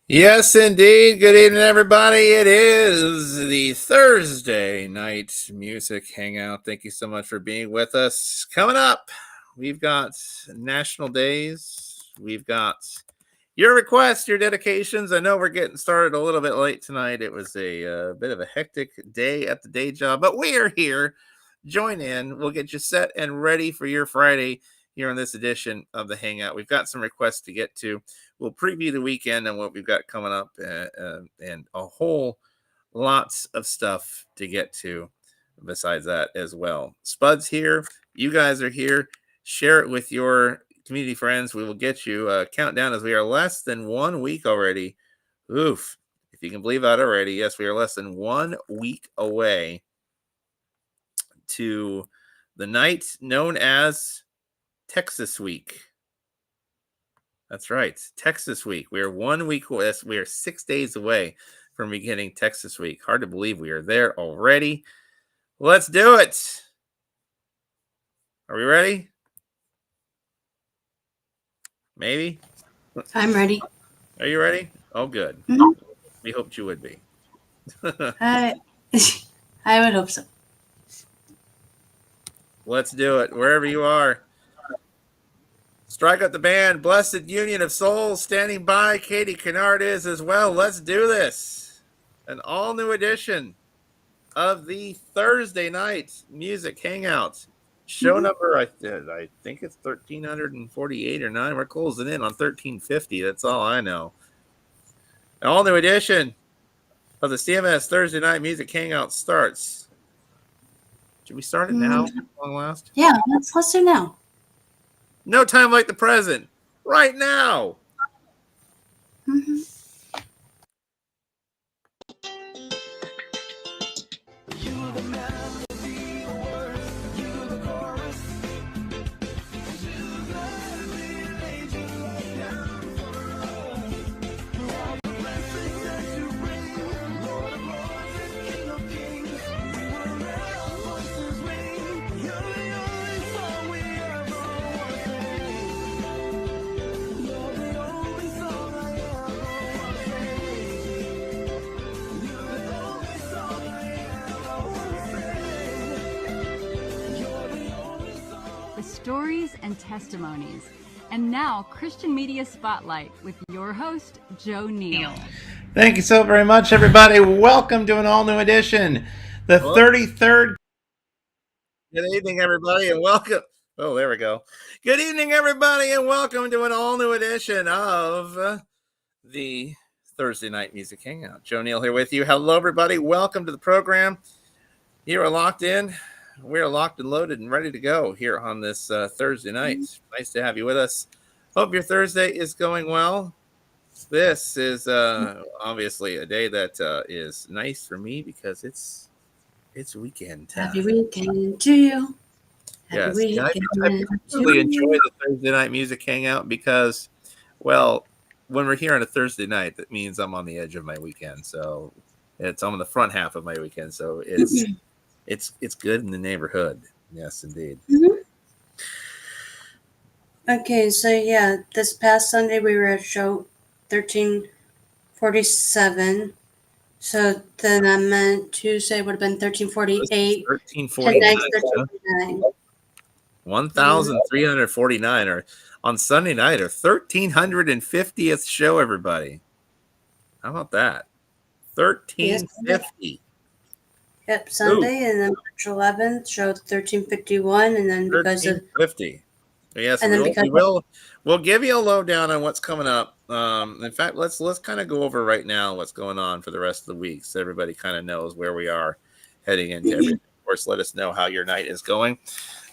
Yes, indeed. Good evening, everybody. It is the Thursday night music hangout. Thank you so much for being with us. Coming up, we've got national days. We've got your requests, your dedications. I know we're getting started a little bit late tonight. It was a bit of a hectic day at the day job, but we are here. Join in. We'll get you set and ready for your Friday here on this edition of the Hangout. We've got some requests to get to. We'll preview the weekend and what we've got coming up, and a whole lots of stuff to get to besides that as well. Spud's here. You guys are here. Share it with your community friends. We will get you a countdown as we are less than 1 week already. Oof. If you can believe that already. Yes, we are less than 1 week away to the night known as Texas Week. That's right, Texas Week. We are 1 week away. We are 6 days away from beginning Texas Week. Hard to believe we are there already. Let's do it. Are we ready? Maybe. I'm ready. Are you ready? Oh, good. Mm-hmm. We hoped you would be. I would hope so. Let's do it. Wherever you are. Strike up the band. Blessed Union of Souls standing by. Katie Kennard is as well. Let's do this. An all-new edition of the Thursday night music hangout. Show number, I think it's 1348 or 9. We're closing in on 1350. That's all I know. An all-new edition of the CMS Thursday night music hangout starts. Should we start it now? Long last? Yeah, let's do now. No time like the present. Right now. Mm-hmm. Stories and testimonies. And now, Christian Media Spotlight with your host, Joe Neal. Thank you so very much, everybody. Welcome to an all-new edition, the 33rd. Good evening, everybody, and welcome. Oh, there we go. Good evening, everybody, and welcome to an all-new edition of the Thursday Night Music Hangout. Joe Neal here with you. Hello, everybody. Welcome to the program. You are locked in. We are locked and loaded and ready to go here on this Thursday night. Nice to have you with us. Hope your Thursday is going well. This is obviously a day that is nice for me because it's weekend time. Happy weekend to you. Yes, I really enjoy the Thursday night music hangout because, well, when we're here on a Thursday night, that means I'm on the edge of my weekend. So I'm on the front half of my weekend. So it's good in the neighborhood. Yes, indeed. Mm-hmm. Okay, so yeah, this past Sunday we were at show 1347. So then that meant Tuesday would have been 1348. 1349. 1,349 or on Sunday night, or 1,350th show, everybody. How about that? 1,350. Yep, Sunday. Ooh. And then March 11th showed 1351, and then because of 1350. Yes, we'll give you a lowdown on what's coming up. In fact, let's kind of go over right now what's going on for the rest of the week, so everybody kind of knows where we are heading into everything. Of course, let us know how your night is going.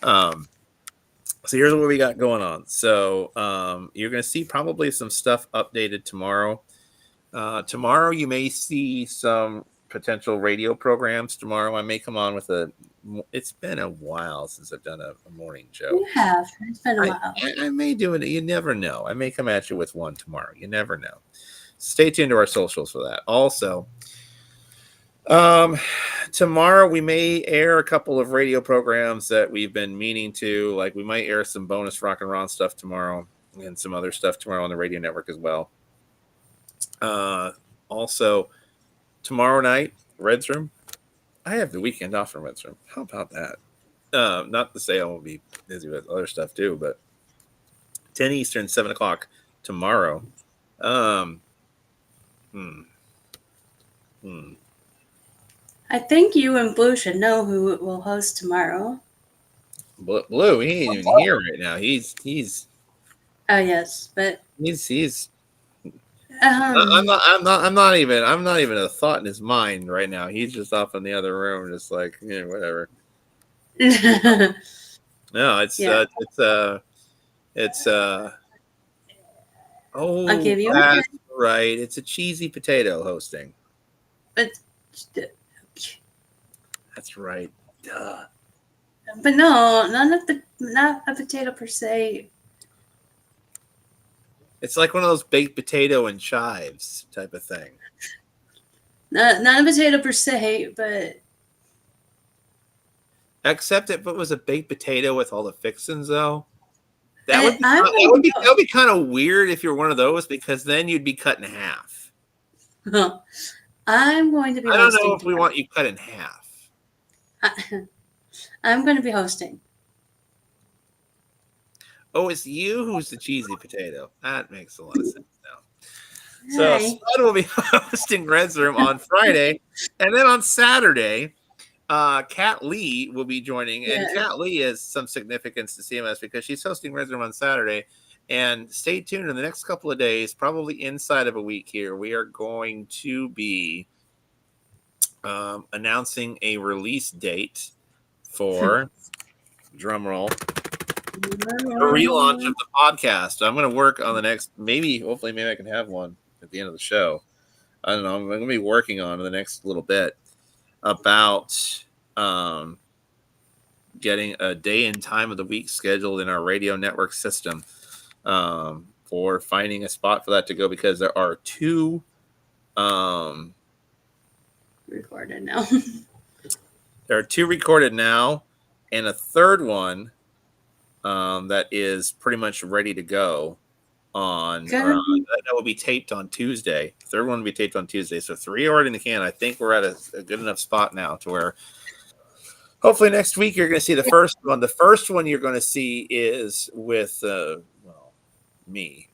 So here's what we got going on. So you're going to see probably some stuff updated tomorrow. Tomorrow you may see some potential radio programs. Tomorrow I may come on with it's been a while since I've done a morning show. You have. It's been a while. I may do it. You never know. I may come at you with one tomorrow. You never know. Stay tuned to our socials for that. Also, tomorrow we may air a couple of radio programs that we've been meaning to. Like we might air some bonus rock and roll stuff tomorrow and some other stuff tomorrow on the radio network as well. Also, tomorrow night, Red's Room. I have the weekend off from Red's Room. How about that? Not to say I won't be busy with other stuff too, but 10 Eastern, 7 o'clock tomorrow. Um, hmm. I think you and Blue should know who will host tomorrow. Blue, he ain't even here right now. He's Oh yes, but I'm not even a thought in his mind right now. He's just off in the other room, just like, yeah, whatever. No, it's oh, I'll give you that's right. It's a cheesy potato hosting. but That's right. Duh. but no, not a potato per se. It's like one of those baked potato and chives type of thing. Not a potato per se, but Except if it was a baked potato with all the fixins, though. That would be kind of weird if you're one of those, because then you'd be cut in half. I'm going to be. I don't know if we want you cut in half. I'm going to be hosting. Oh, it's you who's the cheesy potato. That makes a lot of sense now. So Spud will be hosting Red's Room on Friday, and then on Saturday, Kat Lee will be joining, and Kat Lee has some significance to CMS because she's hosting Red's Room on Saturday. And stay tuned in the next couple of days, probably inside of a week here, we are going to be announcing a release date for drumroll, the relaunch of the podcast. I'm going to work on the next, hopefully I can have one at the end of the show. I don't know. I'm going to be working on the next little bit about getting a day and time of the week scheduled in our radio network system for finding a spot for that to go, because there are two recorded now. There are two recorded now, and a third one that is pretty much ready to go on. That will be taped on Tuesday. Third one will be taped on Tuesday. So 3 already in the can. I think we're at a good enough spot now to where hopefully next week you're going to see the first one. The first one you're going to see is with me.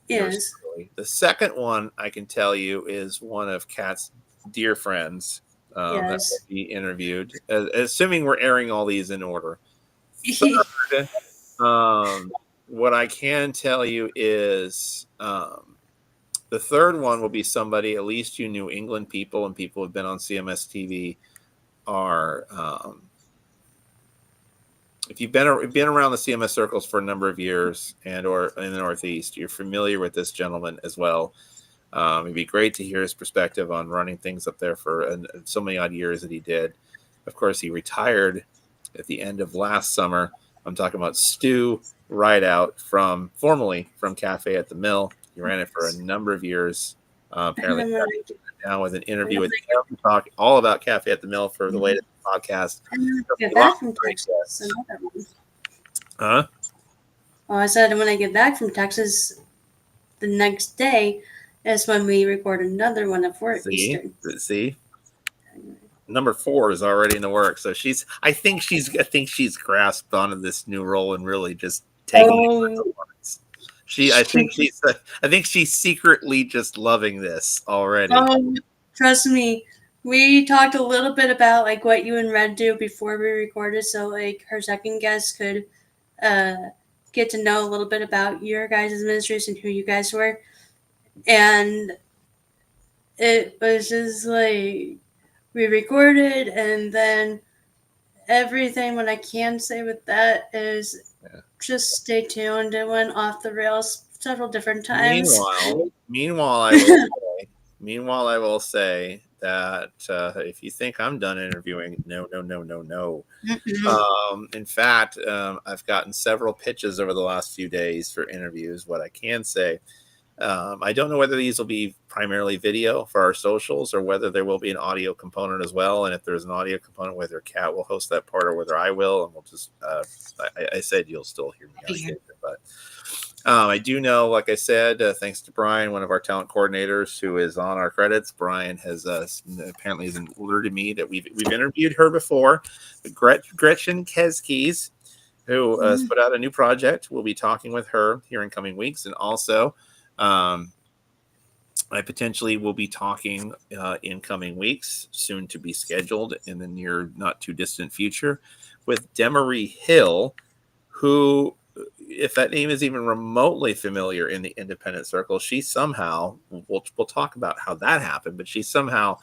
Yes. The second one, I can tell you, is one of Kat's dear friends that will be interviewed, assuming we're airing all these in order. Third, what I can tell you is the third one will be somebody, at least you New England people and people who have been on CMS TV are if you've been around the CMS circles for a number of years and or in the Northeast, you're familiar with this gentleman as well. It'd be great to hear his perspective on running things up there for so many odd years that he did. Of course, he retired at the end of last summer. I'm talking about Stu Rideout formerly from Cafe at the Mill. He ran it for a number of years. Apparently, now with an interview with him to talk all about Cafe at the Mill for the latest podcast. Get back from Texas, another one. Huh? Well, I said when I get back from Texas, the next day is when we record another one at 4 Eastern. See, number 4 is already in the works. So I think she's grasped onto this new role and really just taking it. I think she's secretly just loving this already. Trust me. We talked a little bit about like what you and Red do before we recorded, so like her second guest could get to know a little bit about your guys' ministries and who you guys were. And it was just like we recorded, and then everything. What I can say with that is just stay tuned. It went off the rails several different times. Meanwhile, I will say that if you think I'm done interviewing, no. In fact, I've gotten several pitches over the last few days for interviews. What I can say, I don't know whether these will be primarily video for our socials or whether there will be an audio component as well. And if there's an audio component, whether Kat will host that part or whether I will, and we'll just, I said you'll still hear me. But I do know, like I said, thanks to Brian, one of our talent coordinators who is on our credits. Brian has apparently has alerted me that we've interviewed her before. Gretchen Keskes, who has put out a new project. We'll be talking with her here in coming weeks, and also I potentially will be talking in coming weeks, soon to be scheduled in the near, not too distant future, with Demery Hill, who, if that name is even remotely familiar in the independent circle, she somehow, we'll talk about how that happened, but she somehow,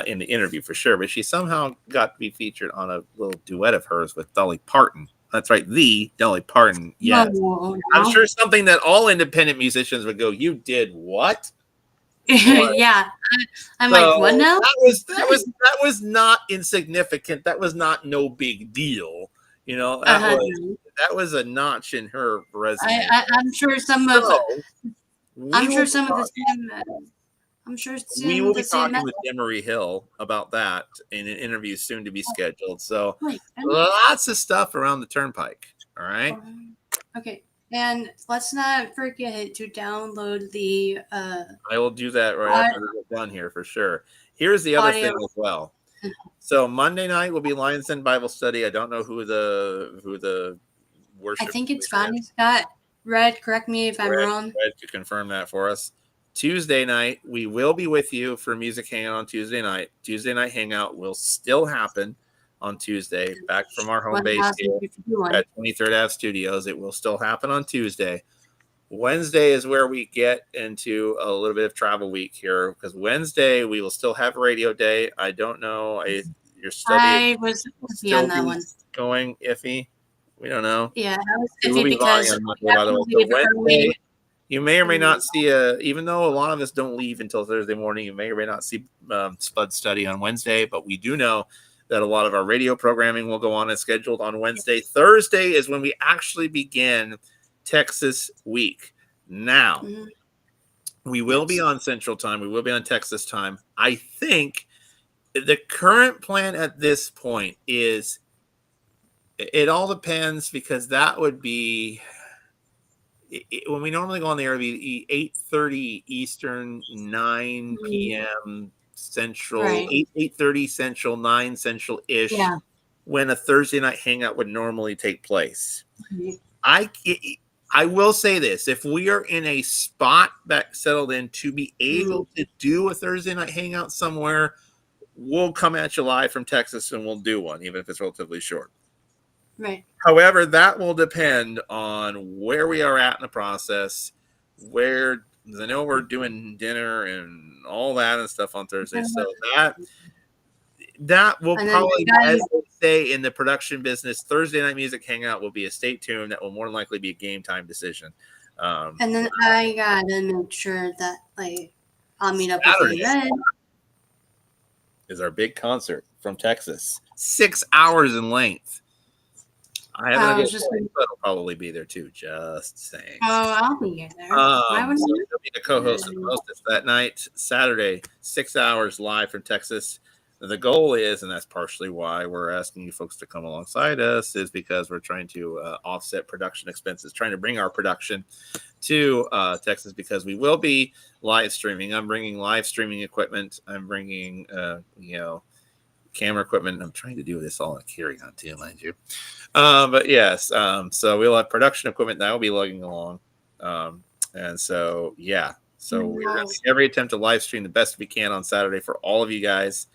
in the interview for sure, but she somehow got to be featured on a little duet of hers with Dolly Parton. That's right, the Dolly Parton. Yes. No. I'm sure something that all independent musicians would go, "You did what?" Yeah, I'm So like, what now? that was not insignificant. That was not no big deal. You know, that was a notch in her resume. I'm sure some of So I'm we sure will some of the be same. I'm sure we some will of be the same. talking with Demery Hill about that in an interview soon to be scheduled. So Wait, lots of stuff around the turnpike. All right. okay, and let's not forget to download the I will do that right after we get done here for sure. Here's the other audio. thing as well. So Monday night will be Lions Den Bible study. I don't know who the worship. I think it's Bonnie Scott. Red, correct me if I'm wrong. Red to confirm that for us. Tuesday night, we will be with you for Music Hangout on Tuesday night. Tuesday night hangout will still happen on Tuesday, back from our home base here at 23rd Ave Studios. It will still happen on Tuesday. Wednesday is where we get into a little bit of travel week here, because Wednesday we will still have radio day. I don't know. Your study I was supposed to be on that one. Going iffy. We don't know. Yeah, I was It will iffy be because on Monday, by the way. So Wednesday, you may or may not see even though a lot of us don't leave until Thursday morning, you may or may not see Spud study on Wednesday, but we do know that a lot of our radio programming will go on as scheduled on Wednesday. Thursday is when we actually begin Texas week. Now, we will be on Central Time. We will be on Texas time. I think the current plan at this point is, it all depends, because that would be when we normally go on the air, 8:30 Eastern, 9 p.m. Central, 8:30 Central, 9 Central ish. Yeah. When a Thursday night hangout would normally take place. I will say this: if we are in a spot that settled in to be able to do a Thursday night hangout somewhere, we'll come at you live from Texas and we'll do one, even if it's relatively short. Right. However, that will depend on where we are at in the process. I know we're doing dinner and all that and stuff on Thursday, so that will probably, as they say in the production business, Thursday night music hangout will be a stay tuned. That will more than likely be a game time decision. And then I gotta make sure that I'll meet up with you then. Is our big concert from Texas, 6 hours in length. I haven't guessed, but it'll probably be there too. Just saying. Oh, I'll be there. So you'll be the co-host and hostess that night, Saturday, 6 hours live from Texas. The goal is, and that's partially why we're asking you folks to come alongside us, is because we're trying to offset production expenses, trying to bring our production to Texas, because we will be live streaming. I'm bringing live streaming equipment. I'm bringing, camera equipment. I'm trying to do this all in carry-on too, mind you. But yes, so we'll have production equipment that will be lugging along. And so, yeah. So we're going to make every attempt to live stream the best we can on Saturday for all of you guys.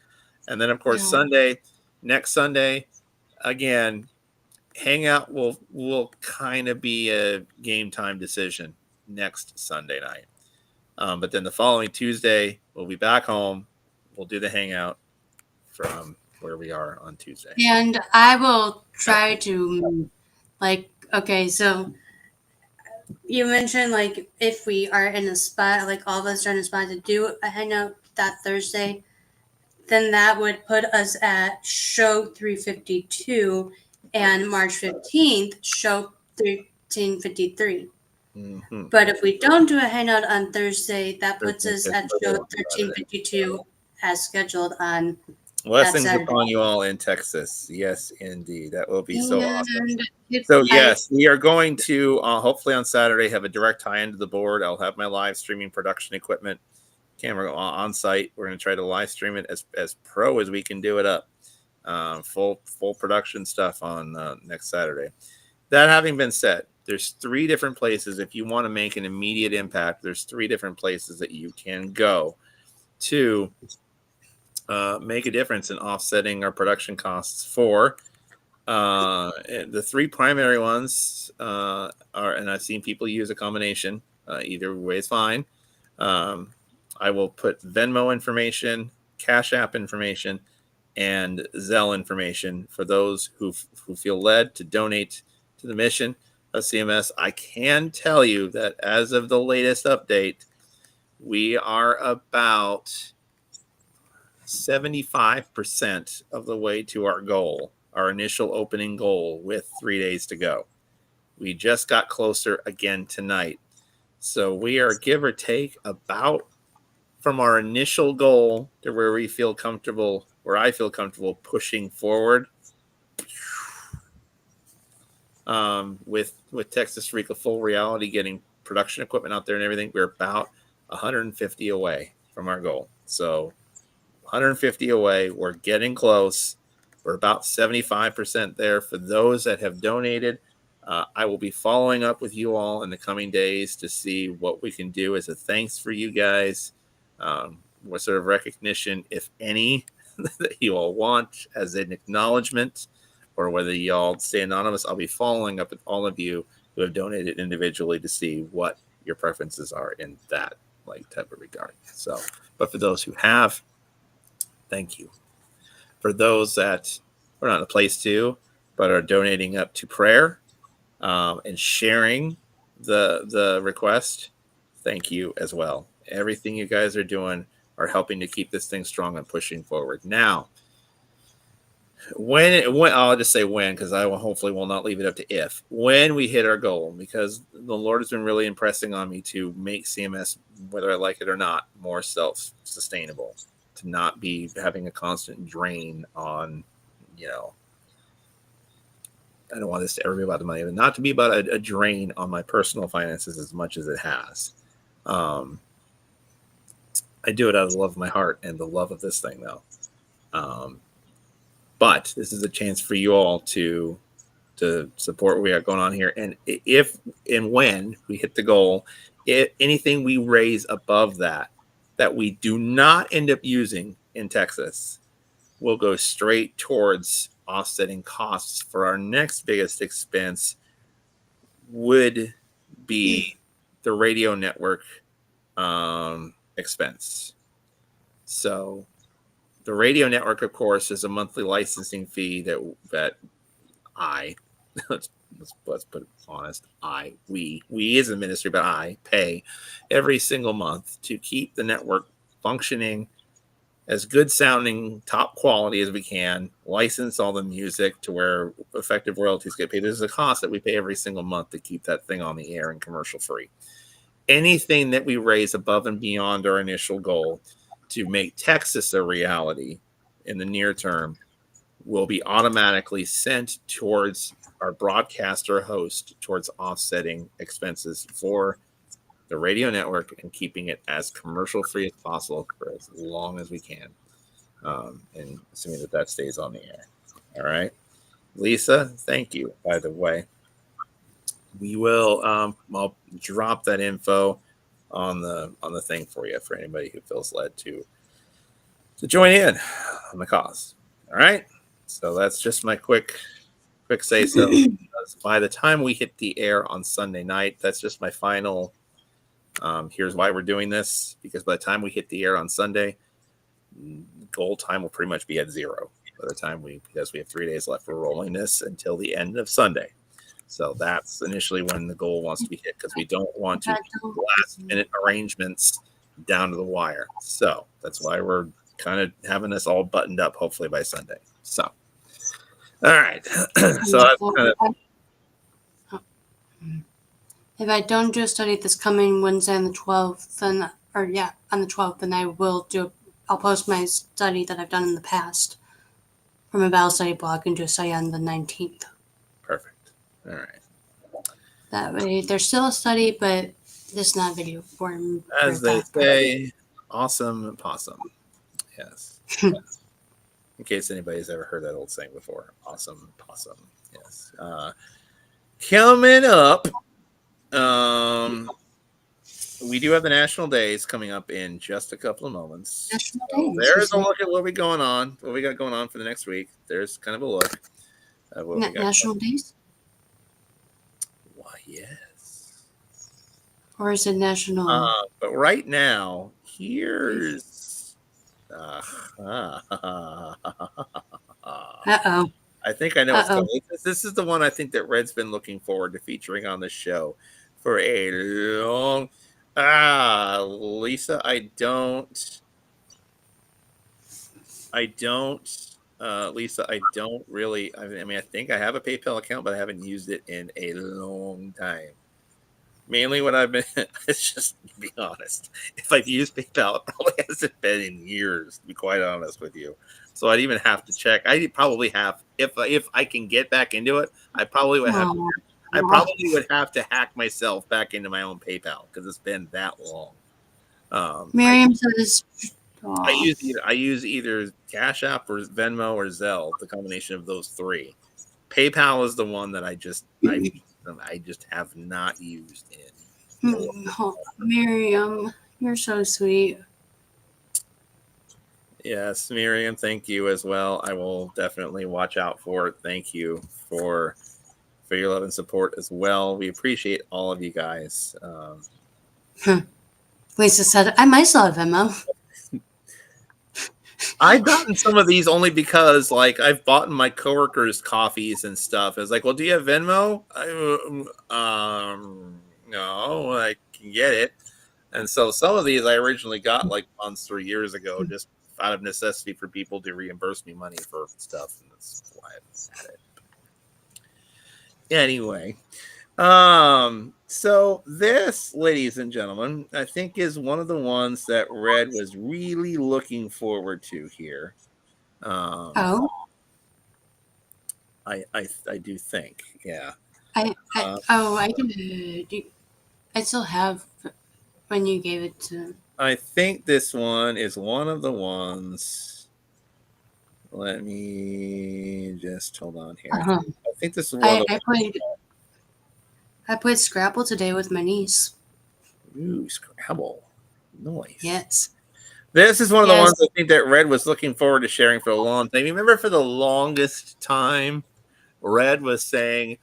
And then, of course, next Sunday, again, hangout will kind of be a game time decision next Sunday night. But then the following Tuesday, we'll be back home. We'll do the hangout from where we are on Tuesday. And I will try to, so you mentioned, if we are in a spot, all of us are in a spot to do a hangout that Thursday, then that would put us at show 352 and March 15th, show 1353. Mm-hmm. But if we don't do a hangout on Thursday, that puts us at show 1352 as scheduled on Blessings Saturday. upon you all in Texas. Yes, indeed. That will be so awesome. And So, yes, we are going to hopefully on Saturday have a direct tie into the board. I'll have my live streaming production equipment camera on site. We're going to try to live stream it as pro as we can do it up. Full production stuff on next Saturday. That having been said, there's 3 different places. If you want to make an immediate impact, there's 3 different places that you can go to make a difference in offsetting our production costs for. The 3 primary ones are, and I've seen people use a combination. Either way is fine. I will put Venmo information, Cash App information, and Zelle information for those who feel led to donate to the mission of CMS. I can tell you that as of the latest update, we are about 75% of the way to our goal, our initial opening goal, with 3 days to go. We just got closer again tonight. So we are, give or take, about from our initial goal to where we feel comfortable, where I feel comfortable pushing forward. With Texas Rica Full Reality getting production equipment out there and everything, we're about 150 away from our goal. So 150 away. We're getting close. We're about 75% there. For those that have donated, I will be following up with you all in the coming days to see what we can do as a thanks for you guys. What sort of recognition, if any, that you all want as an acknowledgement, or whether y'all stay anonymous. I'll be following up with all of you who have donated individually to see what your preferences are in that type of regard. So, but for those who have, thank you. For those that are not in a place to, but are donating up to prayer and sharing the request, thank you as well. Everything you guys are doing are helping to keep this thing strong and pushing forward. Now, when I'll just say when, because I will not leave it up to if. When we hit our goal, because the Lord has been really impressing on me to make CMS, whether I like it or not, more self-sustainable, to not be having a constant drain on, I don't want this to ever be about the money, but not to be about a drain on my personal finances as much as it has. I do it out of the love of my heart and the love of this thing, though. But this is a chance for you all to support what we got going on here. And if and when we hit the goal, anything we raise above that we do not end up using in Texas will go straight towards offsetting costs for our next biggest expense, would be the radio network expense. So the radio network, of course, is a monthly licensing fee that I let's put it honest, we as a ministry, but I pay every single month to keep the network functioning as good sounding, top quality as we can, license all the music to where effective royalties get paid. There's a cost that we pay every single month to keep that thing on the air and commercial free. Anything that we raise above and beyond our initial goal to make Texas a reality in the near term will be automatically sent towards our broadcaster host, towards offsetting expenses for the radio network and keeping it as commercial free as possible for as long as we can. And assuming that stays on the air. All right. Lisa, thank you, by the way. We will I'll drop that info on the thing for you, for anybody who feels led to join in on the cause. All right. So that's just my quick say so. By the time we hit the air on Sunday night, that's just my final. Here's why we're doing this, because by the time we hit the air on Sunday, goal time will pretty much be at 0 by the time because we have 3 days left. We're rolling this until the end of Sunday. So that's initially when the goal wants to be hit, because we don't want to keep last minute arrangements down to the wire. So that's why we're kind of having this all buttoned up, hopefully by Sunday. So, all right. So that's kind of. If I don't do a study this coming Wednesday on the 12th, on the 12th, then I'll post my study that I've done in the past from a Battle Study block and just say on the 19th. Perfect. All right. That way, there's still a study, but it's not video form. As they say, awesome possum. Yes. In case anybody's ever heard that old saying before. Awesome possum. Yes. Coming up, we do have the National Days coming up in just a couple of moments. National So Days. there's a look at what we got going on for the next week. There's kind of a look at what we got. National Days? Why, yes. Or is it national? But right now, here's. Uh-oh. I think I know what's coming. This is the one I think that Red's been looking forward to featuring on the show for a long. Lisa, I don't. Lisa, I don't really. I mean, I think I have a PayPal account, but I haven't used it in a long time. Mainly what I've been, it's just to be honest. If I've used PayPal, it probably hasn't been in years, to be quite honest with you. So I'd even have to check. I probably have, if I can get back into it, I probably would have. I probably would have to hack myself back into my own PayPal because it's been that long. Miriam says, I use either Cash App or Venmo or Zelle, the combination of those three. PayPal is the one that I just have not used in. Miriam, you're so sweet. Yes, Miriam, thank you as well. I will definitely watch out for it. Thank you for your love and support as well. We appreciate all of you guys. Lisa said, I might still have Venmo. I've gotten some of these only because, like, I've bought my coworkers coffees and stuff. It's like, well, do you have Venmo? No, I can get it. And so some of these I originally got like months or years ago, just out of necessity for people to reimburse me money for stuff, and that's why I've had it. Anyway, so this, ladies and gentlemen, I think is one of the ones that Red was really looking forward to here. I do think, yeah. I still have when you gave it to. I think this one is one of the ones. Let me just hold on here. I think this is one. I played Scrabble today with my niece. Ooh, Scrabble. Nice. Yes. This is one of the ones I think that Red was looking forward to sharing for a long time. You remember for the longest time, Red was saying,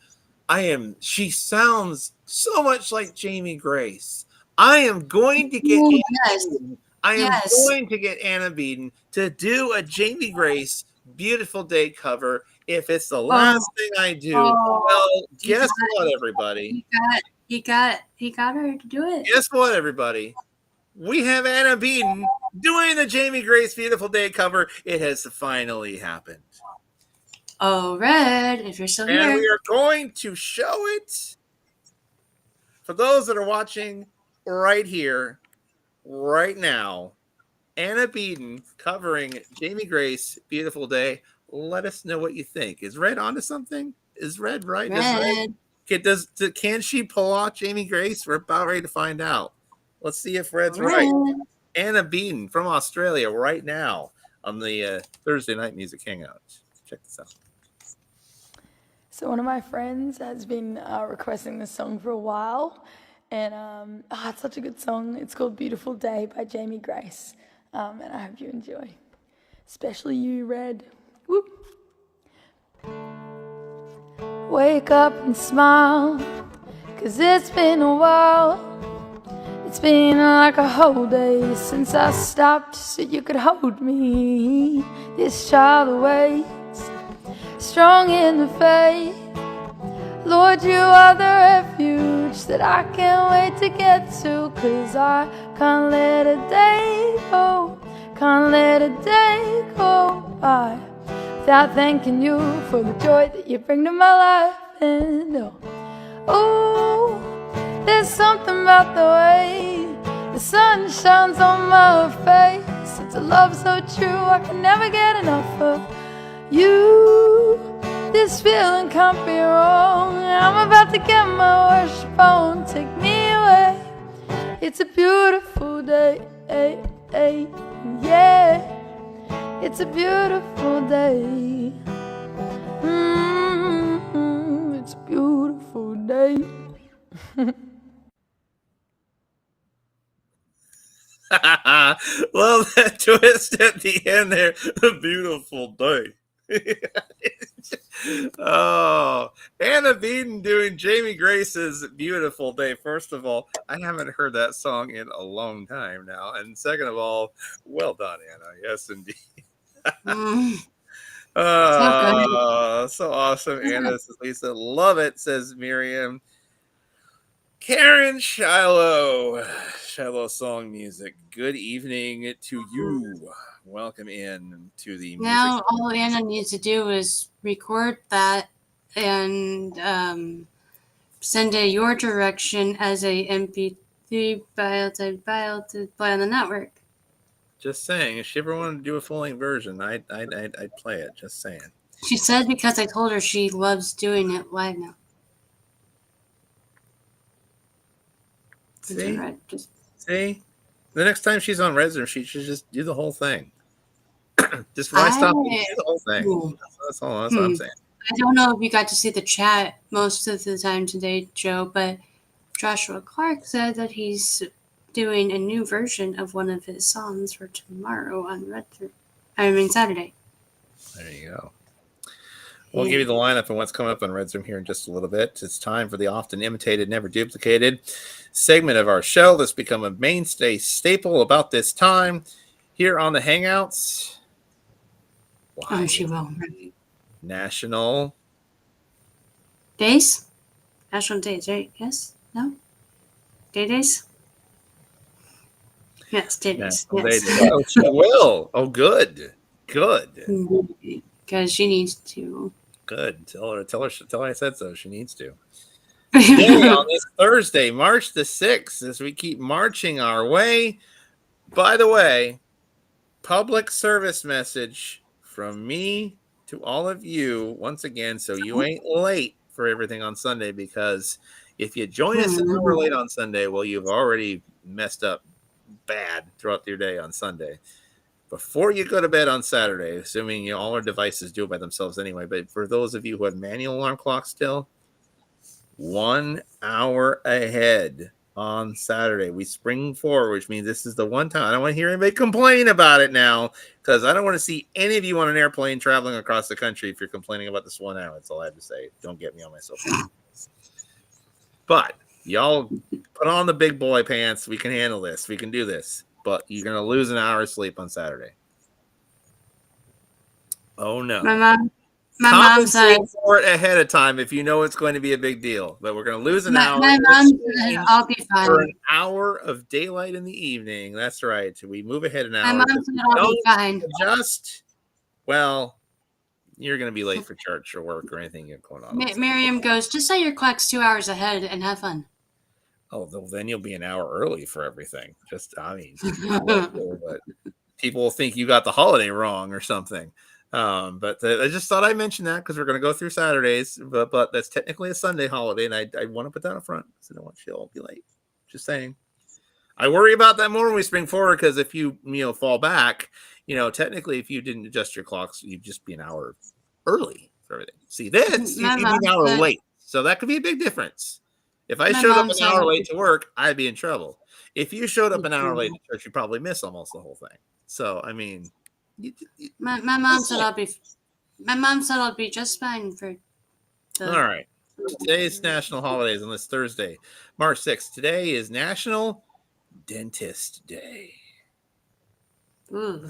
she sounds so much like Jamie Grace. I am going to get going to get Anna Beaton to do a Jamie Grace Beautiful Day cover if it's the last thing I do. Well, guess what, everybody? He got her to do it. Guess what, everybody? We have Anna Beaton doing the Jamie Grace Beautiful Day cover. It has finally happened. Oh, Red, if you're still here. And we are going to show it for those that are watching right here, right now. Anna Beaton covering Jamie Grace Beautiful Day. Let us know what you think. Is Red onto something? Is Red right? Can she pull off Jamie Grace? We're about ready to find out. Let's see if Red's right. Anna Beaton from Australia right now on the Thursday Night Music Hangout. Check this out. So one of my friends has been requesting this song for a while, and it's such a good song. It's called Beautiful Day by Jamie Grace, and I hope you enjoy. Especially you, Red. Whoop. Wake up and smile, 'cause it's been a while. It's been like a whole day since I stopped so you could hold me. This child awaits, strong in the faith. Lord, you are the refuge that I can't wait to get to, 'cause I can't let a day go, can't let a day go by without thanking you for the joy that you bring to my life. And oh, there's something about the way the sun shines on my face. It's a love so true I can never get enough of. You, this feeling can't be wrong. I'm about to get my worship on. Take me away. It's a beautiful day, yeah. It's a beautiful day. It's a beautiful day. Love that twist at the end there. A beautiful day. Oh, Anna Beeden doing Jamie Grace's Beautiful Day. First of all, I haven't heard that song in a long time now. And second of all, well done, Anna. Yes, indeed. So awesome. Anna says, Lisa, love it, says Miriam. Karen Shiloh Song Music. Good evening to you. Welcome in to the music. Now all Anna needs to do is record that and send it your direction as a MP3 file to play on the network. Just saying, if she ever wanted to do a full-length version, I'd play it. Just saying. She said because I told her she loves doing it live now. See? See? The next time she's on Resident, she should just do the whole thing. Just stop and do the whole thing. That's all I'm saying. I don't know if you got to see the chat most of the time today, Joe, but Joshua Clark said that he's doing a new version of one of his songs for tomorrow on Saturday. There you go. We'll give you the lineup and what's coming up on Red Zoom here in just a little bit. It's time for the often imitated, never duplicated segment of our show that's become a mainstay staple about this time here on the Hangouts. Oh, she will. National Days? National Days, right? Yes? No? Days? Yes, Days. Yes. Oh, she will. Oh, good. Good. Because she needs to. Good. Tell her I said so. She needs to. Today on this Thursday, March the 6th, as we keep marching our way. By the way, public service message from me to all of you once again, so you ain't late for everything on Sunday, because if you join us an hour late on Sunday, well, you've already messed up bad throughout your day on Sunday. Before you go to bed on Saturday, assuming all our devices do it by themselves anyway, but for those of you who have manual alarm clocks still, 1 hour ahead on Saturday. We spring forward, which means this is the one time. I don't want to hear anybody complain about it now, because I don't want to see any of you on an airplane traveling across the country if you're complaining about this 1 hour. That's all I have to say. Don't get me on my soapbox. But y'all put on the big boy pants. We can handle this. We can do this. But you're going to lose an hour of sleep on Saturday. Oh, no. My mom said for it ahead of time if you know it's going to be a big deal. But we're going to lose an hour. My mom said I'll be fine. For an hour of daylight in the evening. That's right. We move ahead an hour. My mom said I'll be fine. Well, you're going to be late for church or work or anything going on. Miriam goes, just set your clocks 2 hours ahead and have fun. Oh, well, then you'll be an hour early for everything. But people will think you got the holiday wrong or something. But I just thought I'd mention that because we're going to go through Saturdays, but that's technically a Sunday holiday, and I want to put that up front because I don't want you all to be late. Just saying. I worry about that more when we spring forward, because if you fall back, technically if you didn't adjust your clocks, you'd just be an hour early for everything. See, this you'd be an hour late, so that could be a big difference. If I showed up an hour late to work, I'd be in trouble. If you showed up an hour late to church, you'd probably miss almost the whole thing. So, I mean, my mom said I'll be. My mom said I'll be just fine for. All right. Today's national holidays on this Thursday, March 6th. Today is National Dentist Day. Ooh.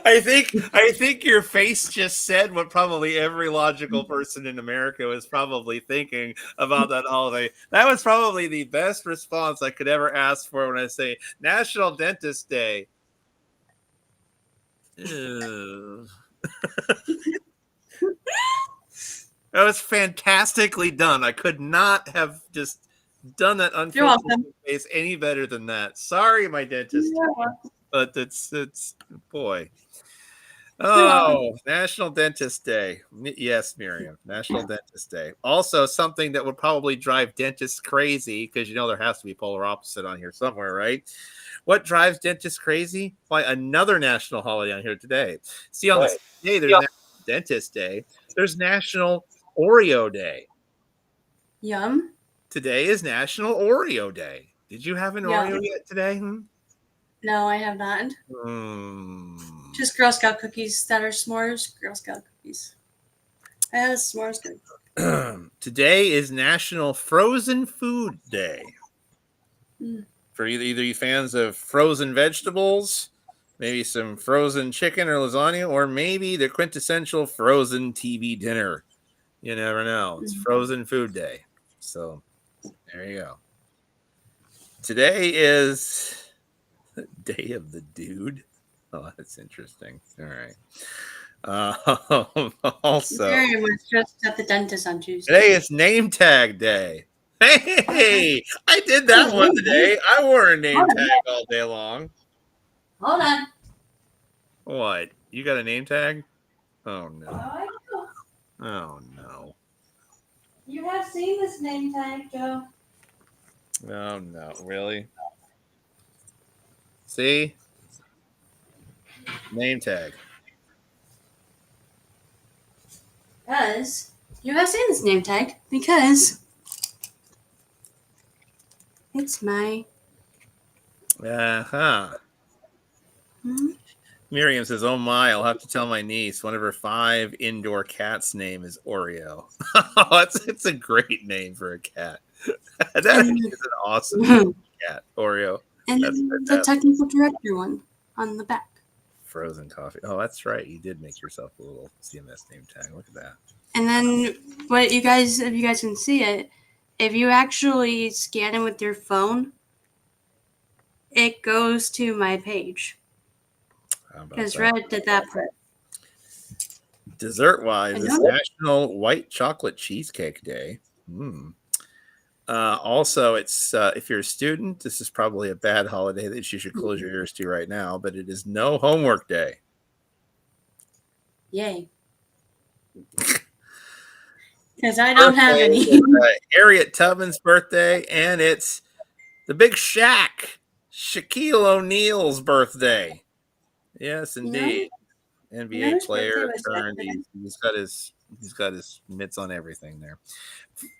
I think your face just said what probably every logical person in America was probably thinking about that holiday. That was probably the best response I could ever ask for when I say National Dentist Day. That was fantastically done. I could not have just done that You're welcome. unfiltered face any better than that. Sorry, my dentist, You're welcome. but it's boy. You're welcome. Oh, National Dentist Day. Yes, Miriam, National Dentist Day. Also, something that would probably drive dentists crazy because there has to be polar opposite on here somewhere, right? What drives dentists crazy? Why, another national holiday on here today. See, on this day, there's National Dentist Day. There's National Oreo Day. Yum. Today is National Oreo Day. Did you have an Yum. Oreo yet today? No, I have not. Just Girl Scout cookies that are s'mores. Girl Scout cookies. I had a s'mores cookie. Today is National Frozen Food Day. For either you fans of frozen vegetables, maybe some frozen chicken or lasagna, or maybe the quintessential frozen TV dinner. You never know. It's Frozen Food Day. So there you go. Today is Day of the Dude. Oh, that's interesting. All right. Also, Miriam was just at the dentist on Tuesday. today is Name Tag Day. Hey, I did that one today. I wore a name tag all day long. Hold on. What? You got a name tag? Oh no. I know. Oh no. You have seen this name tag, Joe. Oh no. Really? See? Name tag. Because you have seen this name tag because it's my. Miriam says, "Oh my, I'll have to tell my niece. One of her 5 indoor cats' name is Oreo." It's a great name for a cat. That is an awesome cat, Oreo. And the technical director one on the back. Frozen coffee. Oh, that's right. You did make yourself a little CMS name tag. Look at that. And then if you guys can see it, if you actually scan it with your phone, it goes to my page. Because Red did that part. Dessert-wise, it's National White Chocolate Cheesecake Day. Also, it's if you're a student, this is probably a bad holiday that you should close your ears to right now, but it is No Homework Day. Yay. Because I don't have any. Harriet Tubman's birthday, and it's the Big Shaq, Shaquille O'Neal's birthday. Yes, indeed. NBA player turned. He's got his mitts on everything there.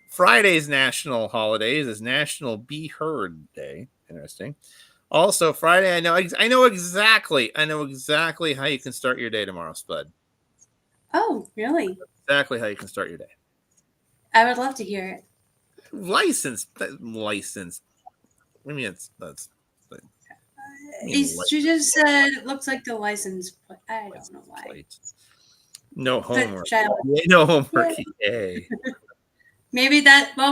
Friday's national holidays is National Be Heard Day. Interesting. Also, Friday, I know exactly how you can start your day tomorrow, Spud. Oh, really? Exactly how you can start your day. I would love to hear it. License. I mean, She just said it looks like the license plate. I don't know why. Plate. No homework. Shiloh. No homework. Yay. Maybe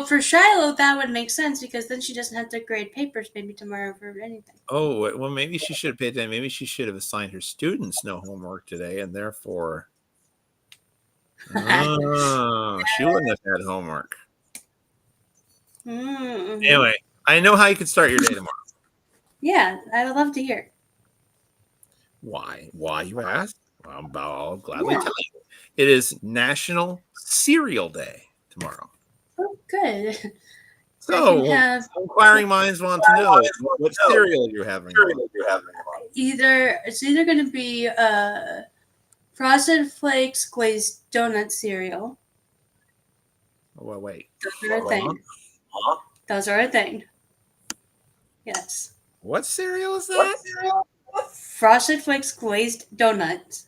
for Shiloh, that would make sense because then she doesn't have to grade papers maybe tomorrow for anything. Oh, well, maybe she should have paid attention. Maybe she should have assigned her students no homework today, and therefore, she wouldn't have had homework. Mm-hmm. Anyway, I know how you can start your day tomorrow. Yeah, I would love to hear. Why? Why, you ask? Well, I'll gladly tell you. It is National Cereal Day tomorrow. Oh, good. So, inquiring minds want to know what cereal you're having. It's either going to be Frosted Flakes glazed donut cereal. Well, wait. Those are a thing. Those are a thing. Yes. What cereal is that? Frosted Flakes glazed donut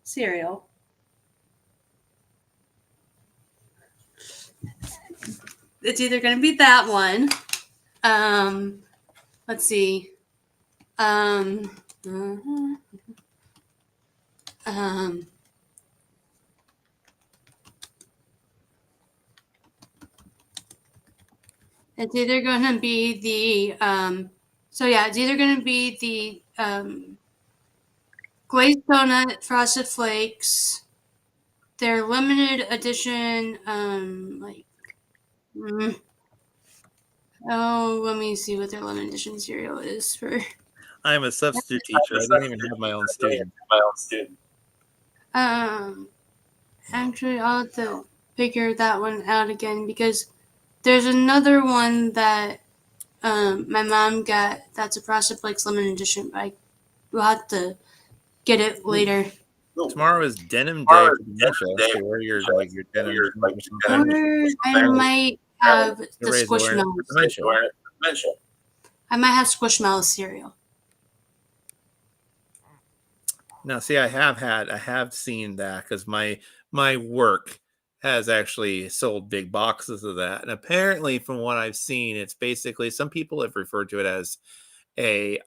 cereal. It's either going to be that one. Let's see. It's either going to be the it's either going to be the glazed donut, Frosted Flakes, their limited edition, let me see what their limited edition cereal is for. I'm a substitute teacher. I don't even have my own student. Actually, I'll have to figure that one out again because there's another one that my mom got that's a Frosted Flakes limited edition, but we'll have to get it later. Tomorrow is denim day for dementia. So wear your denim. Or I might have the Squishmallow. I might have Squishmallow cereal. Now, see, I have seen that because my work has actually sold big boxes of that, and apparently, from what I've seen, it's basically some people have referred to it as a.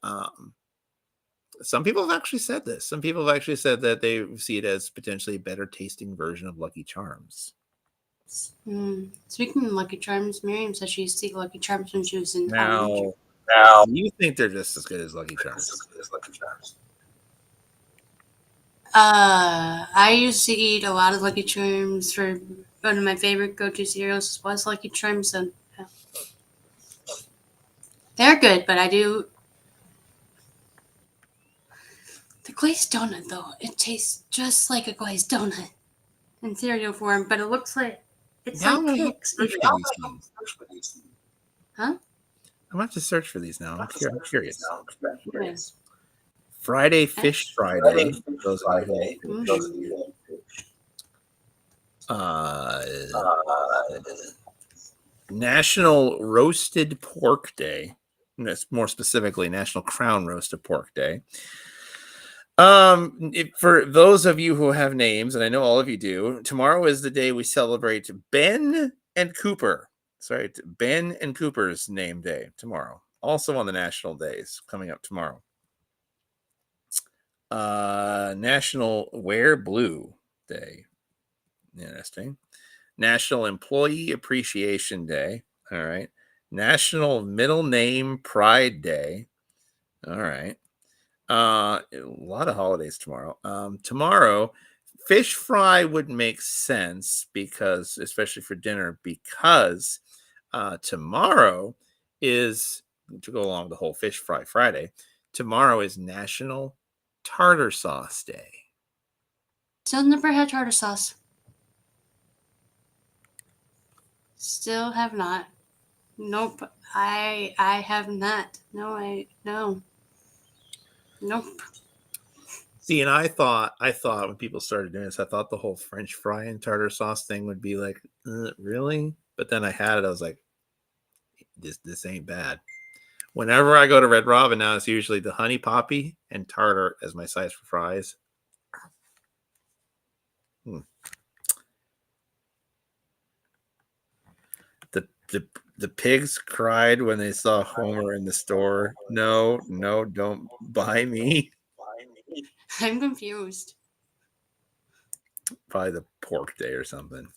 Some people have actually said this. Some people have actually said that they see it as potentially a better tasting version of Lucky Charms. Speaking of Lucky Charms, Miriam said she used to eat Lucky Charms when she was in Now, elementary. you think they're just as good as Lucky Charms? I used to eat a lot of Lucky Charms. For one of my favorite go-to cereals was Lucky Charms. So yeah. They're good, but I do. The glazed donut, though, it tastes just like a glazed donut in cereal form, but it looks like it's Now like I'm Kix. Huh? I'm gonna have to search for these now. I'm curious. Yes. Friday Fish Friday. Those of you National Roasted Pork Day. That's more specifically National Crown Roasted Pork Day. For those of you who have names, and I know all of you do, tomorrow is the day we celebrate Ben and Cooper. Sorry, Ben and Cooper's name day tomorrow. Also on the national days coming up tomorrow. National Wear Blue Day. Interesting. National Employee Appreciation Day. All right. National Middle Name Pride Day. All right. A lot of holidays tomorrow. Tomorrow, fish fry would make sense because, especially for dinner, because tomorrow is, to go along with the whole Fish Fry Friday, tomorrow is National Tartar Sauce Day. Still never had tartar sauce. Still have not. Nope. I have not. No. Nope. See, and I thought when people started doing this, I thought the whole French fry and tartar sauce thing would be like, really? But then I had it, I was like, this ain't bad. Whenever I go to Red Robin now, it's usually the honey poppy and tartar as my size for fries. The pigs cried when they saw Homer in the store. No, don't buy me. I'm confused. Probably the pork day or something.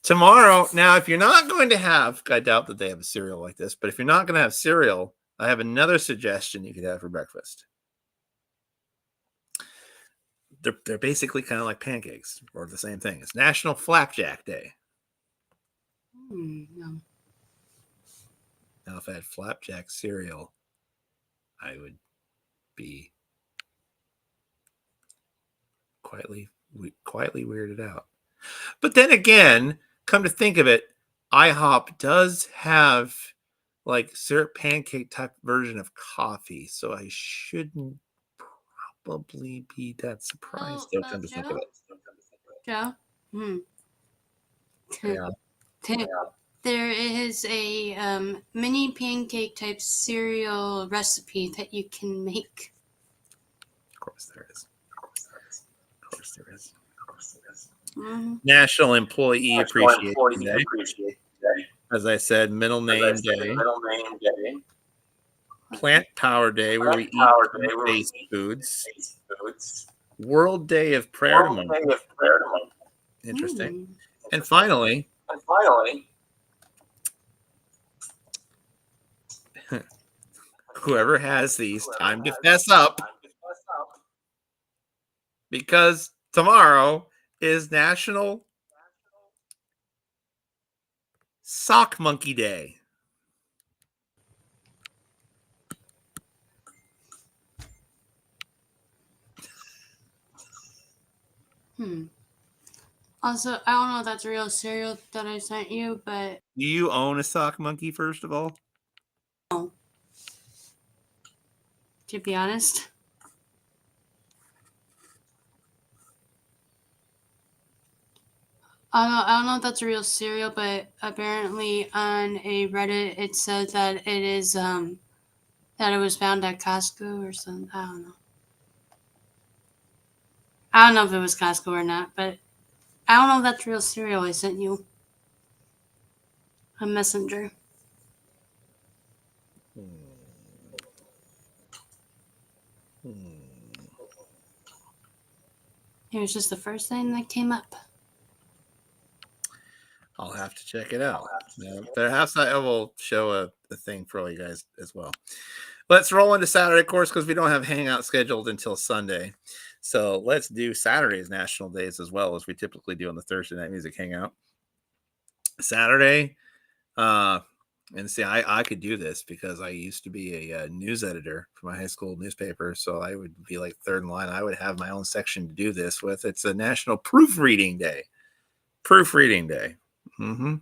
Tomorrow, now, if you're not going to have, I doubt that they have a cereal like this, but if you're not going to have cereal, I have another suggestion you could have for breakfast. They're basically kind of like pancakes, or the same thing. It's National Flapjack Day. No. Now, if I had flapjack cereal, I would be quietly weirded out. But then again, come to think of it, IHOP does have like syrup pancake type version of coffee, so I shouldn't probably be that surprised. Come to think of it. Joe? Yeah. There is a mini pancake type cereal recipe that you can make. Of course there is. National Employee Appreciation Day. As I said, middle name day. Plant Power Day, where we eat based foods. World Day of Prayer tomorrow. Interesting. And finally, whoever has these, time to fess up, because tomorrow is National Sock Monkey Day. Also, I don't know if that's real cereal that I sent you, but Do you own a sock monkey, first of all? no. To be honest. I don't know if that's a real cereal, but apparently on a Reddit it said that it is that it was found at Costco or something. I don't know. I don't know if it was Costco or not, but I don't know if that's real cereal I sent you. A messenger. It was just the first thing that came up. I'll have to check it out. Perhaps I will show a thing for all you guys as well. Let's roll into Saturday, of course, because we don't have Hangout scheduled until Sunday. So let's do Saturday's national days as well as we typically do on the Thursday Night Music Hangout. Saturday, and see, I could do this because I used to be a news editor for my high school newspaper. So I would be like third in line. I would have my own section to do this with. It's a National Proofreading Day. Proofreading Day. Mm-hmm.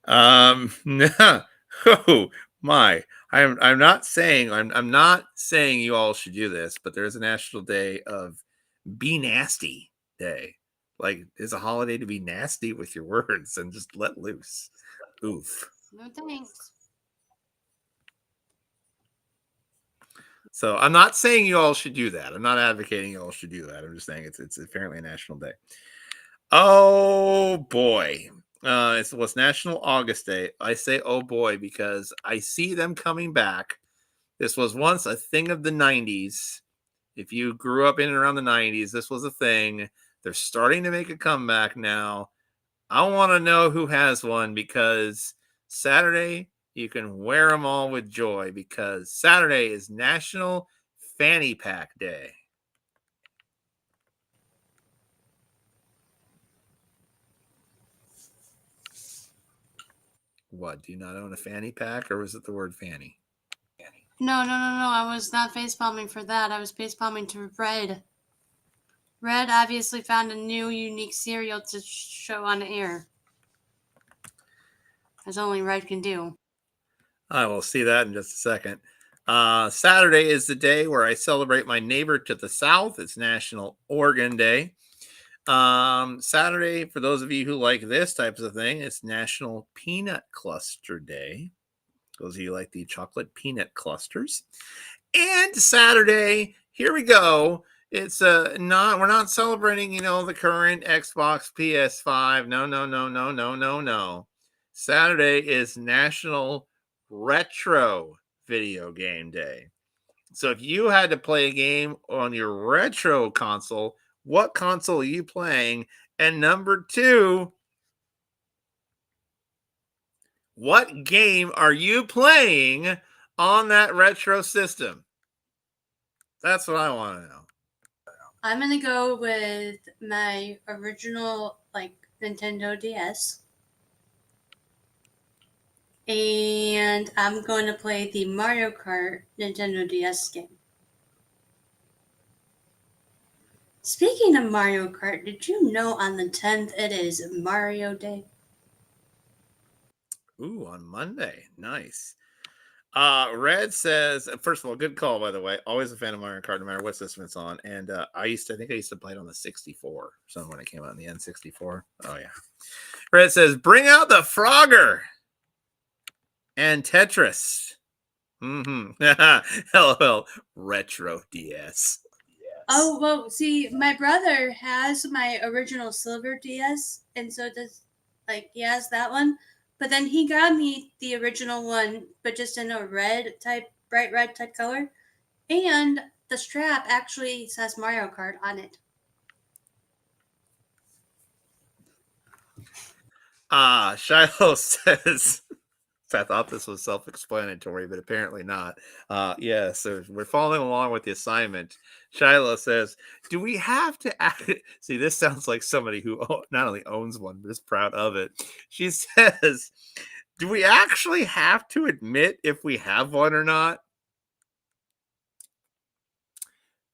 Oh my. I'm not saying I'm not saying you all should do this, but there's a national day of Be Nasty Day. Like, it's a holiday to be nasty with your words and just let loose. Oof. No thanks. So I'm not saying you all should do that. I'm not advocating you all should do that. I'm just saying it's apparently a national day. Oh boy. It's National August Day. I say oh boy because I see them coming back. This was once a thing of the 90s. If you grew up in and around the 90s, this was a thing. They're starting to make a comeback now. I want to know who has one because Saturday you can wear them all with joy because Saturday is National Fanny Pack Day. What, do you not own a fanny pack, or was it the word fanny? No. I was not facepalming for that. I was facepalming to Red. Red obviously found a new, unique cereal to show on air. As only Red can do. I will see that in just a second. Saturday is the day where I celebrate my neighbor to the south. It's National Organ Day. Saturday, for those of you who like this type of thing, it's National Peanut Cluster Day. Those of you who like the chocolate peanut clusters. And Saturday, here we go. It's we're not celebrating, the current Xbox PS5. No. Saturday is National Retro Video Game Day. So if you had to play a game on your retro console, what console are you playing? And number 2, what game are you playing on that retro system? That's what I want to know. I'm gonna go with my original Nintendo DS. And I'm going to play the Mario Kart Nintendo DS game. Speaking of Mario Kart, did you know on the 10th it is Mario Day? Ooh, on Monday. Nice. Red says, first of all, good call, by the way. Always a fan of Mario Kart, no matter what system it's on. And I think I used to play it on the 64. So when it came out in the N64. Oh, yeah. Red says, bring out the Frogger and Tetris. LOL. Retro DS. Oh, well, see, my brother has my original silver DS, and so he has that one. But then he got me the original one, but just in a bright red type color. And the strap actually says Mario Kart on it. Shiloh says, I thought this was self-explanatory, but apparently not. Yeah, so we're following along with the assignment. Shiloh says, do we have to see, this sounds like somebody who not only owns one, but is proud of it. She says, do we actually have to admit if we have one or not?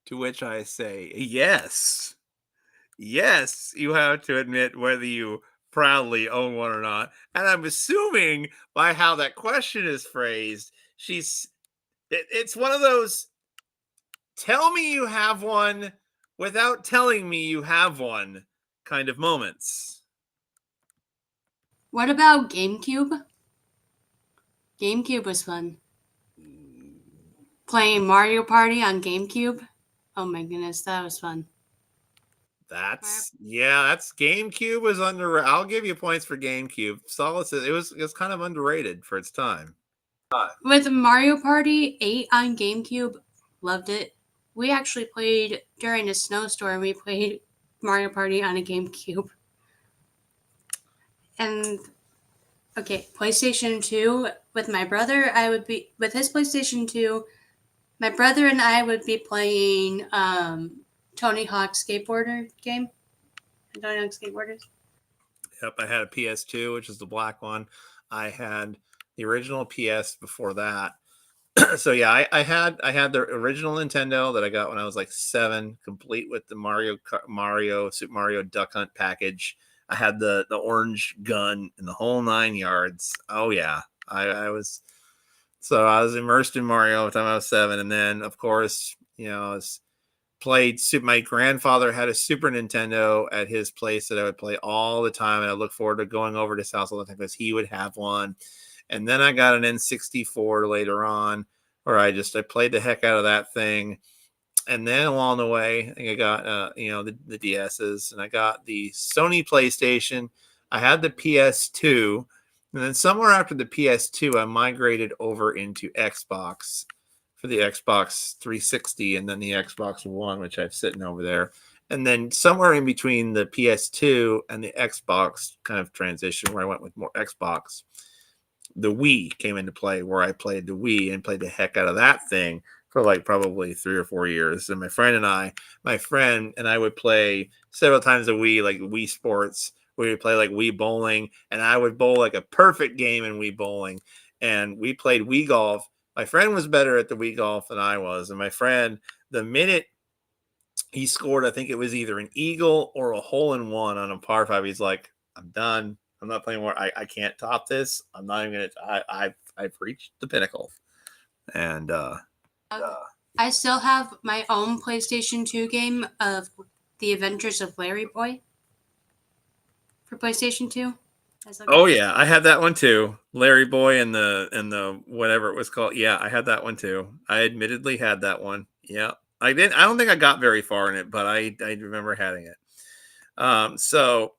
To which I say, yes. Yes, you have to admit whether you proudly own one or not. And I'm assuming by how that question is phrased, it's one of those tell me you have one without telling me you have one kind of moments. What about GameCube? GameCube was fun. Playing Mario Party on GameCube. Oh my goodness, that was fun. That's GameCube was under. I'll give you points for GameCube. Solid says it was kind of underrated for its time. With Mario Party 8 on GameCube, loved it. We actually played during a snowstorm. We played Mario Party on a GameCube. And okay, PlayStation 2 with my brother. I would be with his PlayStation 2. My brother and I would be playing Tony Hawk skateboarder game. Tony Hawk skateboarders. Yep, I had a PS2, which is the black one. I had the original PS before that. So yeah, I had the original Nintendo that I got when I was like 7, complete with the Super Mario Duck Hunt package. I had the orange gun and the whole 9 yards. Oh yeah, I was immersed in Mario by the time I was 7, and then of course I was played. My grandfather had a Super Nintendo at his place that I would play all the time, and I look forward to going over to his house all the time because he would have one. And then I got an N64 later on, where I played the heck out of that thing. And then along the way, I think I got the DSs, and I got the Sony PlayStation. I had the PS2, and then somewhere after the PS2, I migrated over into Xbox for the Xbox 360, and then the Xbox One, which I've sitting over there. And then somewhere in between the PS2 and the Xbox kind of transition, where I went with more Xbox, the Wii came into play, where I played the Wii and played the heck out of that thing for like probably 3 or 4 years. And my friend and I would play several times a Wii, like Wii Sports. We would play like Wii Bowling, and I would bowl like a perfect game in Wii Bowling. And we played Wii Golf. My friend was better at the Wii Golf than I was. And my friend, the minute he scored, I think it was either an eagle or a hole-in-one on a par 5, he's like, I'm done. I'm not playing more. I can't top this. I'm not even going to. I've reached the pinnacle. And I still have my own PlayStation 2 game of The Adventures of Larry Boy for PlayStation 2. Oh yeah, I had that one too. Larry Boy and the whatever it was called. Yeah, I had that one too. I admittedly had that one. Yeah. I don't think I got very far in it, but I remember having it. So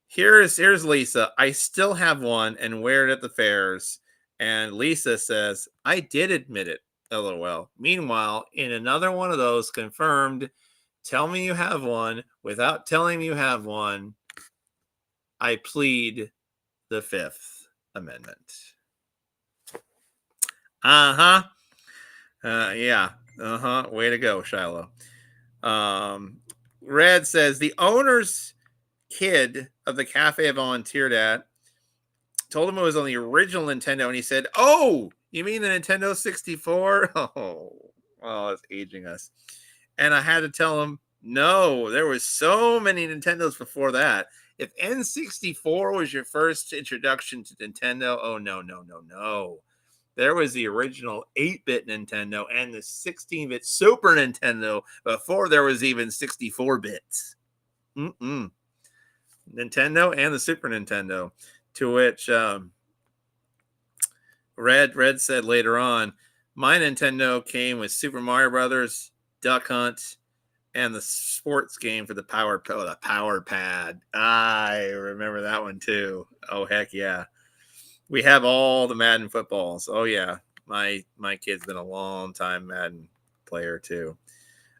here's Lisa. I still have one and wear it at the fairs. And Lisa says, I did admit it. LOL. Meanwhile, in another one of those confirmed, tell me you have one without telling me you have one, I plead the Fifth Amendment. Yeah. Way to go, Shiloh. Red says the owner's kid of the cafe I volunteered at told him it was on the original Nintendo, and he said, "Oh, you mean the Nintendo 64?" Oh, it's aging us. And I had to tell him, no, there was so many Nintendos before that. If N64 was your first introduction to Nintendo, oh, no. There was the original 8-bit Nintendo and the 16-bit Super Nintendo before there was even 64 bits. Nintendo and the Super Nintendo. To which Red said later on, my Nintendo came with Super Mario Brothers, Duck Hunt, and the sports game for the Power Pad. I remember that one too. Oh heck yeah. We have all the Madden footballs. Oh yeah. My kid's been a long time Madden player too.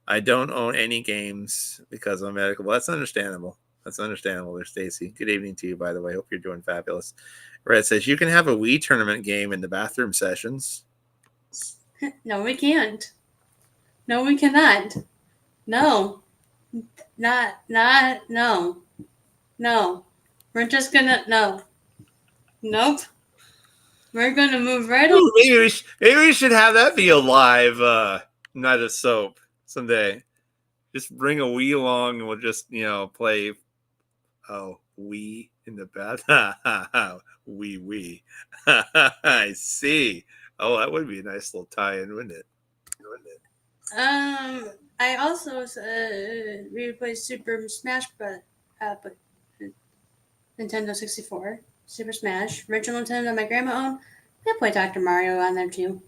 I don't own any games because I'm medical. Well, that's understandable. That's understandable there, Stacy. Good evening to you, by the way. Hope you're doing fabulous. Red says you can have a Wii tournament game in the bathroom sessions. No, we can't. No, we cannot. No. No. No. We're just gonna, no. Nope. We're gonna move right along. Maybe we should have that be a live Night of Soap someday. Just bring a Wii along and we'll just, play Wii in the bath. Wii. I see. Oh, that would be a nice little tie-in, wouldn't it? I also we played Super Smash, but Nintendo 64, Super Smash, original Nintendo my grandma owned. I played Dr. Mario on there too.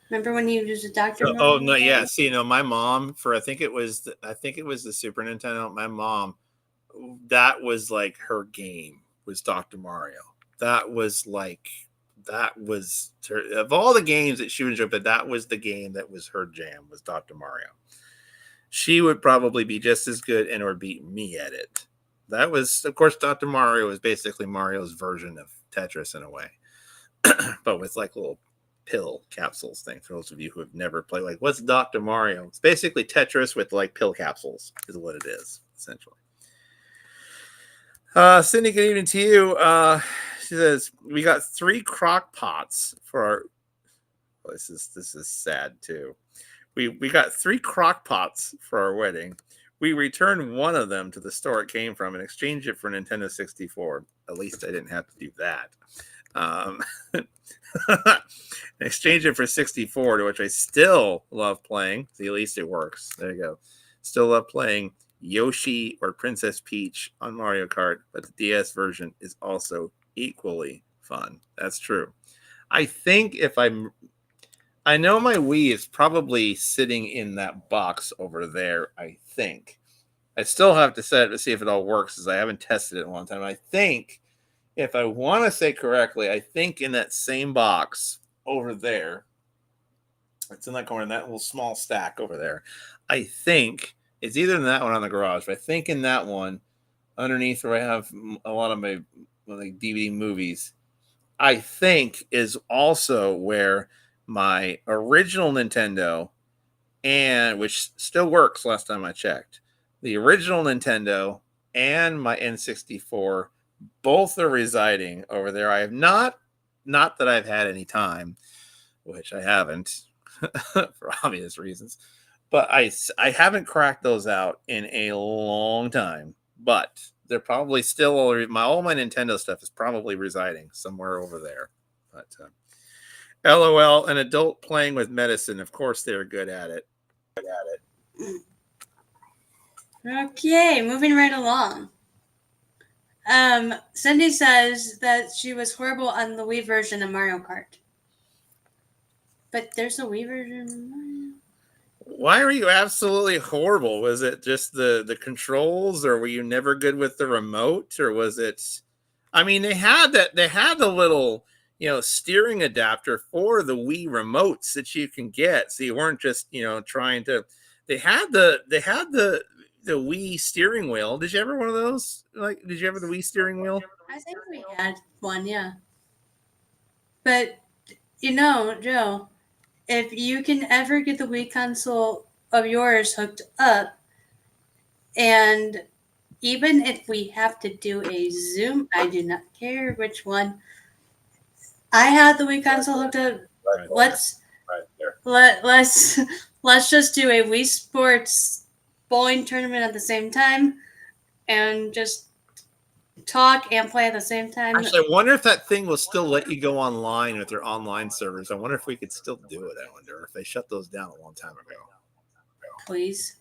Remember when you used a Dr. Mario? Oh no, yeah. See, my mom I think it was the Super Nintendo. My mom, that was like her game was Dr. Mario. That was of all the games that she would enjoy, but that was the game that was her jam, was Dr. Mario. She would probably be just as good and or beat me at it. That was, of course, Dr. Mario was basically Mario's version of Tetris in a way, but with like little pill capsules thing. For those of you who have never played, like, what's Dr. Mario? It's basically Tetris with like pill capsules is what it is, essentially. Cindy, good evening to you. She says, we got 3 crock pots for our, this is sad too. We got 3 crock pots for our wedding. We returned one of them to the store it came from and exchanged it for Nintendo 64. At least I didn't have to do that. Exchange it for 64, to which I still love playing. See, at least it works. There you go. Still love playing Yoshi or Princess Peach on Mario Kart, but the DS version is also equally fun. That's true. I think I know my Wii is probably sitting in that box over there, I think. I still have to set it to see if it all works, as I haven't tested it in a long time. I think, if I want to say correctly, I think in that same box over there, it's in that corner, in that little small stack over there, I think it's either in that one on the garage, but I think in that one, underneath where I have a lot of my like DVD movies, I think is also where my original Nintendo, and which still works last time I checked, the original Nintendo and my N64 both are residing over there. I have not that I've had any time, which I haven't for obvious reasons, but I haven't cracked those out in a long time, but they're probably still all my Nintendo stuff is probably residing somewhere over there. But LOL, an adult playing with medicine. Of course, they're good at it. Okay, moving right along. Cindy says that she was horrible on the Wii version of Mario Kart. But there's a Wii version of Mario. Why were you absolutely horrible? Was it just the controls, or were you never good with the remote, or was it? I mean, they had the little steering adapter for the Wii remotes that you can get, so you weren't just trying to. They had the Wii steering wheel. Did you ever one of those? Like, did you ever the Wii steering wheel? I think we had one, yeah. But Joe, if you can ever get the Wii console of yours hooked up, and even if we have to do a Zoom, I do not care which one. I had the Wii console hooked up. Let's just do a Wii Sports bowling tournament at the same time, and just talk and play at the same time. Actually, I wonder if that thing will still let you go online with their online servers. I wonder if we could still do it. I wonder if they shut those down a long time ago. Please.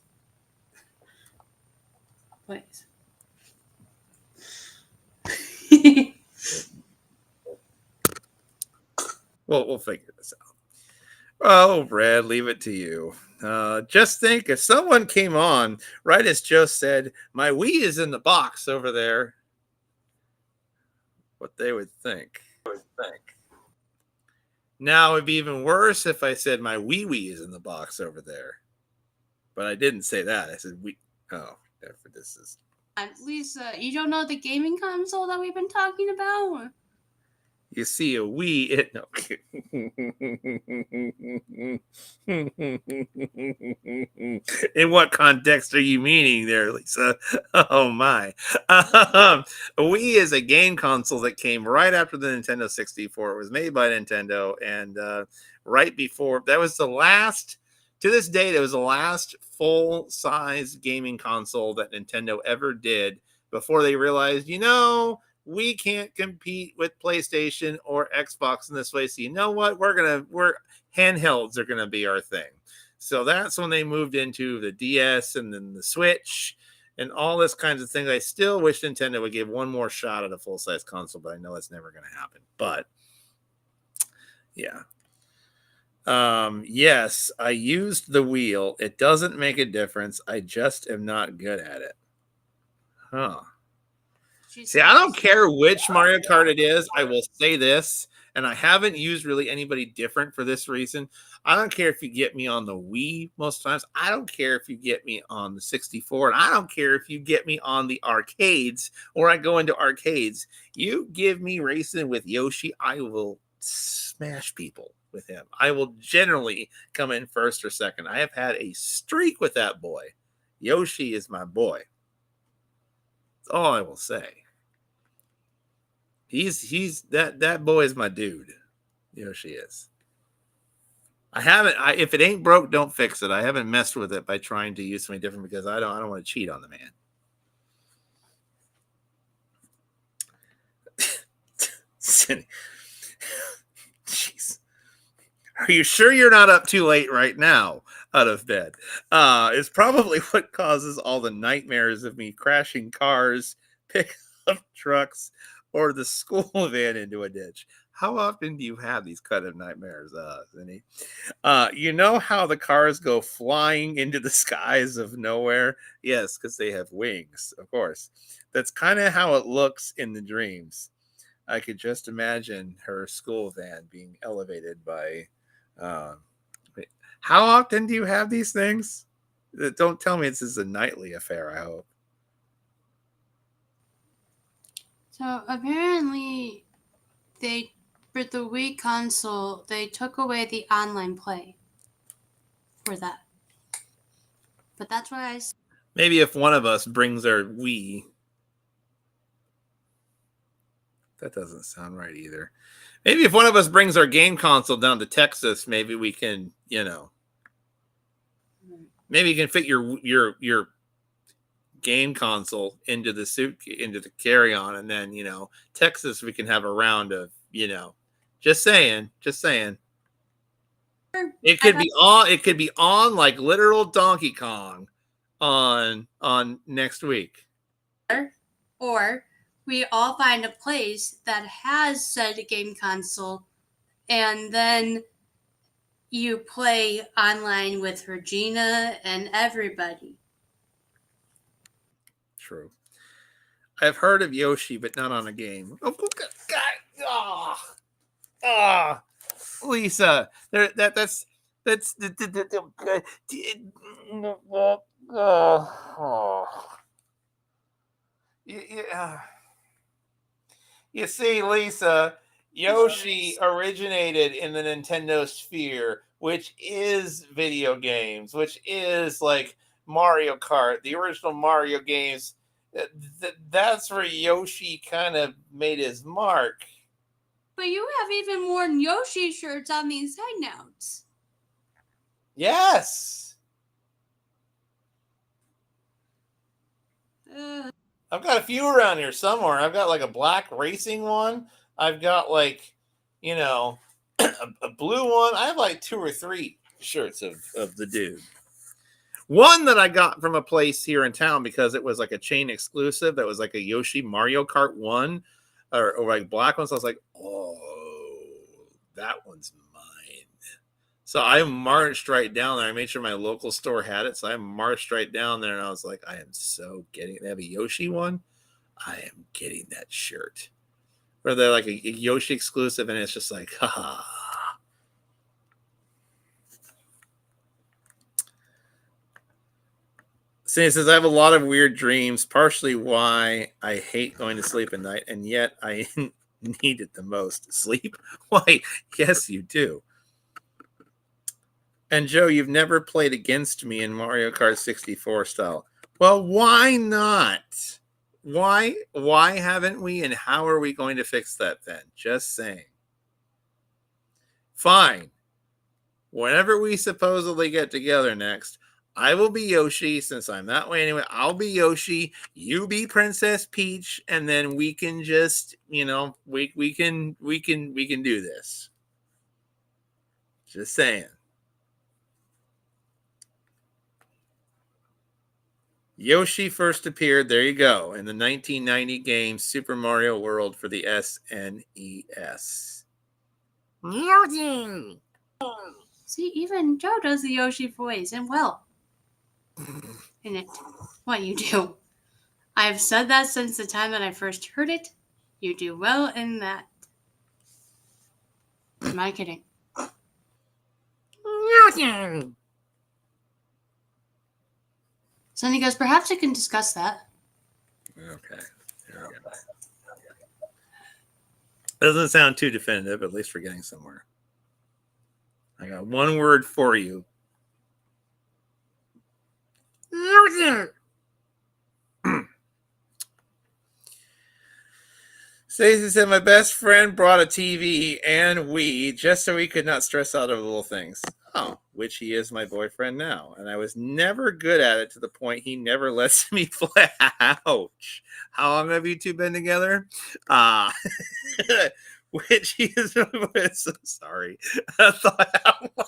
Well, we'll figure this out. Oh, Brad, leave it to you. Just think, if someone came on right as Joe said, my Wii is in the box over there, what they would think. Now, it'd be even worse if I said my Wii is in the box over there. But I didn't say that. I said we. Oh, therefore this is. Lisa, you don't know the gaming console that we've been talking about? You see a Wii. In what context are you meaning there, Lisa? Oh my. A Wii is a game console that came right after the Nintendo 64. It was made by Nintendo, and right before that was the last. To this date, it was the last full-size gaming console that Nintendo ever did before they realized, we can't compete with PlayStation or Xbox in this way. So you know what? We're handhelds are gonna be our thing. So that's when they moved into the DS and then the Switch and all this kinds of things. I still wish Nintendo would give one more shot at a full size console, but I know it's never gonna happen. But yeah. Yes, I used the wheel. It doesn't make a difference. I just am not good at it. Huh. See, I don't care which Mario Kart it is. I will say this, and I haven't used really anybody different for this reason. I don't care if you get me on the Wii most times. I don't care if you get me on the 64. And I don't care if you get me on the arcades or I go into arcades. You give me racing with Yoshi, I will smash people with him. I will generally come in first or second. I have had a streak with that boy. Yoshi is my boy. That's all I will say. He's that boy is my dude. Yoshi is. If it ain't broke, don't fix it. I haven't messed with it by trying to use something different because I don't want to cheat on the man. Jeez. Are you sure you're not up too late right now out of bed? It's probably what causes all the nightmares of me crashing cars, pickup trucks, or the school van into a ditch. How often do you have these kind of nightmares, Zinni? You know how the cars go flying into the skies of nowhere? Yes, because they have wings, of course. That's kind of how it looks in the dreams. I could just imagine her school van being elevated by. How often do you have these things? Don't tell me this is a nightly affair, I hope. So apparently, for the Wii console, they took away the online play for that. But that's why I. Maybe if one of us brings our Wii. That doesn't sound right either. Maybe if one of us brings our game console down to Texas, maybe we can, maybe you can fit your game console into the carry-on, and then Texas we can have a round of just saying. It could be on like literal Donkey Kong on next week. Or we all find a place that has said game console, and then you play online with Regina and everybody. True. I've heard of Yoshi, but not on a game. Oh, God. Lisa, that's you see, Lisa, Yoshi originated in the Nintendo sphere, which is video games, which is like Mario Kart, the original Mario games. That's where Yoshi kind of made his mark. But you have even worn Yoshi shirts on these hangouts. Yes. I've got a few around here somewhere. I've got like a black racing one. I've got like, a blue one. I have like 2 or 3 shirts of the dude. One that I got from a place here in town because it was like a chain exclusive. That was like a Yoshi Mario Kart 1 or like black ones. So I was like, oh, that one's mine. So I marched right down there. I made sure my local store had it. So I marched right down there and I was like, I am so getting, they have a Yoshi one. I am getting that shirt. Or they're like a Yoshi exclusive and it's just like, haha. Cindy says, I have a lot of weird dreams, partially why I hate going to sleep at night, and yet I need it the most. Sleep? Why, yes, you do. And Joe, you've never played against me in Mario Kart 64 style. Well, why not? Why haven't we, and how are we going to fix that then? Just saying. Fine. Whenever we supposedly get together next, I will be Yoshi, since I'm that way anyway. I'll be Yoshi, you be Princess Peach, and then we can just, we can do this. Just saying. Yoshi first appeared, there you go, in the 1990 game Super Mario World for the SNES. Yoshi! See, even Joe does the Yoshi voice, and well, in it, what you do. I've said that since the time that I first heard it. You do well in that. Am I kidding? Yoshi! Sonny goes, perhaps I can discuss that. Okay. Doesn't sound too definitive, at least we're getting somewhere. I got one word for you. Stacey said, my best friend brought a TV and Wii just so he could not stress out over little things. Oh, which he is my boyfriend now. And I was never good at it to the point he never lets me play. Ouch. How long have you two been together? Which he is, so sorry. I thought out loud.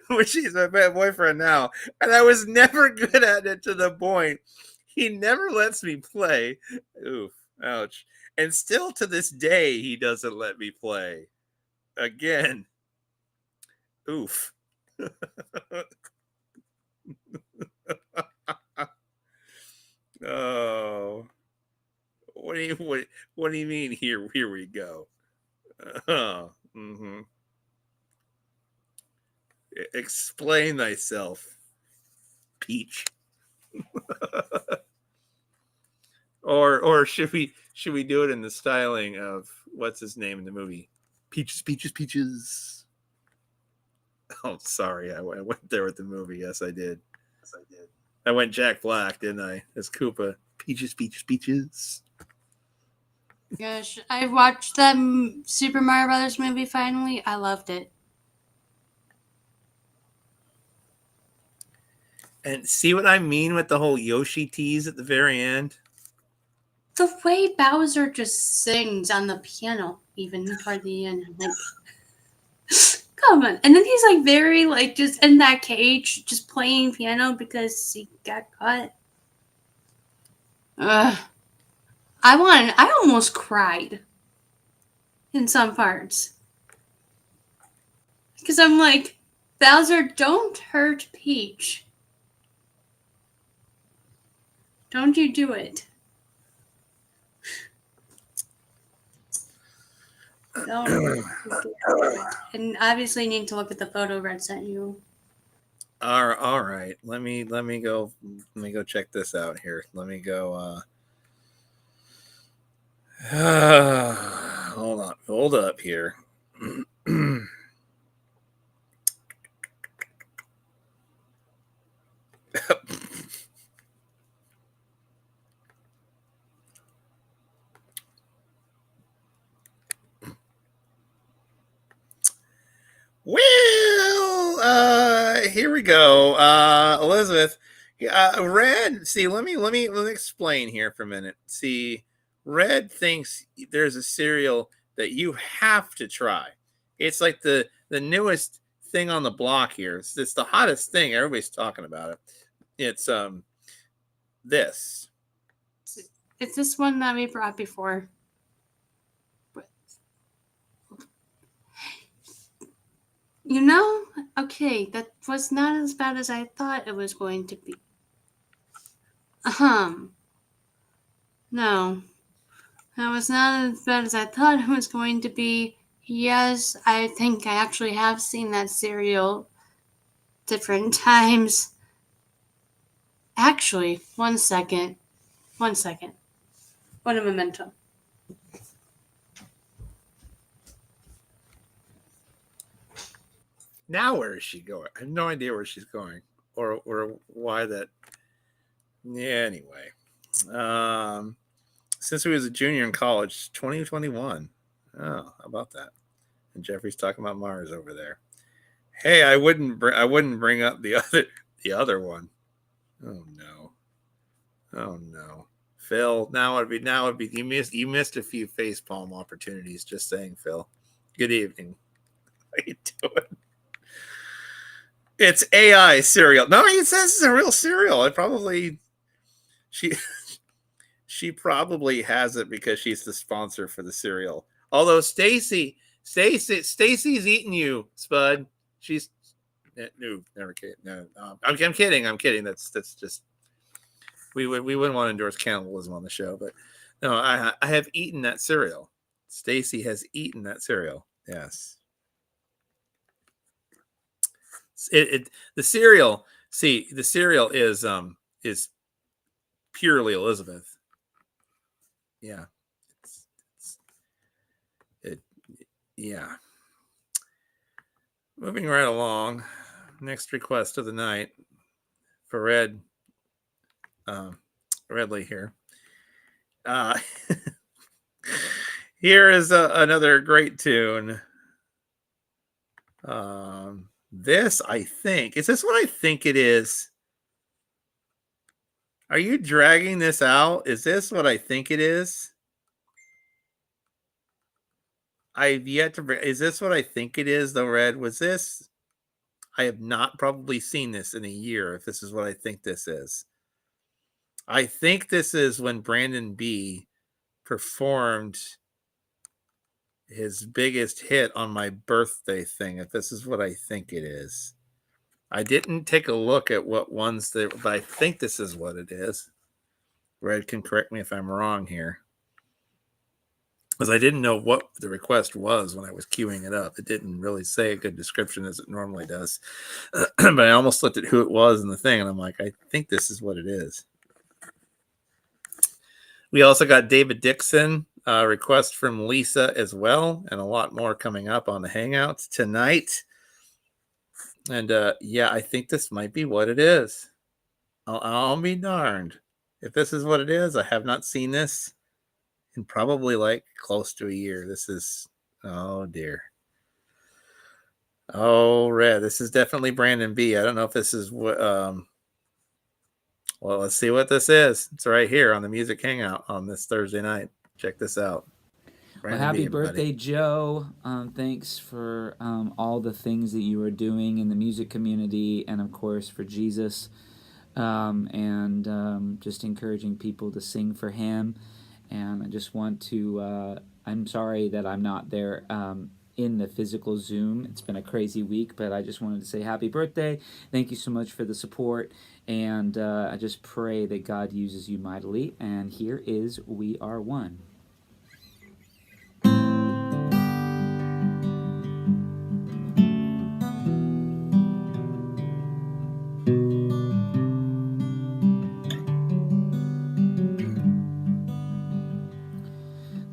Which he's my boyfriend now. And I was never good at it to the point he never lets me play. Oof. Ouch. And still to this day, he doesn't let me play. Again. Oof. Oh. What do you mean here we go? Mm-hmm. Explain thyself, Peach. Or should we do it in the styling of what's his name in the movie? Peaches. Oh, sorry, I went there with the movie. Yes, I did. I went Jack Black, didn't I? As Koopa. Peaches. Gosh, I watched that Super Mario Brothers movie finally. I loved it. And see what I mean with the whole Yoshi tease at the very end? The way Bowser just sings on the piano, even toward the end, I'm like, come on. And then he's like very like just in that cage, just playing piano because he got caught. I almost cried in some parts. Because I'm like, Bowser, don't hurt Peach. Don't you do it. And obviously you need to look at the photo Red sent you. All right. Let me go check this out here. Let me go hold up here. Well, here we go. Elizabeth, Red. See, let me explain here for a minute. See, Red thinks there's a cereal that you have to try. It's like the newest thing on the block here. It's the hottest thing. Everybody's talking about it. It's this. It's this one that we brought before. You know, okay, that was not as bad as I thought it was going to be. No, that was not as bad as I thought it was going to be. Yes, I think I actually have seen that cereal different times. Actually, 1 second. 1 second. What a memento. Now where is she going? I have no idea where she's going or why that. Yeah, anyway. Since he was a junior in college, 2021. Oh, how about that? And Jeffrey's talking about Mars over there. Hey, I wouldn't bring up the other one. Oh no. Oh no. Phil, now it'd be you missed a few facepalm opportunities, just saying, Phil. Good evening. How you doing? It's AI cereal. No, it says it's a real cereal. It probably she probably has it because she's the sponsor for the cereal. Although Stacy's eating you, Spud. She's no, never kidding. No, I'm kidding. I'm kidding. That's just we wouldn't want to endorse cannibalism on the show, but no, I have eaten that cereal. Stacy has eaten that cereal. Yes. The cereal. See, the cereal is purely Elizabeth. Yeah. Yeah. Moving right along. Next request of the night for Red. Redley here. Here is another great tune. This, I think, is this what I think it is? Are you dragging this out? Is this what I think it is? I've yet to. Is this what I think it is, though, Red? Was this? I have not probably seen this in a year, if this is what I think this is. I think this is when Brandon B performed his biggest hit on my birthday thing, if this is what I think it is. I didn't take a look at what ones that, but I think this is what it is. Red can correct me if I'm wrong here, because I didn't know what the request was when I was queuing it up. It didn't really say a good description as it normally does. But I almost looked at who it was in the thing, and I'm like, I think this is what it is. We also got David Dixon, request from Lisa as well, and a lot more coming up on the Hangout tonight. And yeah, I think this might be what it is. I'll be darned. If this is what it is, I have not seen this in probably like close to a year. This is, oh dear. Oh, Red. This is definitely Brandon B. I don't know if this is what, well, let's see what this is. It's right here on the Music Hangout on this Thursday night. Check this out. Well, happy birthday, Joe. Thanks for all the things that you are doing in the music community and, of course, for Jesus. And just encouraging people to sing for him. And I just want to, I'm sorry that I'm not there in the physical Zoom. It's been a crazy week, but I just wanted to say happy birthday. Thank you so much for the support. And I just pray that God uses you mightily. And here is We Are One.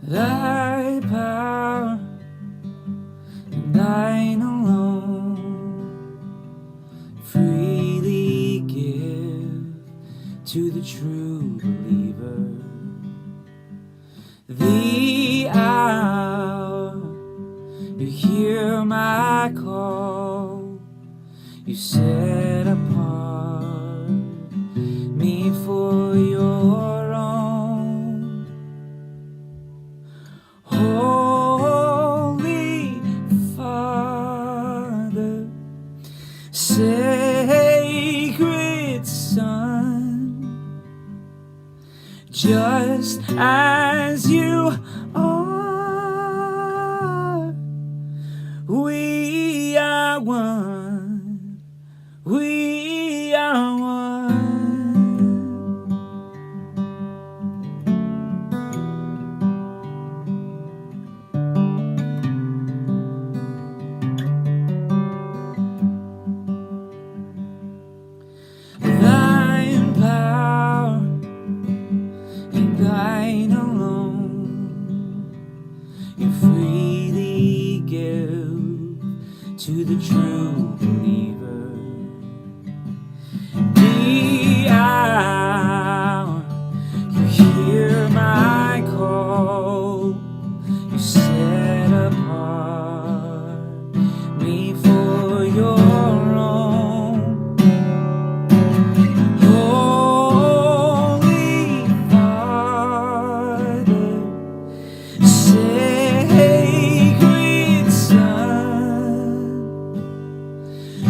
Thy power and thine alone freely give to the true believer. The hour you hear my call, you set apart me for your own. Holy Father, sacred Son, just as you are, we are one, we are one. Thine power fight alone. You freely give to the true believer. The hour you hear my call, you set apart me for your own. Holy Father, sacred Son,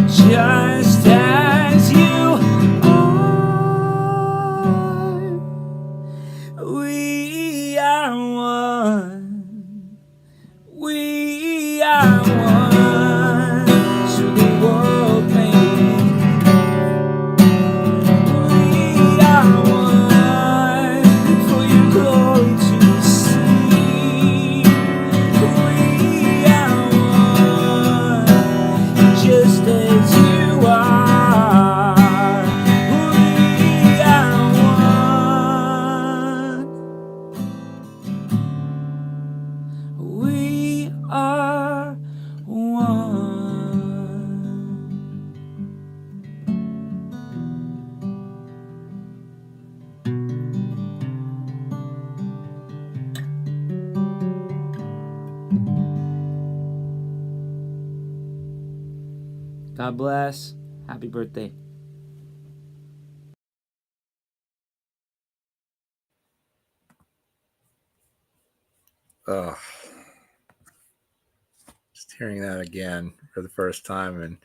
just as you are, we are one. We are one, so the world may believe. We are one, for your glory to see. We are one, just as you are. We are one. We are one. God bless. Happy birthday. Oh, just hearing that again for the first time, and it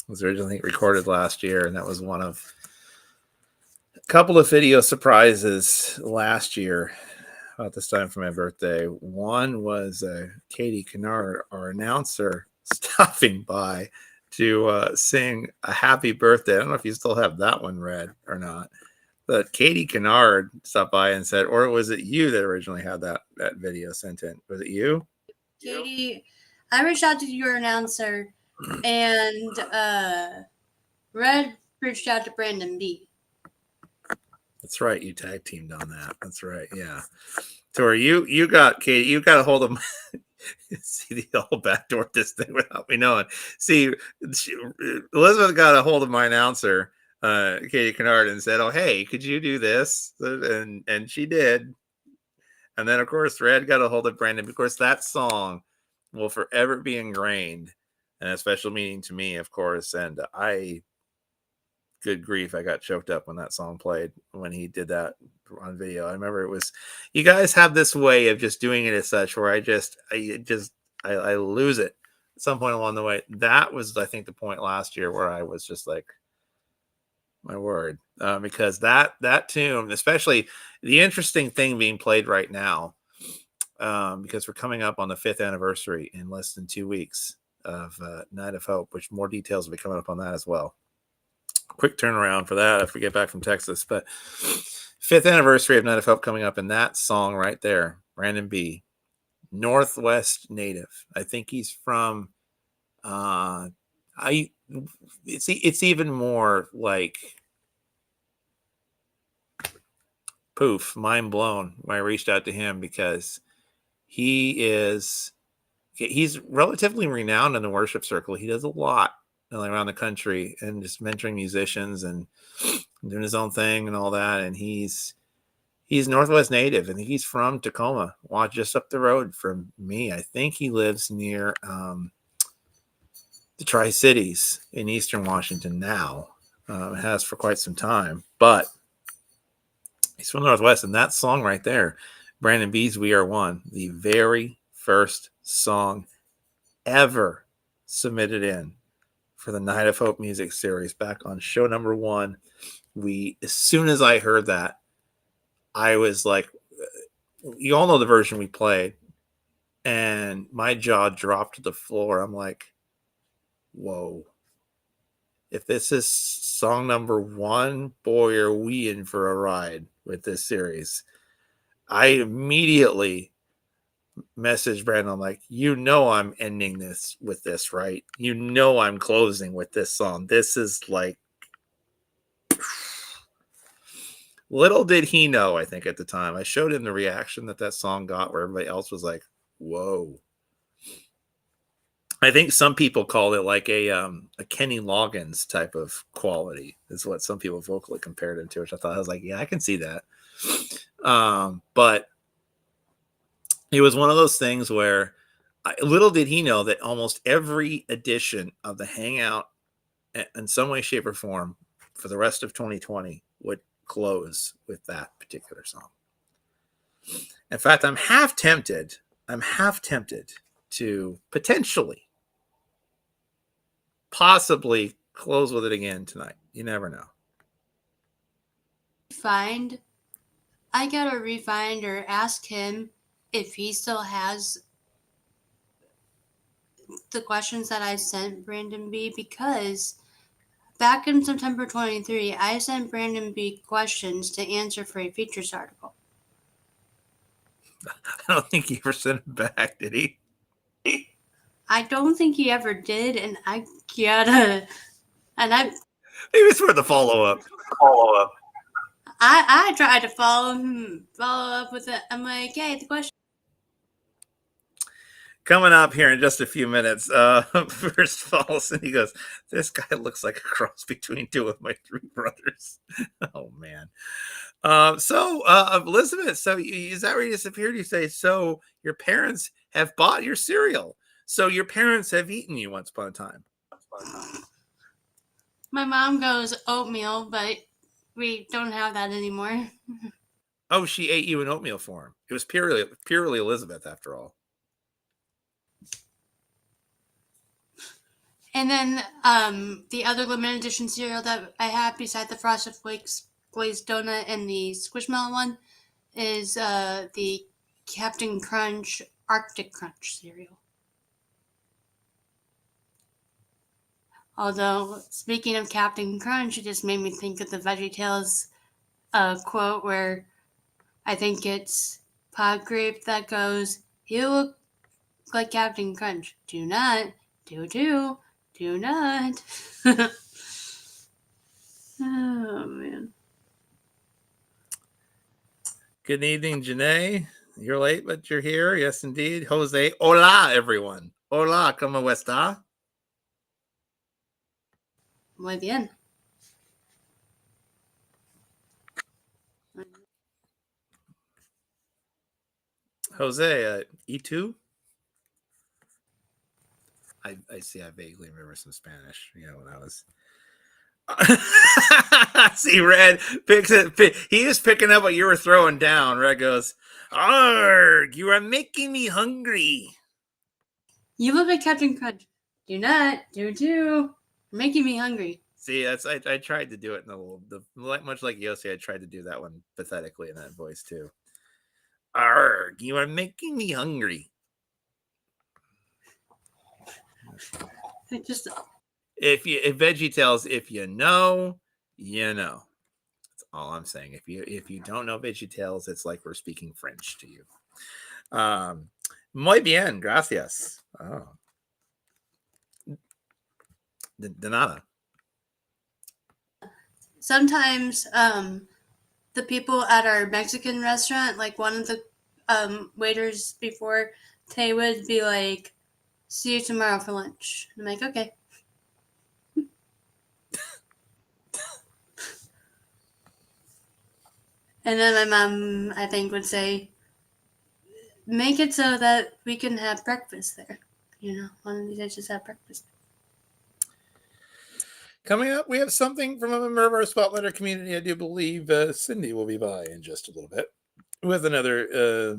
was originally recorded last year, and that was one of a couple of video surprises last year about this time for my birthday. One was Katie Kennard, our announcer, stopping by to sing a happy birthday. I don't know if you still have that one read or not, but Katie Kennard stopped by and said, or was it you that originally had that video sent in? Was it you? Katie, I reached out to your announcer, and Red reached out to Brandon B. That's right. You tag teamed on that. That's right. Yeah. Tori, you got Katie. You got a hold of my, see the whole backdoor this thing without me knowing. See, Elizabeth got a hold of my announcer, Katie Kennard, and said, "Oh, hey, could you do this?" And she did. And then, of course, Red got a hold of Brandon. Of course, that song will forever be ingrained and a special meaning to me, of course. And good grief, I got choked up when that song played, when he did that on video. I remember it was, you guys have this way of just doing it as such where I lose it at some point along the way. That was, I think, the point last year where I was just like, my word, because that tune, especially the interesting thing being played right now, because we're coming up on the 5th anniversary in less than 2 weeks of Night of Hope, which more details will be coming up on that as well. Quick turnaround for that if we get back from Texas, but 5th anniversary of Night of Hope coming up, and that song right there, Brandon B, Northwest native. I think he's from it's even more like poof, mind blown when I reached out to him, because he's relatively renowned in the worship circle. He does a lot around the country and just mentoring musicians and doing his own thing and all that. And he's Northwest native. I think he's from Tacoma, just up the road from me. I think he lives near the Tri-Cities in Eastern Washington now. Has for quite some time, but he's from Northwest. And that song right there, Brandon B's We Are One, the very first song ever submitted in for the Night of Hope music series back on show number 1. As soon as I heard that, I was like, you all know the version we played, and my jaw dropped to the floor. I'm like, whoa. If this is song number 1, boy, are we in for a ride with this series. I immediately messaged Brandon. I'm like, I'm ending this with this, right? I'm closing with this song. This is like, Little did he know, I think at the time, I showed him the reaction that song got where everybody else was like, whoa. I think some people called it like a Kenny Loggins type of quality is what some people vocally compared him to, which I was like, yeah, I can see that. But it was one of those things where little did he know that almost every edition of the Hangout in some way, shape, or form for the rest of 2020 would close with that particular song. In fact, I'm half tempted to potentially, possibly close with it again tonight. You never know. I gotta refind or ask him if he still has the questions that I sent Brandon B, because back in September 23, I sent Brandon B questions to answer for a features article. I don't think he ever sent it back, did he? I don't think he ever did, and I gotta, and I Maybe it's for the follow-up. I tried to follow up with it. I'm like, hey, the question. Coming up here in just a few minutes, first falls, and he goes, this guy looks like a cross between two of my three brothers. Oh, man. So, Elizabeth, so is that where you disappeared? You say, so your parents have bought your cereal. So your parents have eaten you once upon a time. My mom goes oatmeal, but we don't have that anymore. Oh, she ate you in oatmeal form. It was purely Elizabeth, after all. And then the other limited edition cereal that I have beside the Frosted Flakes glazed donut and the Squishmallow one is the Captain Crunch Arctic Crunch cereal. Although, speaking of Captain Crunch, it just made me think of the VeggieTales quote where I think it's Pod Grape that goes, "You look like Captain Crunch. Do not, do not." Oh, man. Good evening, Janae. You're late, but you're here. Yes, indeed. Jose. Hola, everyone. Hola, ¿cómo está? Muy bien. Jose, E2? I see. I vaguely remember some Spanish. When I was. See, Red picks it. He was picking up what you were throwing down. Red goes, "Arg! You are making me hungry." You look like Captain Crunch. Do not, do. You're making me hungry. See, that's I tried to do it in much like Yossi. I tried to do that one pathetically in that voice too. Arg! You are making me hungry. If VeggieTales, if you know, you know. That's all I'm saying. If you don't know VeggieTales, it's like we're speaking French to you. Muy bien, gracias. Oh, de nada. Sometimes the people at our Mexican restaurant, like one of the waiters before, they would be like, "See you tomorrow for lunch." I'm like, okay. And then my mom, I think, would say, "Make it so that we can have breakfast there. One of these days just have breakfast." Coming up, we have something from a member of our Spotlighter community. I do believe Cindy will be by in just a little bit with another,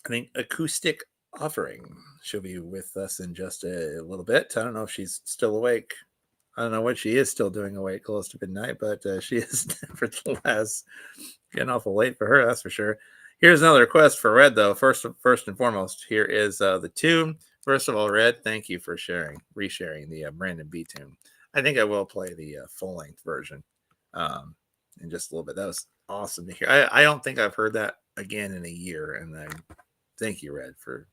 I think, acoustic offering. She'll be with us in just a little bit. I don't know if she's still awake. I don't know what she is still doing awake close to midnight, but she is nevertheless getting awful late for her, that's for sure. Here's another request for Red, though. First and foremost, here is the tune. First of all, Red, thank you for resharing the Brandon B tune. I think I will play the full-length version in just a little bit. That was awesome to hear. I don't think I've heard that again in a year, and I thank you, Red, for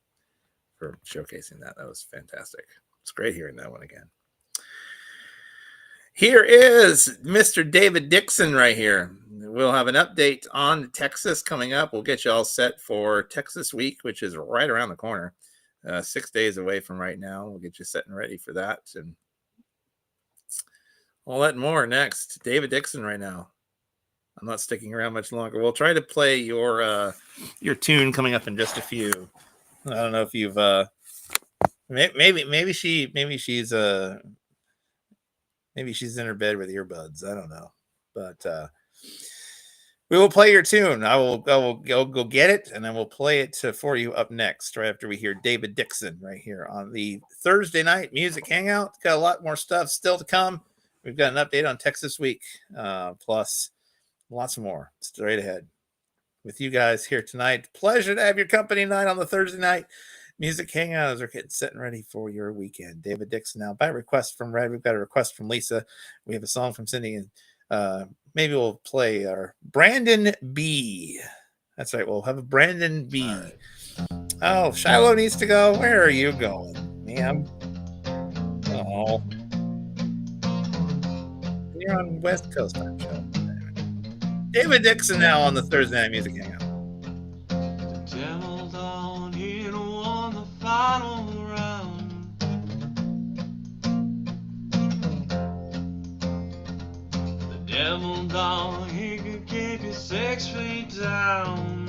showcasing that. That was fantastic. It's great hearing that one again. Here is Mr. David Dixon right here. We'll have an update on Texas coming up. We'll get you all set for Texas Week, which is right around the corner. 6 days away from right now. We'll get you set and ready for that. And all that and more next. David Dixon right now. I'm not sticking around much longer. We'll try to play your tune coming up in just a few. I don't know if you've maybe she's in her bed with earbuds. I don't know, but we will play your tune. I will go get it, and then we'll play it for you up next, right after we hear David Dixon right here on the Thursday night music hangout. Got a lot more stuff still to come. We've got an update on Texas Week, plus lots more straight ahead with you guys here tonight. Pleasure to have your company tonight on the Thursday night music hangout as we're getting set and ready for your weekend. David Dixon now by request from Red. We've got a request from Lisa. We have a song from Cindy, and maybe we'll play our Brandon B. That's right. We'll have a Brandon B. Right. Oh, Shiloh needs to go. Where are you going, ma'am? Oh, you're on West Coast time show. David Dixon now on the Thursday night music hangout. The devil's on here to won the final round. The devil dog, he could keep you 6 feet down.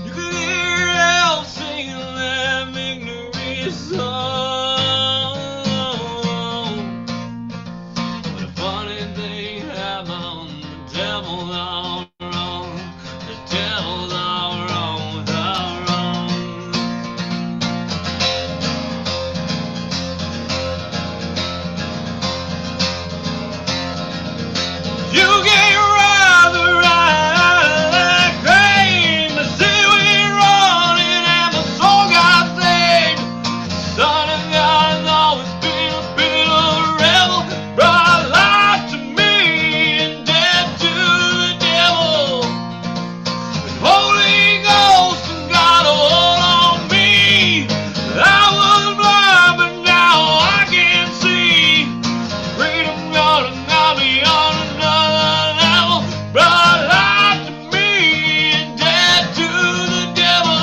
You could hear hell singing that victory song. But a funny thing happened, the devil's all wrong. The devil's all wrong without wrong. You can't ride the ride like rain, but see we running and my soul got saved. Son of God has always been a bit of a rebel, brought life to me and death to the devil. The Holy Ghost and God hold on me. I was blind, but now I can see. Freedom gonna knock me on another level, brought life to me and death to the devil.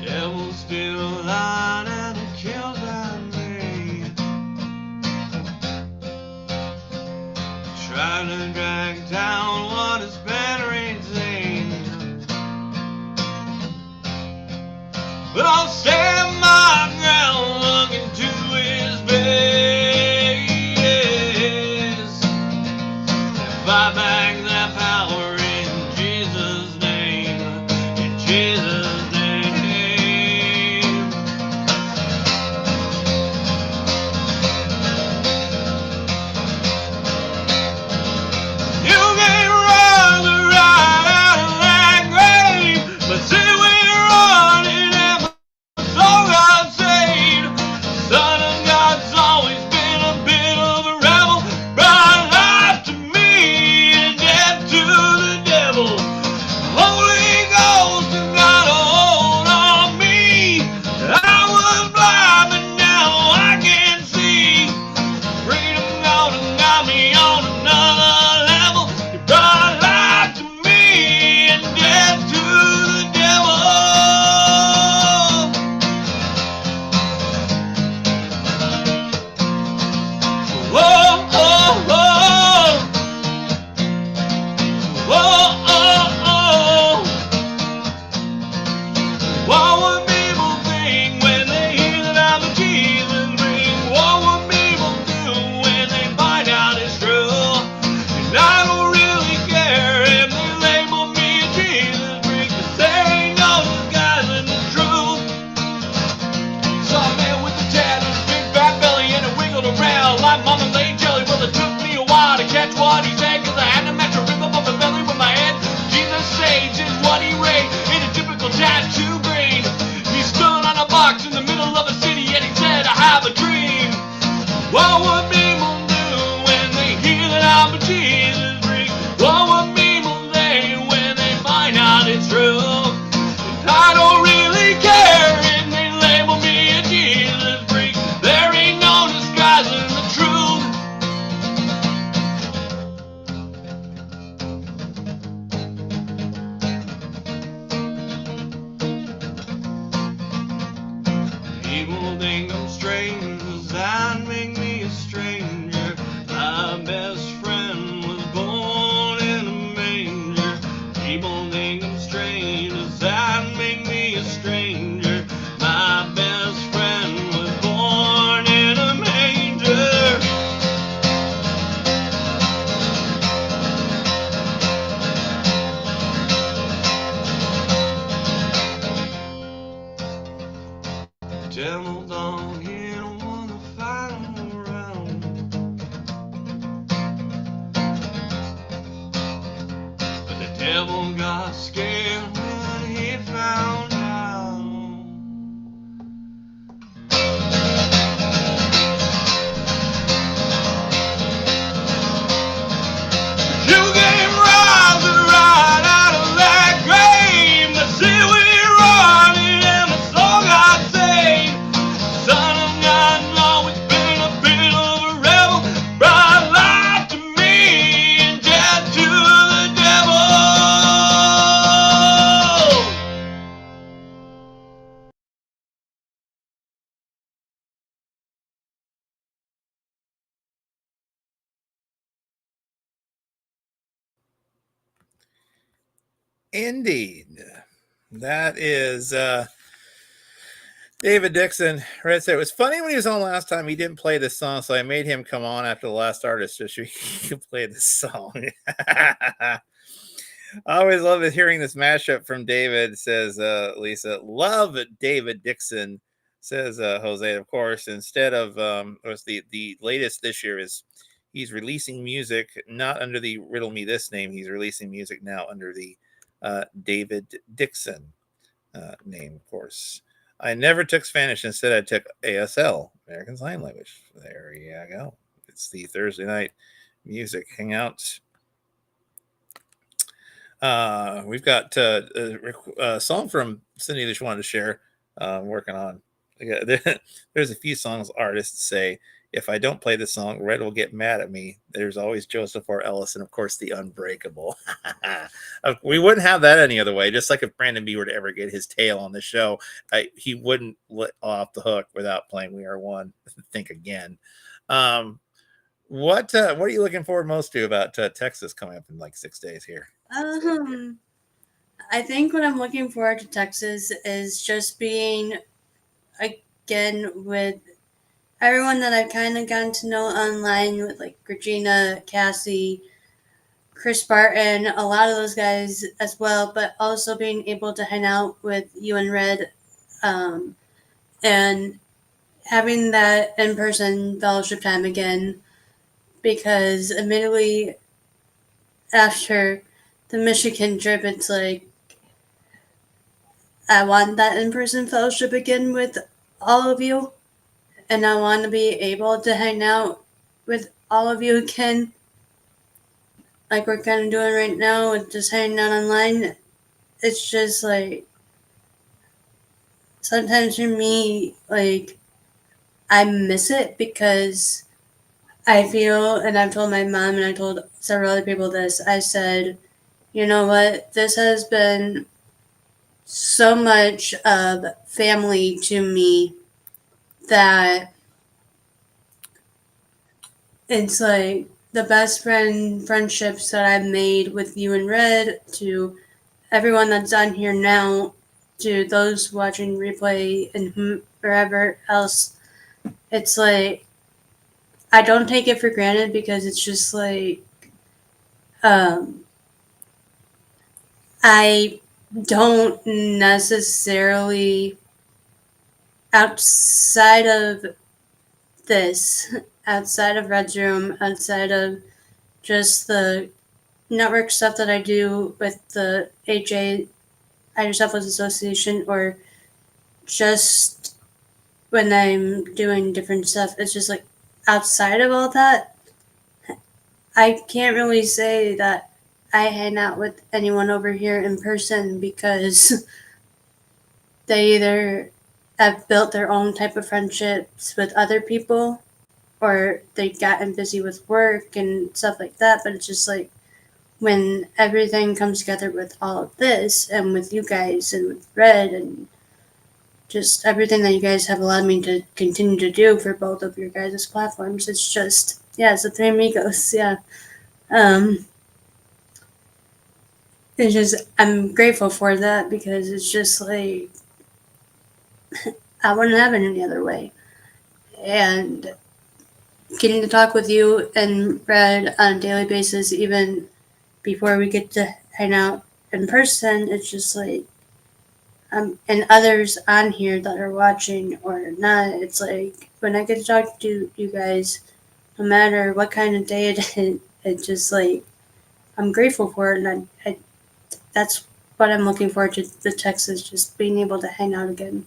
Devil's still lying and he kills at me, trying to drag down what has been redeemed. But I'll stand my ground, looking to his face, and fight back that power in Jesus' name, in Jesus' name. You can't run the ride out of that grave, but see we're running and my soul got saved. Son of God's always been a bit of a rebel, brought life to me and death to the devil. Holy Ghost has got a hold on me. I was blind, but now I can see. Freedom gonna knock me on another level. You brought life to me and death to the devil. Whoa, oh, oh. Whoa, oh, oh. What would people think when they hear that I'm a Jesus ring? What would people do when they find out it's true? And I don't really care if they label me a Jesus freak, 'cause they ain't no disguising the truth. Saw a man with a tattoos, big fat belly, and it wiggled around like marmalade jelly. Well, it took me a while to catch what he said, 'cause I had to match a rhythm of my belly with my head. Jesus saves is what he read in a typical tattoo brain. He stood on a box in the middle of a city and he said, I have a dream. What would people do when they hear that I'm a Jesus freak? What would people say when they stranger. My best friend was born in a manger. Devil's on here, don't wanna fight him around. But the devil got scared when he found out. You came rising right out of that grave. The seaweed running and my soul got saved. Son of God's always been a bit of a rebel. Brought life to me and death to the devil. Indeed. That is David Dixon. Red said it was funny when he was on last time. He didn't play this song, so I made him come on after the last artist just so he could play this song. I always love hearing this mashup from David, says Lisa. Love David Dixon, says Jose. Of course, instead of the latest this year is he's releasing music not under the Riddle Me This name. He's releasing music now under the David Dixon name, of course. I never took Spanish. Instead, I took ASL, American Sign Language. There you go. It's the Thursday night music hangout. We've got a song from Cindy that she wanted to share. I'm working on. There's a few songs artists say, if I don't play this song, Red will get mad at me. There's always Joseph or Ellis, and of course, The Unbreakable. We wouldn't have that any other way. Just like if Brandon B were to ever get his tail on the show, he wouldn't let off the hook without playing We Are One. Think again. What are you looking forward most to about Texas coming up in like 6 days here? I think what I'm looking forward to Texas is just being again with everyone that I've kind of gotten to know online, with like Regina, Cassie, Chris Barton, a lot of those guys as well, but also being able to hang out with you and Red, and having that in-person fellowship time again, because admittedly after the Michigan trip, it's like I want that in-person fellowship again with all of you, and I want to be able to hang out with all of you again, like we're kind of doing right now with just hanging out online. It's just like sometimes for me, like I miss it because I feel, and I've told my mom and I told several other people this, I said, you know what, this has been so much of family to me that it's like the best friendships that I've made with you and Red, to everyone that's on here now, to those watching replay and wherever else. It's like I don't take it for granted because it's just like I don't necessarily, outside of this, outside of Red's Room, outside of just the network stuff that I do with the AJ Selfless Association, or just when I'm doing different stuff, it's just like outside of all that, I can't really say that I hang out with anyone over here in person because they either have built their own type of friendships with other people, or they've gotten busy with work and stuff like that. But it's just like when everything comes together with all of this, and with you guys and with Red, and just everything that you guys have allowed me to continue to do for both of your guys' platforms, it's just, yeah, it's the Three Amigos, yeah. It's just, I'm grateful for that, because it's just like I wouldn't have it any other way. And getting to talk with you and Red on a daily basis, even before we get to hang out in person, it's just like, and others on here that are watching or not, it's like when I get to talk to you guys, no matter what kind of day it is, it's just like I'm grateful for it, and that's what I'm looking forward to the Texas, just being able to hang out again.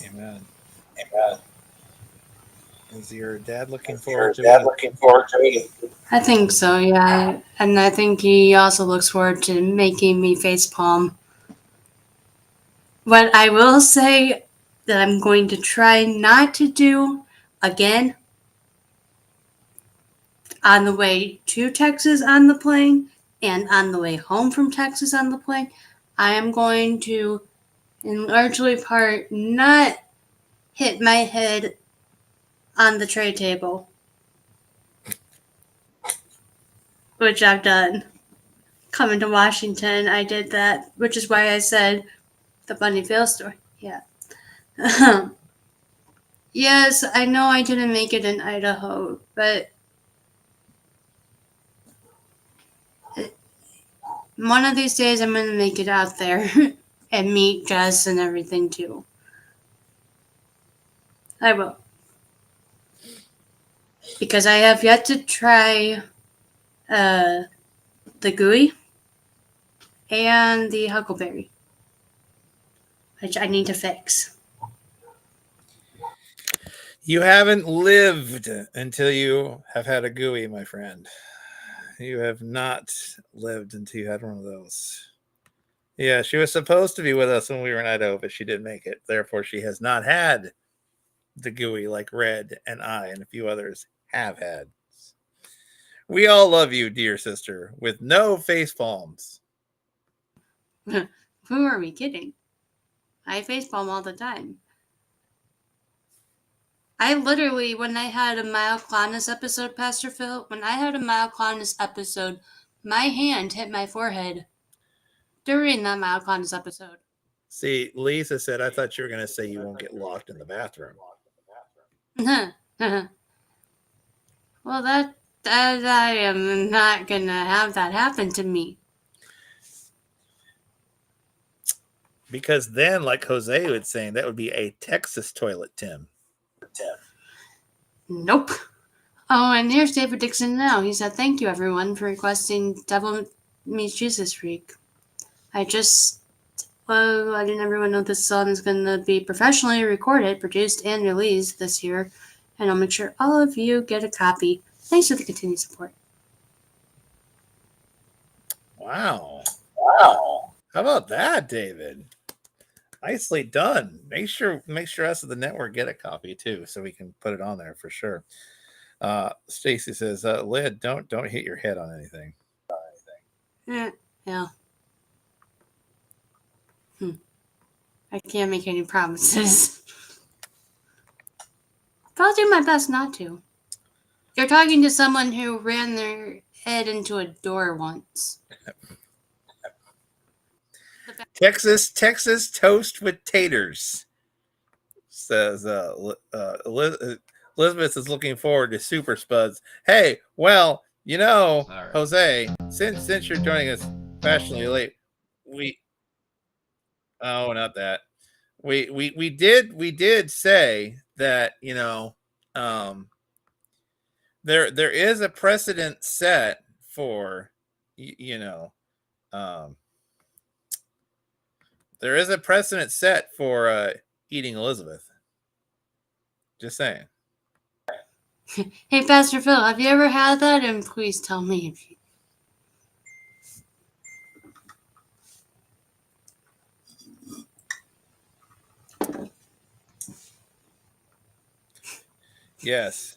Amen. Amen. Is your dad looking Your forward to dad it? looking forward to it? I think so, yeah. And I think he also looks forward to making me facepalm. What I will say that I'm going to try not to do again on the way to Texas on the plane and on the way home from Texas on the plane, I am going to, in largely part, not hit my head on the tray table, which I've done. Coming to Washington, I did that, which is why I said the Bunny Fail story. Yeah. Yes, I know I didn't make it in Idaho, but one of these days I'm going to make it out there and meet Jess and everything too. I will. Because I have yet to try the gooey and the huckleberry, which I need to fix. You haven't lived until you have had a gooey, my friend. You have not lived until you had one of those. Yeah, she was supposed to be with us when we were in Idaho, but she didn't make it. Therefore, she has not had the gooey like Red and I and a few others have had. We all love you, dear sister, with no face palms. Who are we kidding? I facepalm all the time. I literally, when I had a myoclonus episode, Pastor Phil, when I had a myoclonus episode, my hand hit my forehead during that myoclonus episode. See, Lisa said, I thought you were going to say you won't get locked in the bathroom. Well, that I am not going to have that happen to me. Because then, like Jose would say, that would be a Texas toilet, Tim. Nope. Oh, and here's David Dixon now. He said, thank you, everyone, for requesting Devil Meets Jesus Freak. I letting everyone know this song is going to be professionally recorded, produced, and released this year, and I'll make sure all of you get a copy. Thanks for the continued support. Wow. Wow. How about that, David? Nicely done. Make sure us at the network get a copy too, so we can put it on there for sure. Stacy says, Lid, don't hit your head on anything. Yeah. I can't make any promises. But I'll do my best not to. You're talking to someone who ran their head into a door once. Texas toast with taters. Says Elizabeth is looking forward to Super Spuds. Hey, well, right. Jose, since you're joining us fashionably late, not that. We did say that, there is a precedent set for there is a precedent set for eating Elizabeth. Just saying. Hey, Pastor Phil, have you ever had that? And please tell me if you. Yes.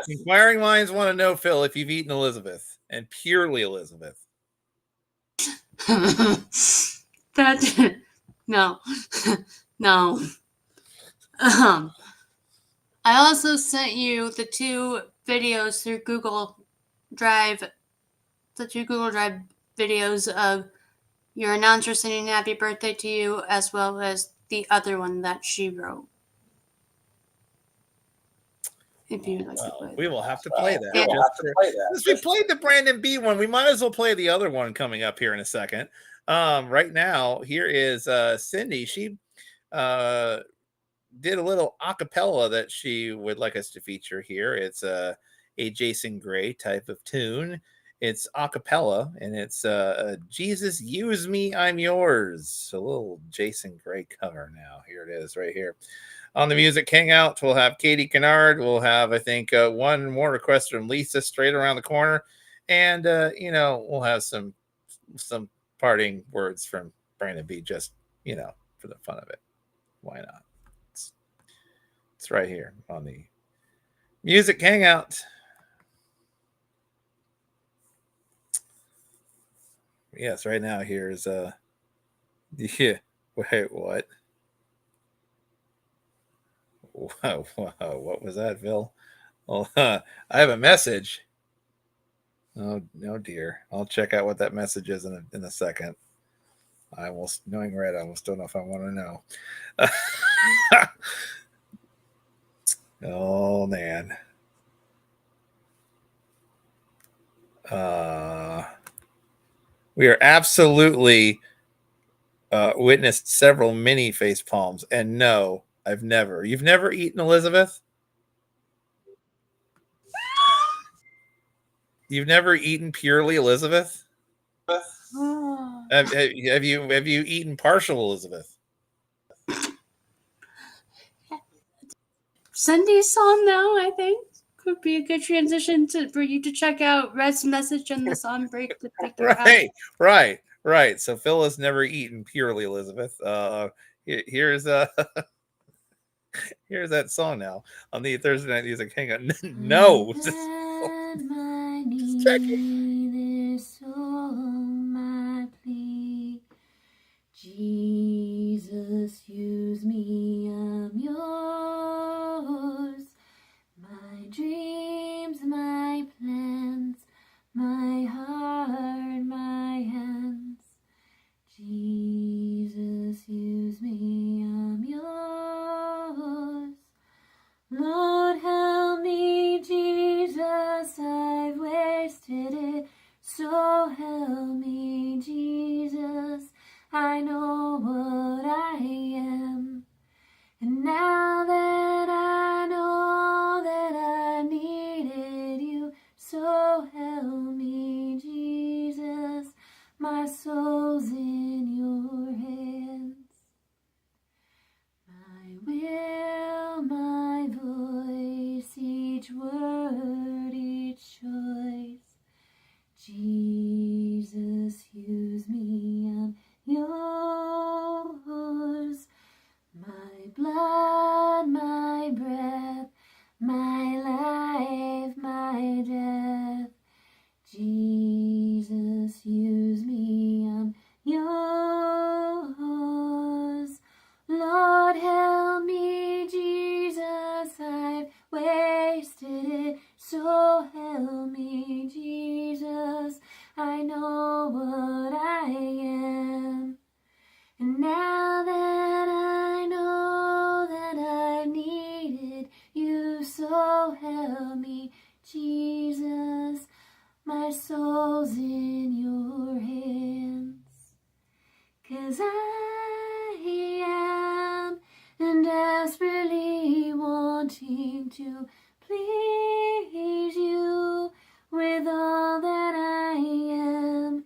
Inquiring minds want to know, Phil, if you've eaten Elizabeth, and purely Elizabeth. That no. No. I also sent you the two videos through Google Drive, the two Google Drive videos of your announcer singing happy birthday to you, as well as the other one that she wrote. If you'd like to play We that. will have to play that. Yeah. Since we played the Brandon B one, we might as well play the other one coming up here in a second. Right now, here is Cindy. She did a little acapella that she would like us to feature here. It's a Jason Gray type of tune. It's acapella, and it's Jesus Use Me, I'm Yours. A little Jason Gray cover now. Here it is right here. On the Music Hangout, we'll have Katie Kennard. We'll have, I think, one more request from Lisa straight around the corner. And, we'll have some parting words from Brandon B, just, for the fun of it. Why not? It's right here on the Music Hangout. Yes, right now here's yeah. Wait, what? Wow, what was that, Phil? Well, I have a message. Oh, no, dear. I'll check out what that message is in a second. I almost, knowing Red, I almost don't know if I want to know. Oh, man. We are absolutely witnessed several mini face palms, and no, you've never eaten Elizabeth? You've never eaten purely Elizabeth? Have you eaten partial Elizabeth? Cindy's song, though, I think could be a good transition for you to check out Red's message on the song break to pick your Right. So Phil has never eaten purely Elizabeth. Here's here's that song now on the Thursday Night Music Hangout. No, just checking. Jesus, use me, I'm yours. My dreams, my plans, my heart, my hands. Jesus, use me, I'm yours. Lord, help me, Jesus, I've wasted it. So help me, Jesus, I know what I am. And now that I know that I needed you, so help me, Jesus, my soul's in your hands. My will, my voice, each word, each choice. Jesus, use me, I'm yours. My blood, my breath, my life, my death. Jesus, use me, I'm yours. Lord, help me, Jesus, I've wasted it. So help me, Jesus, I know what I am. And now that I know that I needed you, so help me, Jesus, my soul's in your hands. 'Cause I am desperately wanting to please you with all that I am.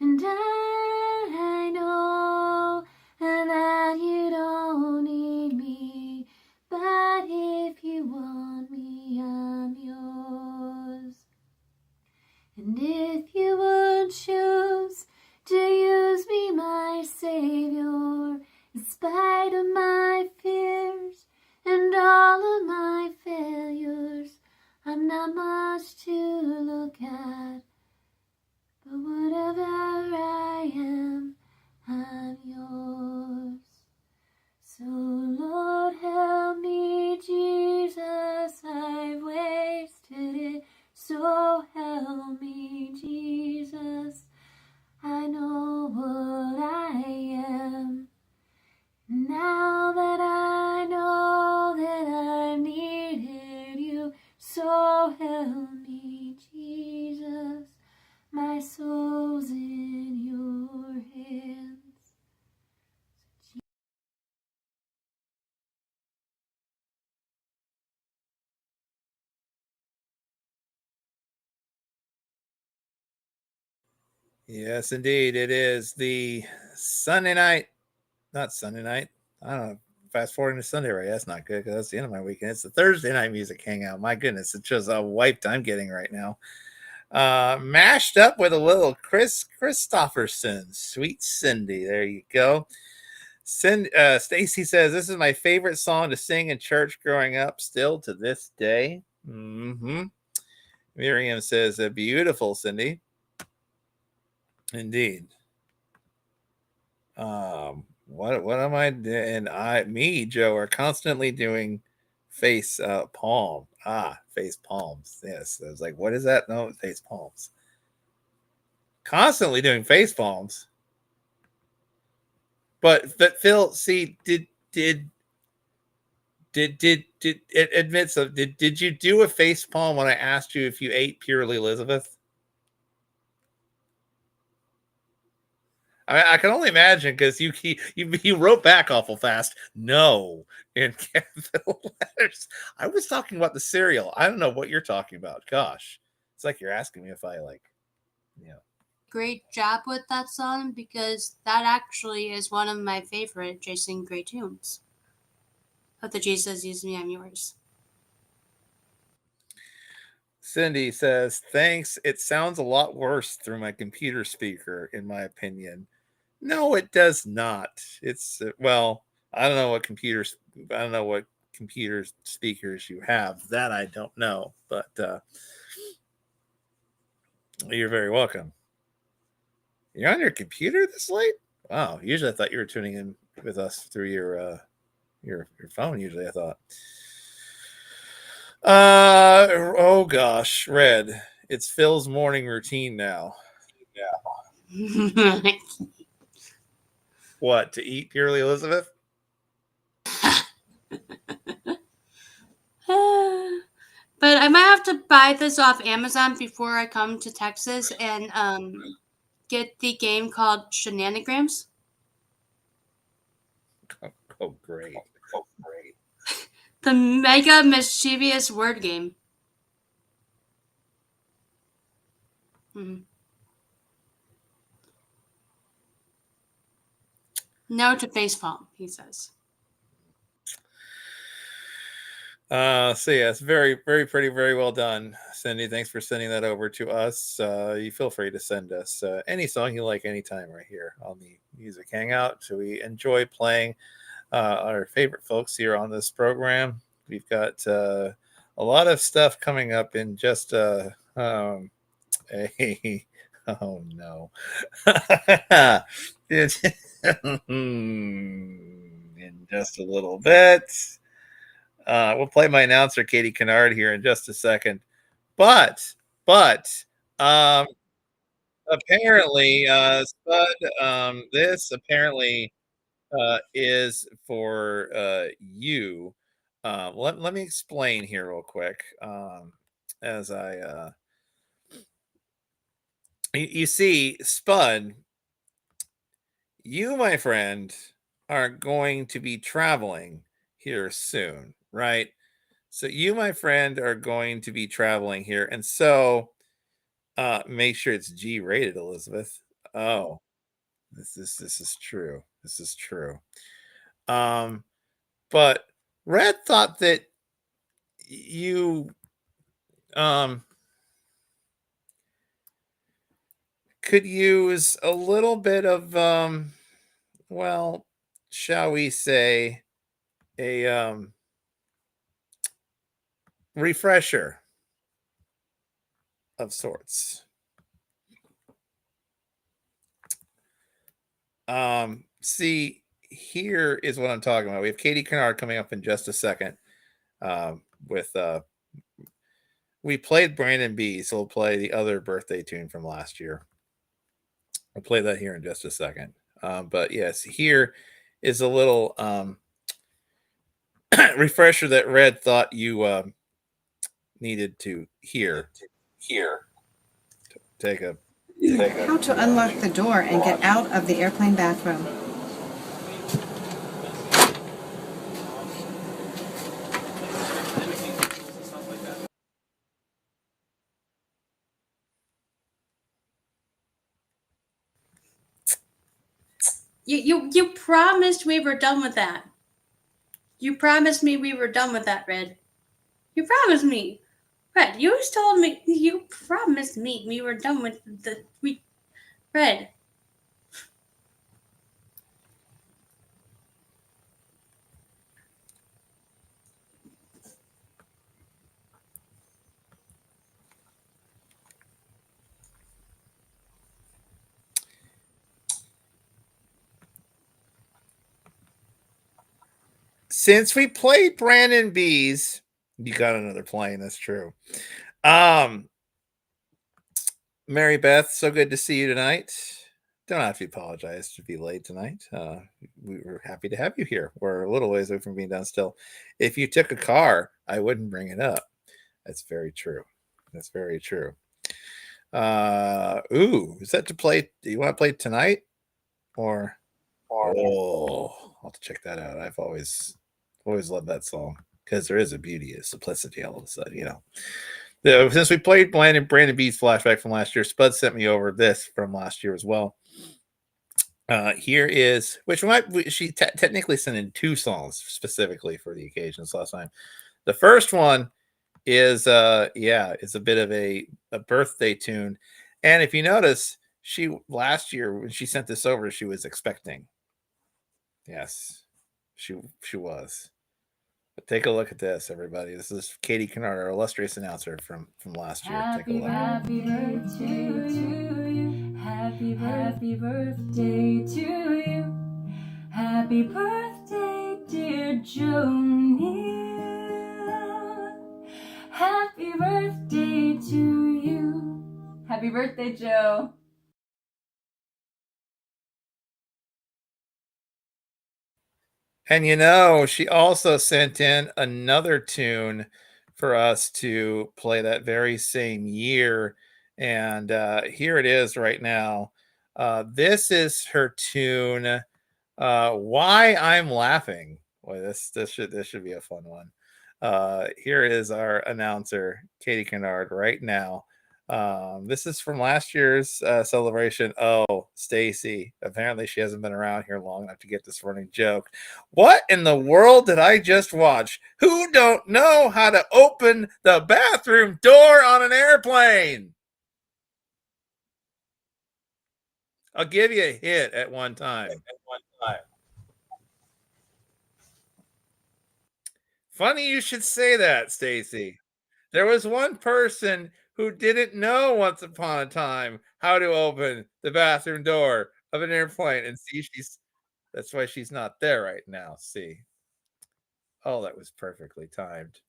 And I know that you don't need me, but if you want me, I'm yours. And if you would choose to use me, my Savior, in spite of my fears and all of my failures, Yes, indeed. It is the Sunday night, not Sunday night. I don't know. Fast forwarding to Sunday, right? That's not good because that's the end of my weekend. It's the Thursday night music hangout. My goodness, it's just how wiped I'm getting right now. Mashed up with a little Chris Christopherson, Sweet Cindy. There you go. Stacy says this is my favorite song to sing in church growing up, still to this day. Mm-hmm. Miriam says, beautiful, Cindy. Indeed. What am I doing? Joe are constantly doing face palm. Face palms. Yes. I was like, what is that? No, face palms. Constantly doing face palms. But Phil, see, did it admits of did you do a face palm when I asked you if you ate purely Elizabeth? I can only imagine because you wrote back awful fast. No, in capital letters. I was talking about the cereal. I don't know what you're talking about. Gosh, it's like you're asking me if I like, Great job with that song because that actually is one of my favorite Jason Gray tunes. Of the Jesus Use Me, I'm Yours. Cindy says, thanks. It sounds a lot worse through my computer speaker, in my opinion. No, it does not. It's well, I don't know what computer speakers you have. That I don't know, but you're very welcome. You're on your computer this late? Wow. Usually I thought you were tuning in with us through your phone. Usually I thought. Oh gosh, Red. It's Phil's morning routine now. Yeah. What, to eat purely Elizabeth? But I might have to buy this off Amazon before I come to Texas and get the game called Shenanigans. Oh, great. The mega mischievous word game. Mm-hmm. No to facepalm, he says. So yeah, it's very, very pretty, very well done, Cindy. Thanks for sending that over to us. You feel free to send us any song you like anytime right here on the Music Hangout. So we enjoy playing our favorite folks here on this program. We've got a lot of stuff coming up in just oh no. in just a little bit. We'll play my announcer, Katie Kennard, here in just a second. But apparently, Spud, this apparently is for you. Let me explain here real quick. As I, you see, Spud, you, my friend, are going to be traveling here soon, right? So you, my friend, are going to be traveling here, and so make sure it's G rated, Elizabeth. Oh, this is true. This is true. But Red thought that you could use a little bit of well, shall we say a refresher of sorts. See, here is what I'm talking about. We have Katie Kennard coming up in just a second. With we played Brandon B, so we'll play the other birthday tune from last year. I'll play that here in just a second. But yes, here is a little refresher that Red thought you needed to hear. Take a How to unlock the door and get out of the airplane bathroom. You promised we were done with that. You promised me we were done with that, Red. You promised me. Red, you told me, you promised me we were done with Red. Since we played Brandon B's, you got another plane. That's true. Mary Beth, so good to see you tonight. Don't have to apologize to be late tonight. We were happy to have you here. We're a little ways away from being done still. If you took a car, I wouldn't bring it up. That's very true. That's very true. Is that to play? Do you want to play tonight? Or I'll have to check that out. I've always loved that song because there is a beauty, a simplicity all of a sudden, you know. Since we played Brandon B's flashback from last year, Spud sent me over this from last year as well. Here is, she technically sent in 2 songs specifically for the occasions last time. The first one is it's a bit of a birthday tune, and if you notice, she last year when she sent this over, she was expecting. Yes, she was. But take a look at this, everybody. This is Katie Kennard, our illustrious announcer from last year. Take a look. Happy birthday to you. Happy birthday to you. Happy birthday, dear Joe Neal. Happy birthday to you. Happy birthday, Joe. And you know, she also sent in another tune for us to play that very same year. And here it is right now. This is her tune, Why I'm Laughing. Boy, this should be a fun one. Here is our announcer, Katie Kennard, right now. This is from last year's celebration. Oh, Stacy. Apparently, she hasn't been around here long enough to get this running joke. What in the world did I just watch? Who don't know how to open the bathroom door on an airplane? I'll give you a hit at one time. Funny you should say that, Stacy. There was one person who didn't know once upon a time how to open the bathroom door of an airplane, and see, that's why she's not there right now. See. Oh, that was perfectly timed.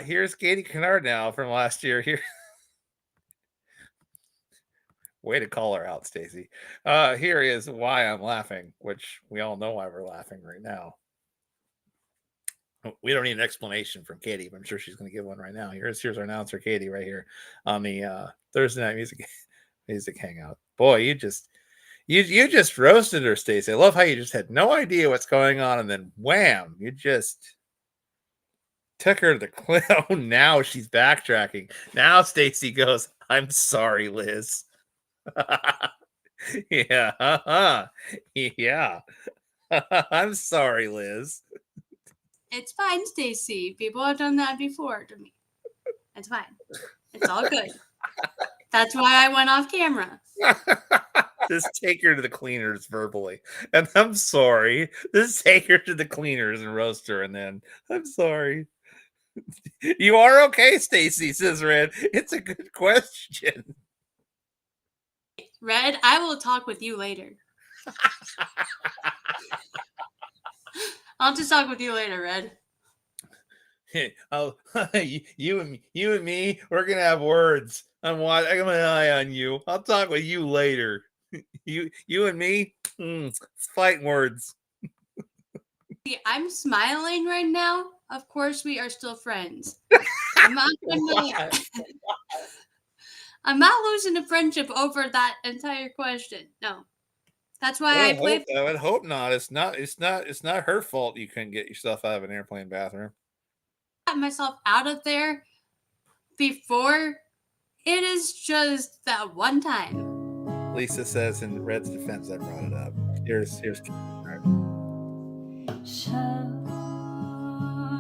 Here's Katie Kennard now from last year. Here. Way to call her out, Stacy. Here is Why I'm Laughing, which we all know why we're laughing right now. We don't need an explanation from Katie, but I'm sure she's going to give one right now. Here's our announcer, Katie, right here on the Thursday Night Music Hangout. Boy, you just roasted her, Stacey. I love how you just had no idea what's going on, and then wham, you just took her to the oh, now she's backtracking. Now Stacey goes, "I'm sorry, Liz." Yeah, yeah. I'm sorry, Liz. It's fine, Stacy. People have done that before to me. It's fine. It's all good. That's why I went off camera. Just take her to the cleaners verbally. And I'm sorry. Just take her to the cleaners and roast her, and then I'm sorry. You are okay, Stacy, says Red. It's a good question. Red, I will talk with you later. I'll just talk with you later, Red. You and me, we're gonna have words. I got an eye on you. I'll talk with you later. You and me, it's fighting words. See, I'm smiling right now. Of course, we are still friends. I'm not losing a friendship over that entire question. No. That's why I play. I would hope not. It's not her fault you couldn't get yourself out of an airplane bathroom. Got myself out of there before. It is just that one time. Lisa says in Red's defense, I brought it up. Here's Show,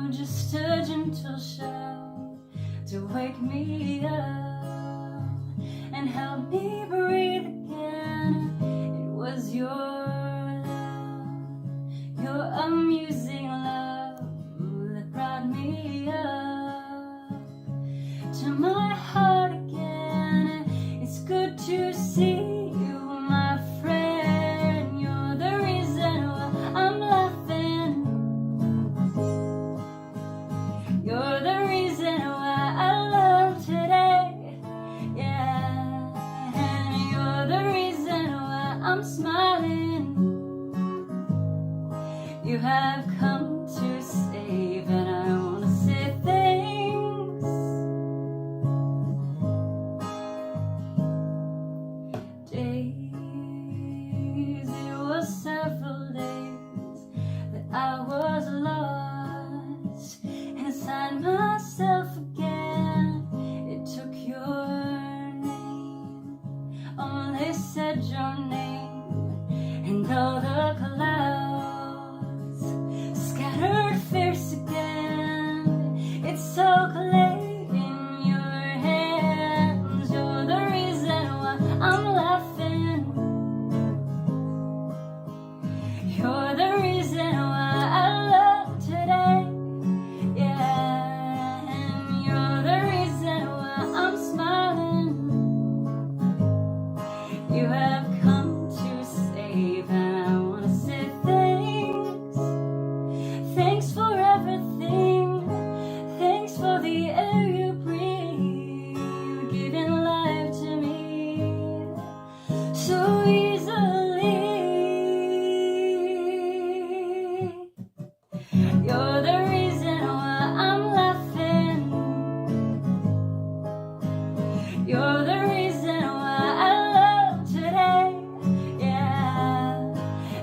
just a gentle show to wake me up and help me breathe again. It was your love, your amusing love that brought me up to my heart again. It's good to see you, my friend. You're the reason why I'm laughing. You're the reason why I love today. Yeah, and you're the reason why I'm smiling. You have come to save, and I want to say thanks. Days, it was several days that I was lost inside myself again. It took your name, only said your name, and all the clouds scattered fierce again. It's so clay in your hands. You're the reason why I'm laughing. You're the reason why I love today. Yeah, and you're the reason why I'm smiling. You have come to save, and I want to say thanks. Thanks for everything. Thanks for the air you breathe. You're giving life to me so easily. You're the reason why I'm laughing. You're the reason why I love today. Yeah,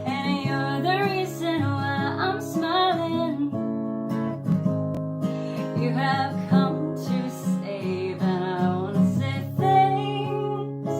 and you're the reason why I'm smiling. You have come to save, and I want to say thanks.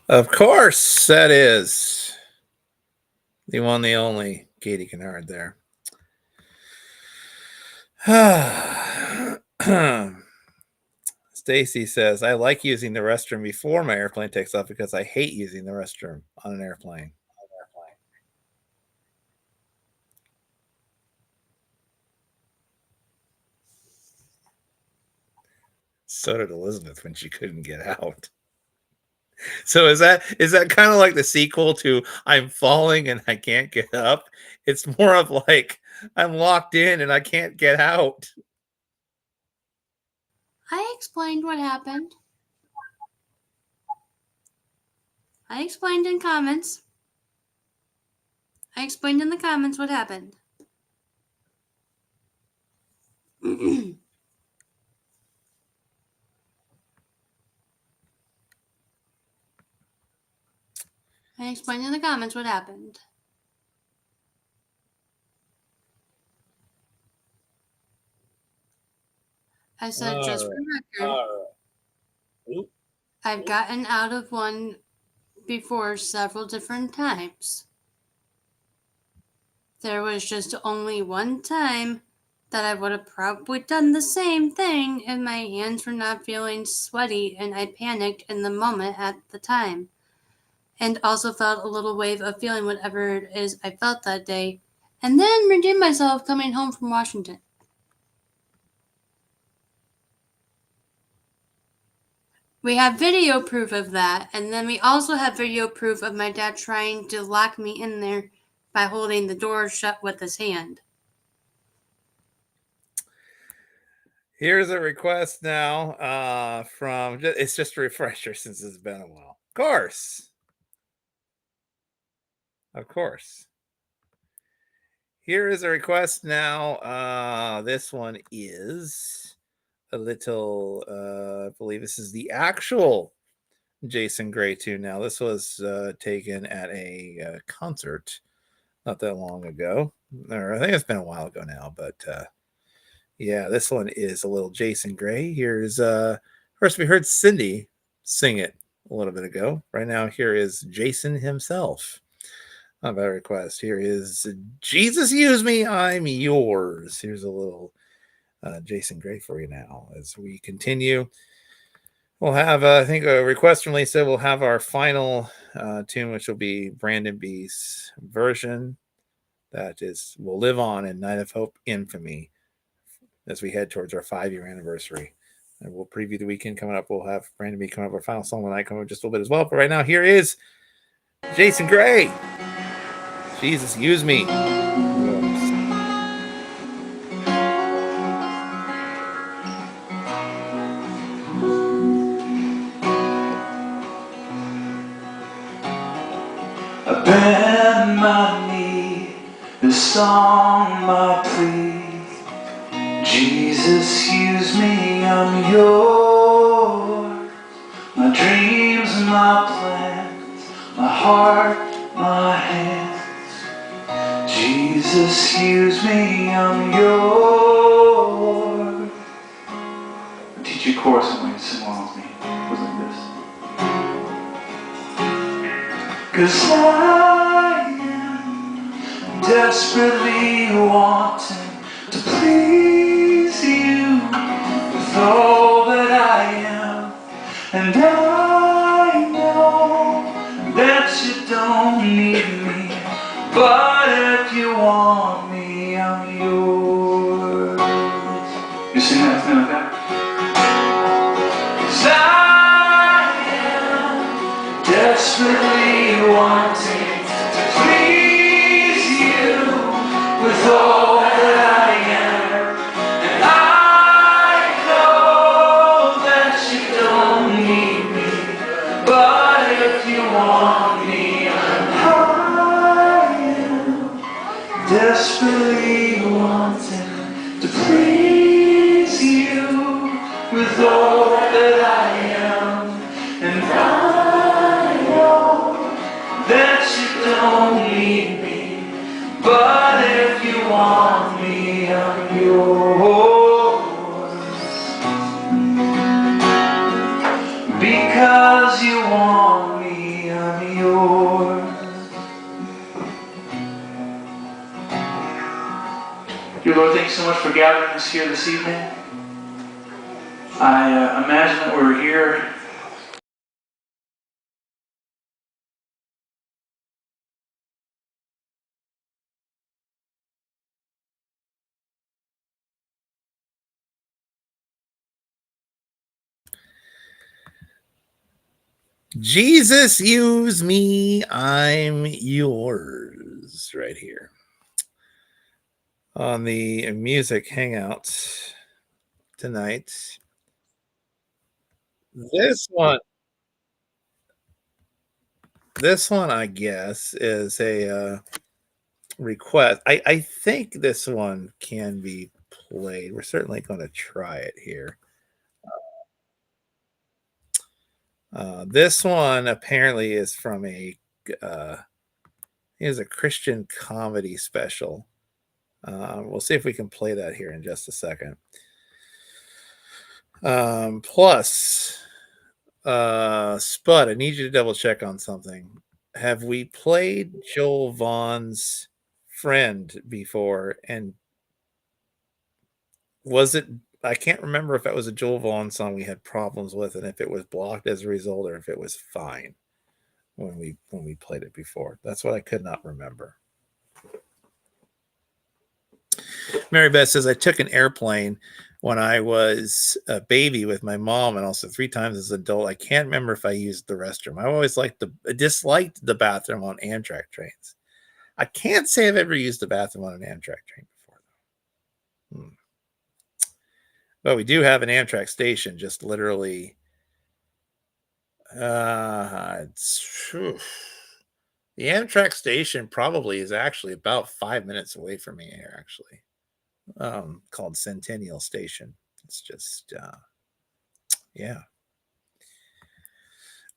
Of course, that is the one, the only Katie Kennard there. Stacy says, I like using the restroom before my airplane takes off because I hate using the restroom on an airplane. So did Elizabeth when she couldn't get out. So is that kind of like the sequel to I'm falling and I can't get up? It's more of like I'm locked in and I can't get out. I explained what happened. I explained in comments. I explained in the comments what happened. I explained in the comments what happened. I said, just for the record, I've gotten out of one before several different times. There was just only one time that I would have probably done the same thing if my hands were not feeling sweaty and I panicked in the moment at the time. And also felt a little wave of feeling whatever it is I felt that day, and then redeemed myself coming home from Washington. We have video proof of that, and then we also have video proof of my dad trying to lock me in there by holding the door shut with his hand. Here's a request now from, it's just a refresher since it's been a while. Of course. Of course. Here is a request now. This one is a little, I believe this is the actual Jason Gray tune. Now, this was taken at a concert not that long ago. Or I think it's been a while ago now, but yeah, this one is a little Jason Gray. Here's first we heard Cindy sing it a little bit ago. Right now, here is Jason himself. Not bad request. Here is Jesus Use Me, I'm Yours. Here's a little Jason Gray for you now as we continue. We'll have, I think, a request from Lisa. We'll have our final tune, which will be Brandon B's version. That is, will live on in Night of Hope Infamy as we head towards our 5-year anniversary. And we'll preview the weekend coming up. We'll have Brandon B come up, our final song tonight, come up just a little bit as well. But right now, here is Jason Gray. Jesus, Use Me. I bend my knee, this song my plea. Jesus, use me, I'm yours. My dreams and my plans, my heart, my hands. Jesus, use me, I'm yours. I'll teach you a chorus and you sing along with me. It goes like this. 'Cause I am desperately wanting to please you with all that I am. And I know that you don't need me, but if you want me, I'm yours. You sing that with me like that? 'Cause I am desperately wanting to please you with all that I am. And I know that you don't need me, but if you want me, I am desperately wanting to please you with all that I am. And I know that you don't need me, but if you want me, I'm yours. Because you want me, I'm yours. Dear Lord, thanks so much for gathering us here this evening. I imagine that we're here Jesus, use me, I'm yours. Right here on the music hangout tonight. This one, I guess, is a request. I think this one can be played. We're certainly going to try it here. This one apparently is from is a Christian comedy special. We'll see if we can play that here in just a second. Plus, Spud, I need you to double check on something. Have we played Joel Vaughn's Friend before? And was it, I can't remember if that was a Joel Vaughn song we had problems with and if it was blocked as a result or if it was fine when we played it before. That's what I could not remember. Mary Beth says, I took an airplane when I was a baby with my mom and also 3 times as an adult. I can't remember if I used the restroom. I always disliked the bathroom on Amtrak trains. I can't say I've ever used the bathroom on an Amtrak train before, though. But we do have an Amtrak station, just literally. The Amtrak station probably is actually about 5 minutes away from me here, actually. Called Centennial Station. It's just, yeah.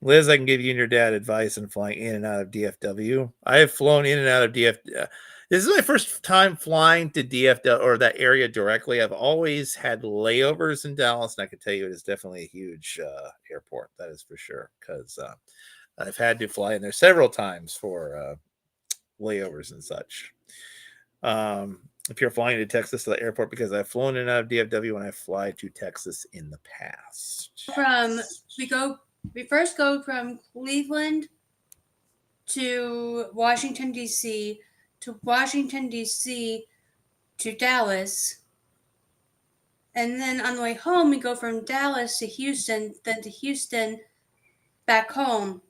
Liz, I can give you and your dad advice on flying in and out of DFW. I have flown in and out of DFW. This is my first time flying to DFW or that area directly. I've always had layovers in Dallas, and I can tell you it is definitely a huge airport. That is for sure, because I've had to fly in there several times for layovers and such. If you're flying to Texas to the airport, because I've flown in and out of DFW when I fly to Texas in the past. We first go from Cleveland to Washington, D.C., to Washington, D.C., to Dallas. And then on the way home, we go from Dallas to Houston, then to Houston, back home.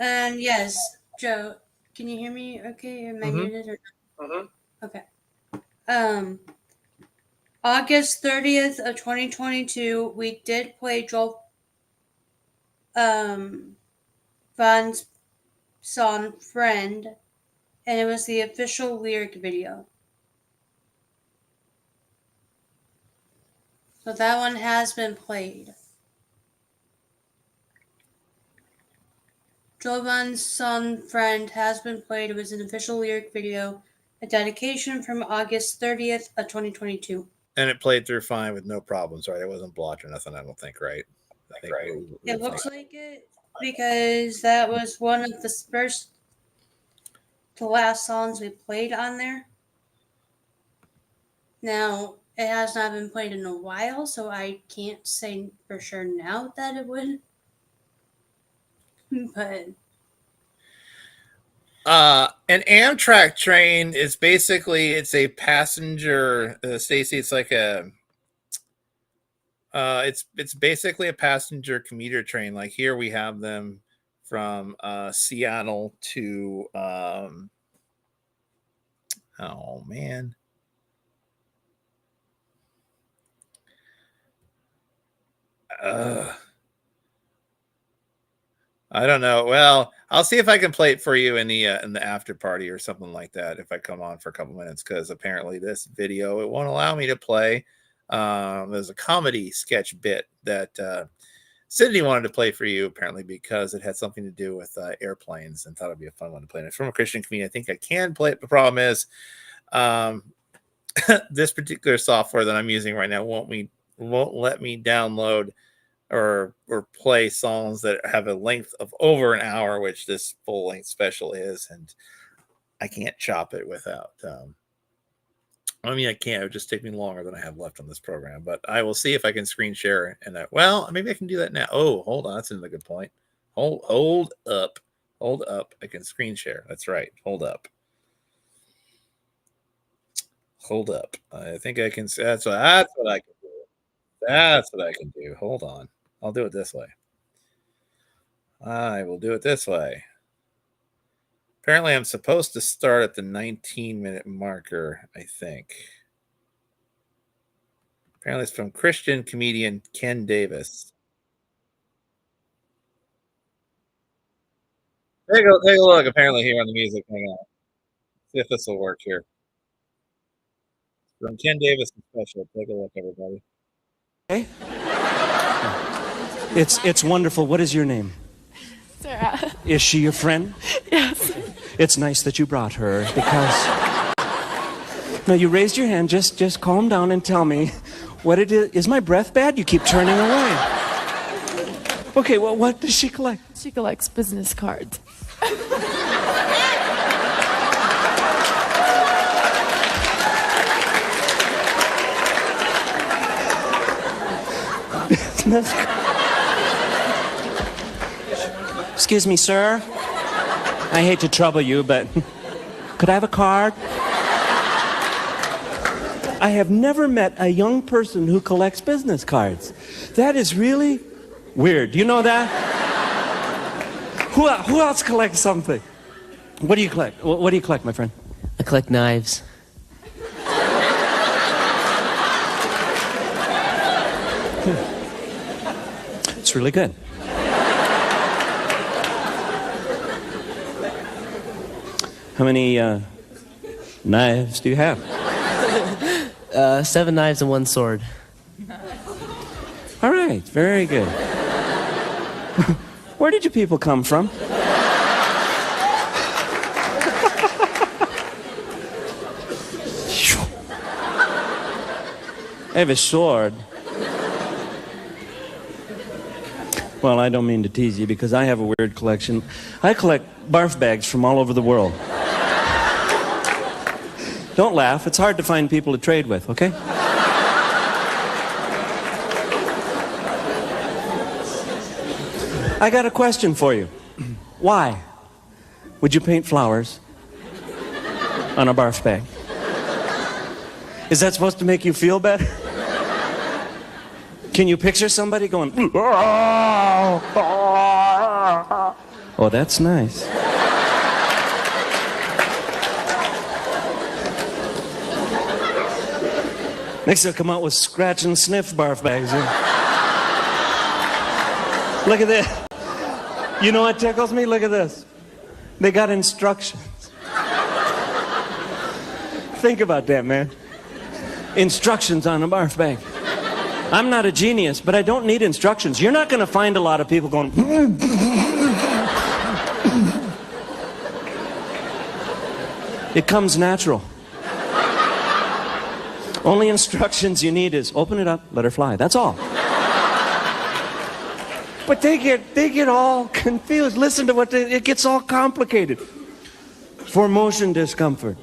And yes, Joe, can you hear me okay? Am I muted or not? Okay. August 30th of 2022, we did play Joel Vaughn's song Friend, and it was the official lyric video. So that one has been played. Joel Vaughn's song Friend has been played. It was an official lyric video, a dedication from August 30th of 2022. And it played through fine with no problems, right? It wasn't blocked or nothing, I don't think, right? I think It looks like it, because that was one of the first to last songs we played on there. Now, it has not been played in a while, so I can't say for sure now that it would. But an Amtrak train is basically, it's a passenger, Stacy, it's like a it's basically a passenger commuter train. Like here we have them from Seattle to oh man, I don't know. Well, I'll see if I can play it for you in the after party or something like that if I come on for a couple minutes, because apparently this video, it won't allow me to play. There's a comedy sketch bit that Sydney wanted to play for you, apparently, because it had something to do with airplanes and thought it'd be a fun one to play. And it's from a Christian comedian. I think I can play it. The problem is this particular software that I'm using right now won't let me download or play songs that have a length of over an hour, which this full length special is, and I can't chop it without I mean, I can't. It would just take me longer than I have left on this program, but I will see if I can screen share. And well, maybe I can do that now. Oh, hold on. That's another good point. Hold up. I can screen share. That's right. Hold up. I think I can. That's what I can do. That's what I can do. Hold on. I'll do it this way. I will do it this way. Apparently, I'm supposed to start at the 19-minute marker, I think. Apparently, it's from Christian comedian Ken Davis. Take a look, apparently, here on the music. Hang on. See if this will work here. From Ken Davis special. Take a look, everybody. Hey. It's wonderful. What is your name? Sarah. Is she your friend? Yes. It's nice that you brought her, because... Now, you raised your hand. Just calm down and tell me what it is. Is my breath bad? You keep turning away. Okay, well, what does she collect? She collects business cards. Excuse me, sir. I hate to trouble you, but could I have a card? I have never met a young person who collects business cards. That is really weird. Do you know that? Who else collects something? What do you collect? What do you collect, my friend? I collect knives. It's really good. How many knives do you have? 7 knives and 1 sword. All right, very good. Where did you people come from? I have a sword. Well, I don't mean to tease you because I have a weird collection. I collect barf bags from all over the world. Don't laugh. It's hard to find people to trade with, okay? I got a question for you. Why would you paint flowers on a barf bag? Is that supposed to make you feel better? Can you picture somebody going, oh, that's nice. Next they'll come out with scratch and sniff barf bags. Look at this. You know what tickles me? Look at this. They got instructions. Think about that, man. Instructions on a barf bag. I'm not a genius, but I don't need instructions. You're not going to find a lot of people going... It comes natural. Only instructions you need is open it up, let her fly. That's all. But they get all confused. Listen to it gets all complicated. For motion discomfort.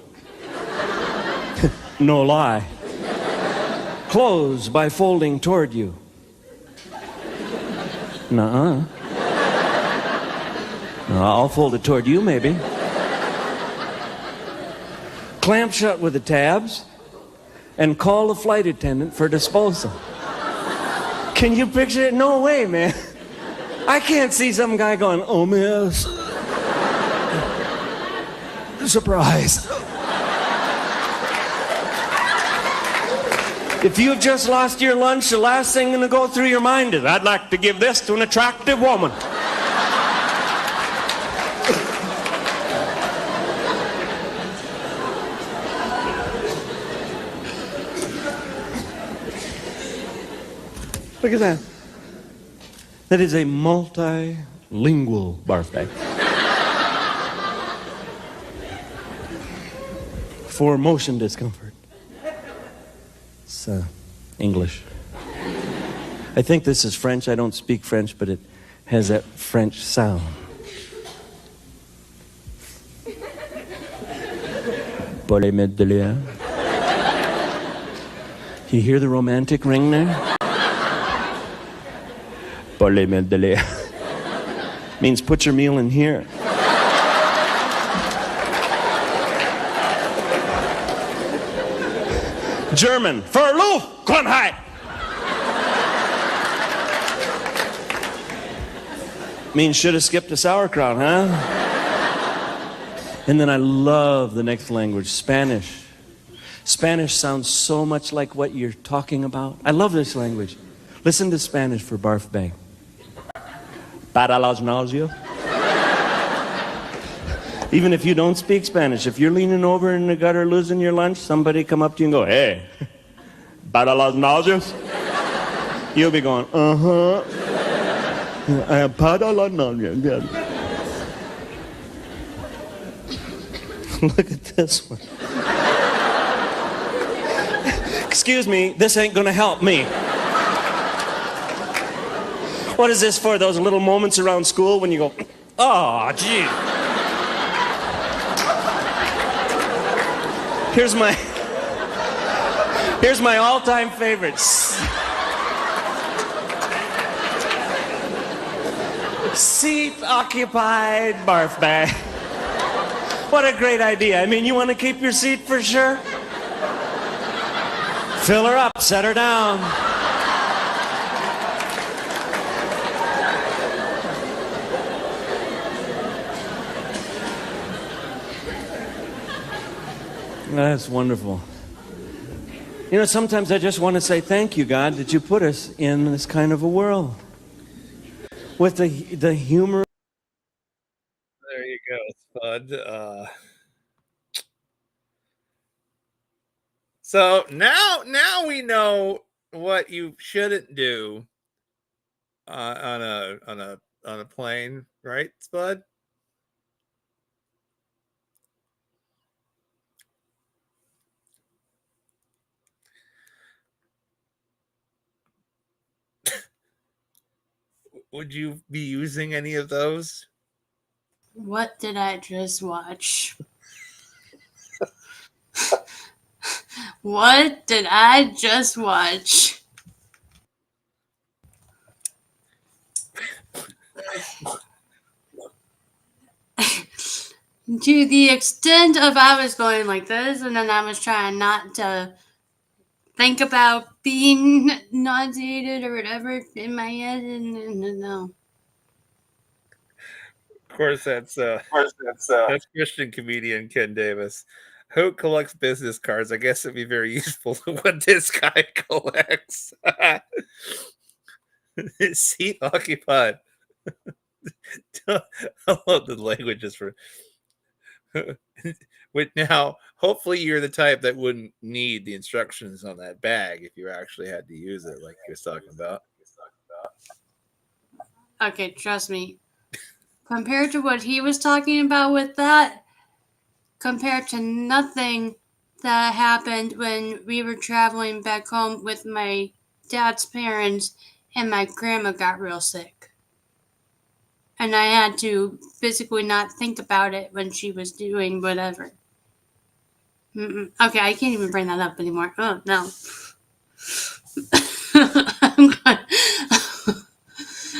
No lie. Close by folding toward you. Nuh-uh. I'll fold it toward you, maybe. Clamp shut with the tabs and call the flight attendant for disposal. Can you picture it? No way, man. I can't see some guy going, oh, miss. Surprise. If you've just lost your lunch, the last thing going to go through your mind is, I'd like to give this to an attractive woman. Look at that. That is a multilingual barf bag. For motion discomfort. It's English. I think this is French. I don't speak French, but it has that French sound. Pour les mettre de l'air. You hear the romantic ring there? Pour les mettre de l'air. Means put your meal in here. German, Verluchtenheit. Means should have skipped a sauerkraut, huh? And then I love the next language, Spanish. Spanish sounds so much like what you're talking about. I love this language. Listen to Spanish for barf bag. Para las náuseas. Even if you don't speak Spanish, if you're leaning over in the gutter losing your lunch, somebody come up to you and go, hey, para las náuseas? You'll be going, uh-huh. Para las náuseas. Look at this one. Excuse me, this ain't gonna help me. What is this for? Those little moments around school when you go, oh, gee. Here's my all-time favorites. Seat occupied barf bag. What a great idea. I mean, you want to keep your seat for sure? Fill her up, set her down. That's wonderful. You know, sometimes I just want to say thank you, God, that you put us in this kind of a world. With the humor. There you go, Spud. So now we know what you shouldn't do on a plane, right, Spud? Would you be using any of those? What did I just watch? What did I just watch? To the extent of I was going like this, and then I was trying not to think about being nauseated or whatever in my head, and no. Of course, that's Christian comedian Ken Davis, who collects business cards. I guess it'd be very useful to what this guy collects. Seat occupied. I love the languages for. With now, hopefully, you're the type that wouldn't need the instructions on that bag if you actually had to use it, like he was talking about. Okay, trust me. Compared to what he was talking about with that, compared to nothing that happened when we were traveling back home with my dad's parents and my grandma got real sick. And I had to physically not think about it when she was doing whatever. Okay, I can't even bring that up anymore. Oh, no.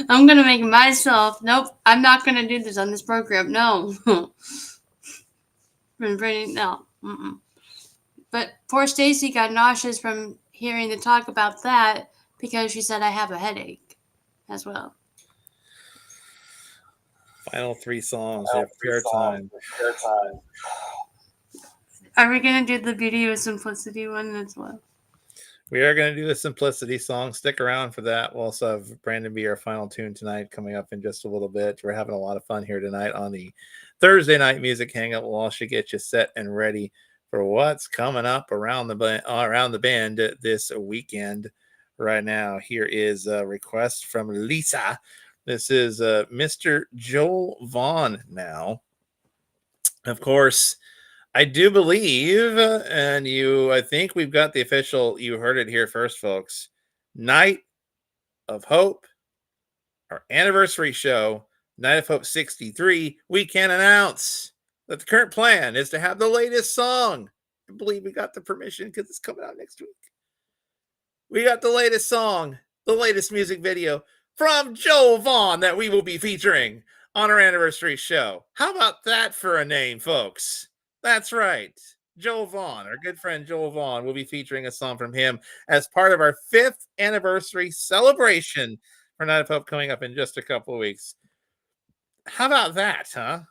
I'm gonna make myself. Nope, I'm not gonna do this on this program. No. No. But poor Stacy got nauseous from hearing the talk about that because she said I have a headache as well. Final three songs. We have fair time. Are we gonna do the Beauty of Simplicity one as well? We are going to do a Simplicity song. Stick around for that. We'll also have Brandon be our final tune tonight coming up in just a little bit. We're having a lot of fun here tonight on the Thursday night music hangout. We'll also get you set and ready for what's coming up around the band this weekend. Right now, here is a request from Lisa. This is Mr. Joel Vaughn now. Of course, I do believe, and I think we've got the official, you heard it here first, folks. Night of Hope, our anniversary show, Night of Hope 63. We can announce that the current plan is to have the latest song. I believe we got the permission because it's coming out next week. We got the latest song, the latest music video from Joel Vaughn that we will be featuring on our anniversary show. How about that for a name, folks? That's right. Joel Vaughn, our good friend Joel Vaughn, will be featuring a song from him as part of our 5th anniversary celebration for Night of Hope coming up in just a couple of weeks. How about that, huh?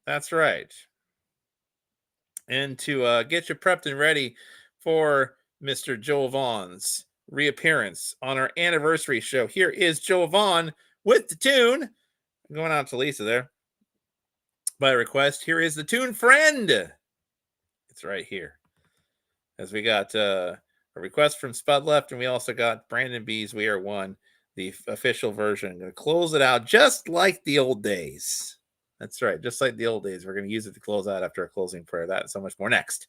That's right. And to get you prepped and ready for Mr. Joel Vaughn's reappearance on our anniversary show, here is Joel Vaughn with the tune. I'm going out to Lisa there. By request, here is the tune Friend. It's right here. As we got a request from Spud Left, and we also got Brandon B's We Are One, the official version. I'm going to close it out just like the old days. That's right, just like the old days. We're going to use it to close out after a closing prayer. That and so much more next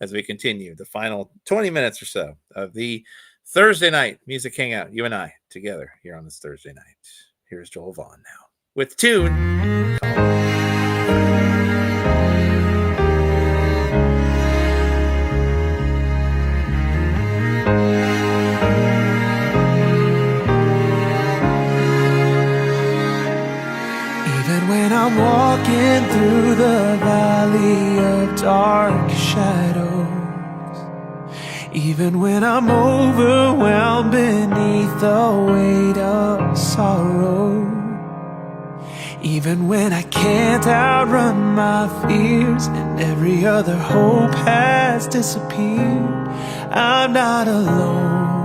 as we continue the final 20 minutes or so of the Thursday night music hangout. You and I together here on this Thursday night. Here's Joel Vaughn now with tune. Even when I'm walking through the valley of dark shadows, even when I'm overwhelmed beneath the weight of sorrow, Even when I can't outrun my fears and every other hope has disappeared, I'm not alone.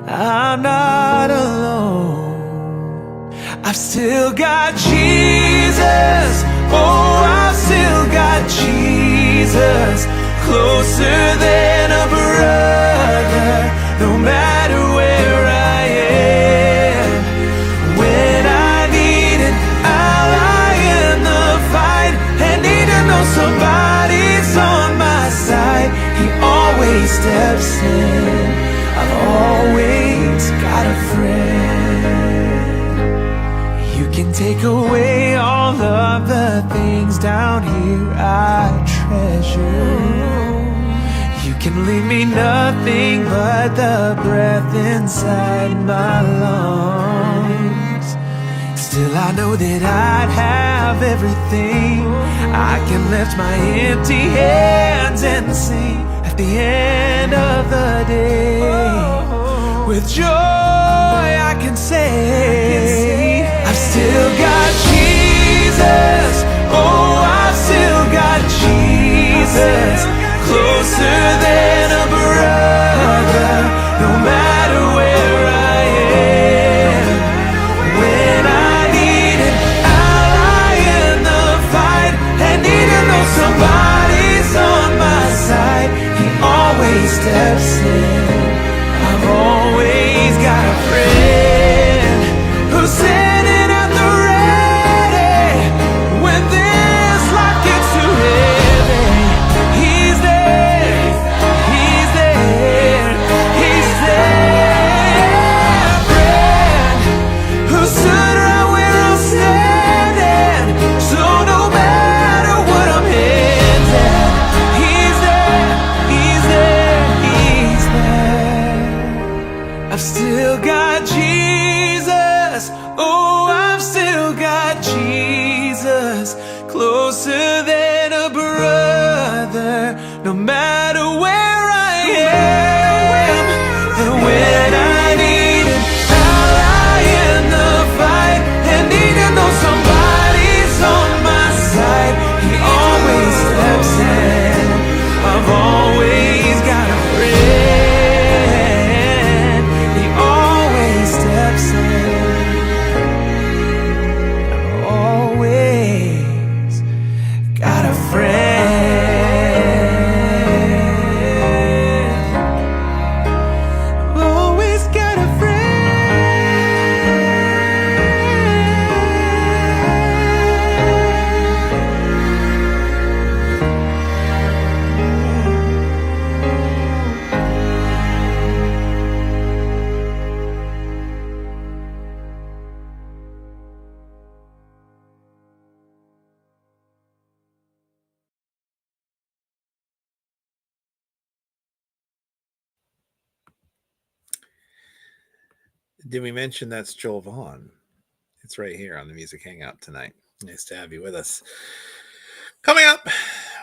I'm not alone. I've still got Jesus. Oh, I've still got Jesus. Closer than a brother, no matter where I am. When I need it, I'll lie in the fight and need to know somebody's on my side. He always steps in. I've always got a friend. You can take away all of the things down here I treasure. You can leave me nothing but the breath inside my lungs. Still I know that I'd have everything. I can lift my empty hands and sing at the end of the day. With joy I can say, I've still got Jesus. Oh, I've still got Jesus. Closer than a brother, no matter where I am. When I need it, I'll lie in the fight and need to know somebody's on my side. He always steps in. I've always got a friend who's sitting at the ready when this life gets too heavy. He's there, he's there, he's there. Friend who stood right where I'm standing, so no matter what I'm headed, he's there, he's there, he's there. I've still got Jesus. Oh, I've still got Jesus. Closer than a brother, no matter where I am. And when I need it, I'll lie in the fight and need to know somebody's on my side. He always steps in. I've always got a friend. He always steps in. I've always got a friend. I've always got a Did we mention that's Joel Vaughn? It's right here on the Music Hangout tonight. Nice to have you with us. Coming up,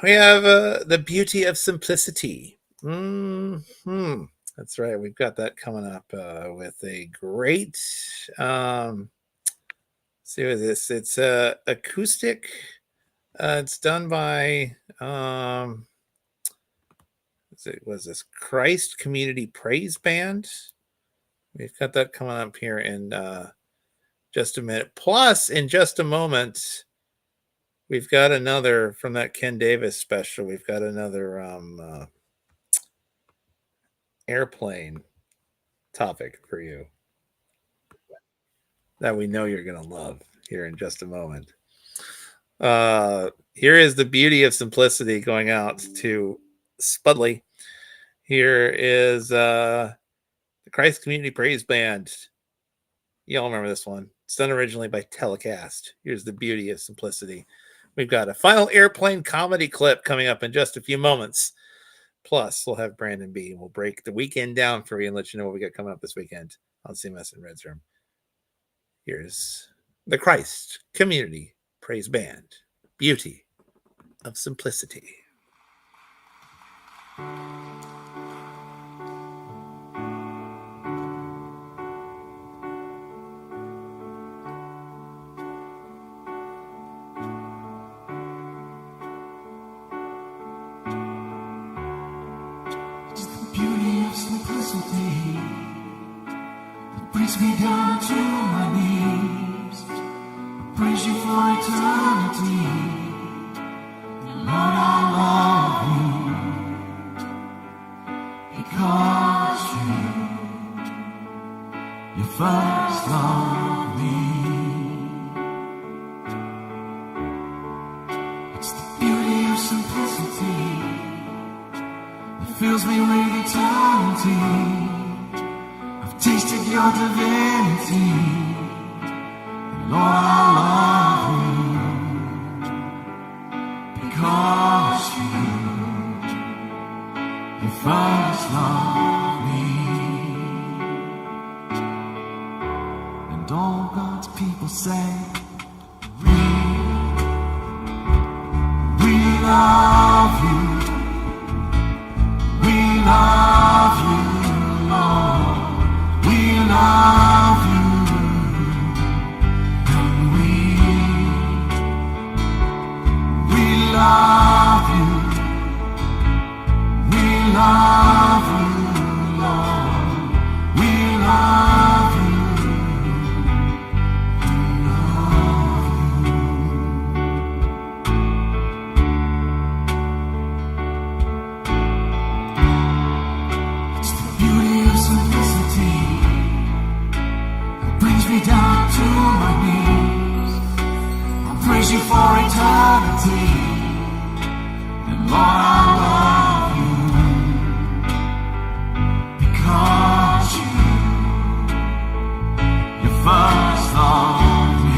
we have The Beauty of Simplicity. That's right. We've got that coming up with a great, see what this. It's acoustic. It's done by, was this Christ Community Praise Band? We've got that coming up here in just a minute. Plus, in just a moment, we've got another from that Ken Davis special. We've got another airplane topic for you that we know you're going to love here in just a moment. Here is The Beauty of Simplicity going out to Spudley. Here is the Christ Community Praise Band. You all remember this one. It's done originally by Telecast. Here's The Beauty of Simplicity. We've got a final airplane comedy clip coming up in just a few moments. Plus, we'll have Brandon B. We'll break the weekend down for you and let you know what we got coming up this weekend on CMS and Red's Room. Here's the Christ Community Praise Band. Beauty of Simplicity. brings me down to my knees. I praise you for eternity. Lord, I love you because you first loved me. It's the beauty of simplicity that fills me with eternity. I've tasted your divinity, Lord, I love you because you first loved me. And all God's people say, we love you, we love you, Lord. We love you, and we love you, we love you, Lord. We love you, we love you. It's the beauty of simplicity brings me down to my knees. I praise you for eternity, and Lord, I love you because you first loved me.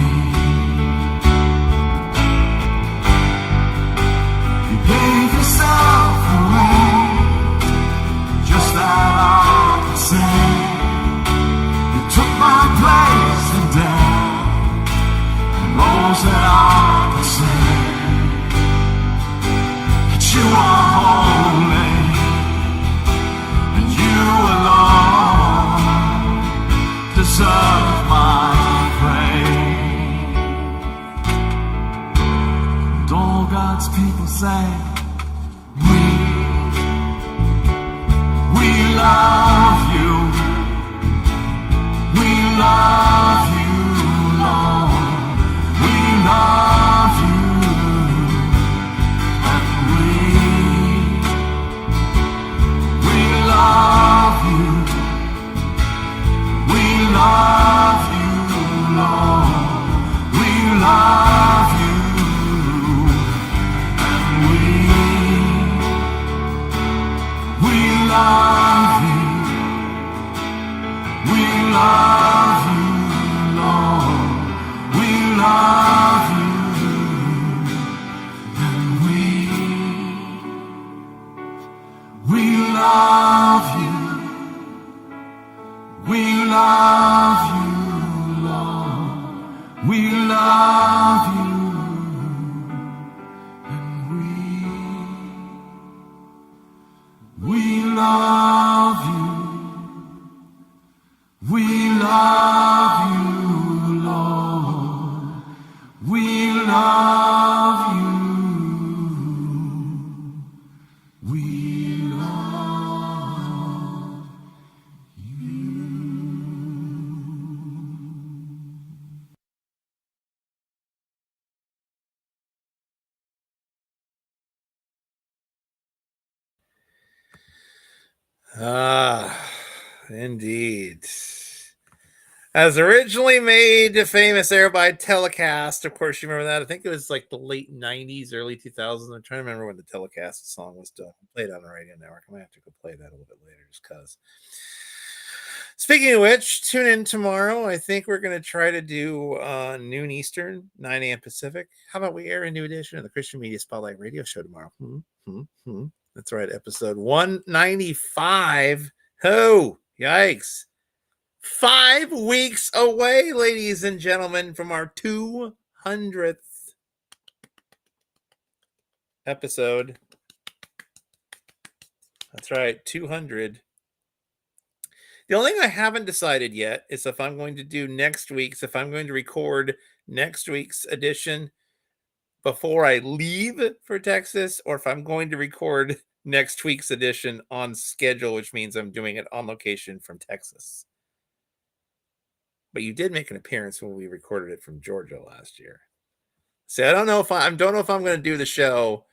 You gave yourself away just that I could say. Took my place in death, and rose that I could say that you are holy, and you alone deserve my praise. And all God's people say, we love you. We love you, Lord. We love you, and we love you. We love you, Lord. We love you, and we love you. We love you, Lord. We love you, and we love you. We love you, Lord. We love you, and we love you. We love you, Lord. We love you. We love you. Ah, indeed. As originally made famous there by Telecast. Of course, you remember that. I think it was like the late 90s, early 2000s. I'm trying to remember when the Telecast song was done. Played on the radio network. I might have to go play that a little bit later just because. Speaking of which, tune in tomorrow. I think we're going to try to do noon Eastern, 9 a.m. Pacific. How about we air a new edition of the Christian Media Spotlight radio show tomorrow? That's right, episode 195. Oh, yikes. 5 weeks away, ladies and gentlemen, from our 200th episode. That's right, 200. The only thing I haven't decided yet is if I'm going to do next week's, if I'm going to record next week's edition before I leave for Texas, or if I'm going to record next week's edition on schedule, which means I'm doing it on location from Texas. but you did make an appearance when we recorded it from Georgia last year. See, I don't know if I'm going to do the show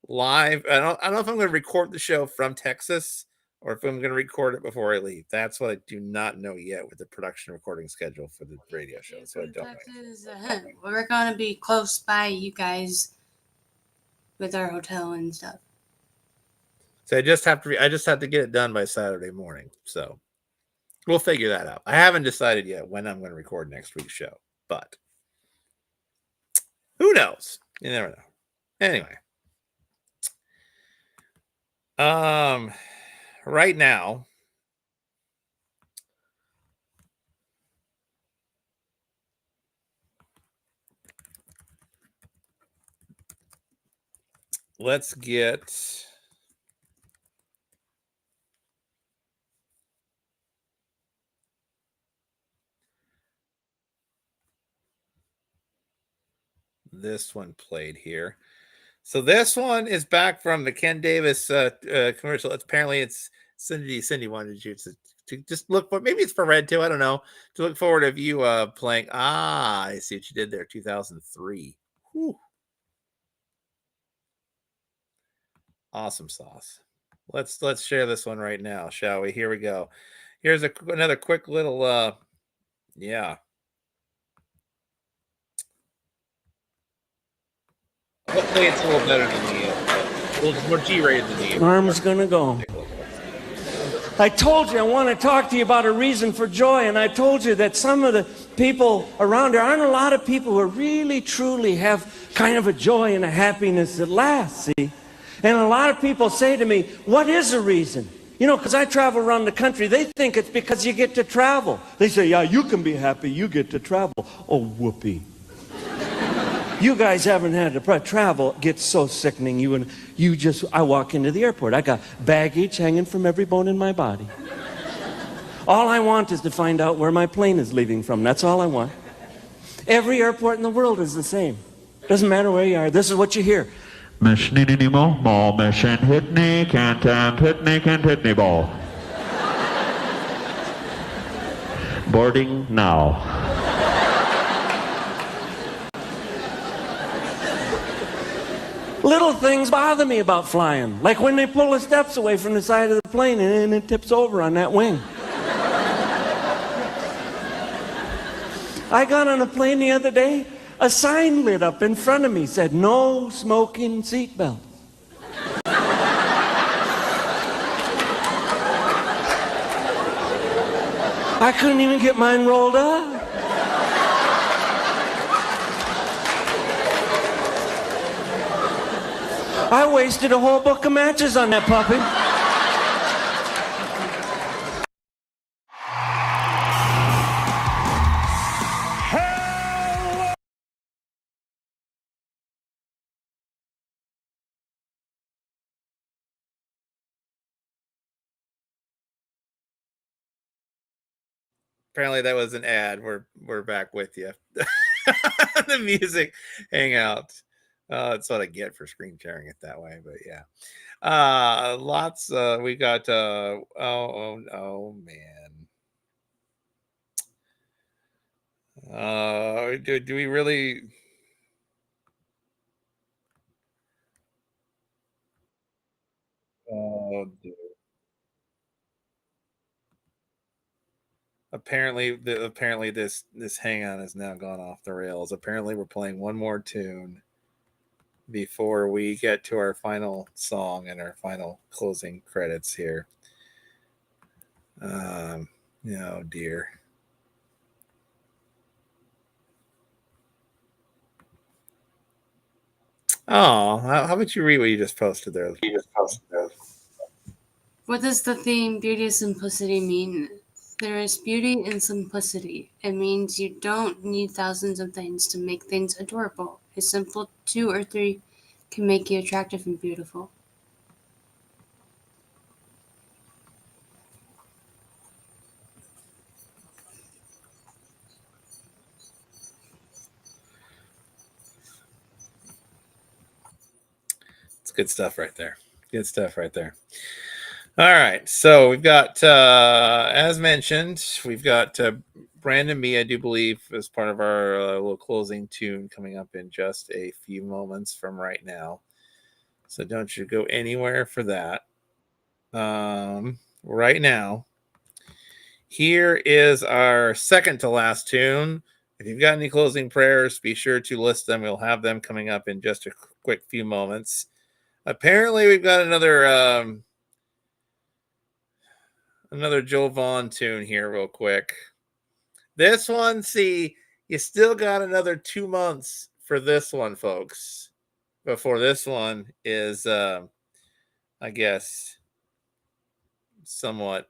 live. I don't know if I'm going to record the show from Texas or if I'm going to record it before I leave. That's what I do not know yet with the production recording schedule for the radio show. So I don't know. We're gonna be close by you guys with our hotel and stuff. So I just have to get it done by Saturday morning. So we'll figure that out. I haven't decided yet when I'm going to record next week's show, but who knows? You never know. Anyway. Right now, let's get this one played here. So this one is back from the Ken Davis commercial. Apparently, it's Cindy wanted you to just look for. Maybe it's for Red too. I don't know. To look forward of you playing. I see what you did there. 2003. Whew. Awesome sauce. Let's share this one right now, shall we? Here we go. Here's another quick little. Yeah. Hopefully, it's a little better than a little more G-rated than the. Arm's gonna go. I told you I want to talk to you about a reason for joy, and I told you that some of the people around there aren't a lot of people who really truly have kind of a joy and a happiness that lasts, see? And a lot of people say to me, what is the reason? You know, because I travel around the country, they think it's because you get to travel. They say, yeah, you can be happy, you get to travel. Oh, whoopee. You guys haven't had to travel. Gets so sickening. I walk into the airport. I got baggage hanging from every bone in my body. All I want is to find out where my plane is leaving from. That's all I want. Every airport in the world is the same. Doesn't matter where you are. This is what you hear. Mission more mission Hitney, can't Hitney ball. Boarding now. Little things bother me about flying. Like when they pull the steps away from the side of the plane and then it tips over on that wing. I got on a plane the other day. A sign lit up in front of me, said, no smoking seatbelt. I couldn't even get mine rolled up. I wasted a whole book of matches on that puppy. Apparently that was an ad. We're back with you. The music hangout. That's what I get for screen sharing it that way. But yeah, lots. We got. Oh man. Do we really? Oh, dude. Apparently this hangout has now gone off the rails. Apparently we're playing one more tune before we get to our final song and our final closing credits here. Oh dear. Oh, how about you read what you just posted there? What does the theme beauty and simplicity mean? There is beauty in simplicity. It means you don't need thousands of things to make things adorable. A simple 2 or 3 can make you attractive and beautiful. It's good stuff right there. Good stuff right there. All right, so we've got, as mentioned, we've got Brandon Me, I do believe, is part of our little closing tune coming up in just a few moments from right now. So don't you go anywhere for that. Right now, here is our second to last tune. If you've got any closing prayers, be sure to list them. We'll have them coming up in just a quick few moments. Apparently, we've got another Joe Vaughn tune here real quick. This one, see, you still got another 2 months for this one, folks, before this one is, I guess, somewhat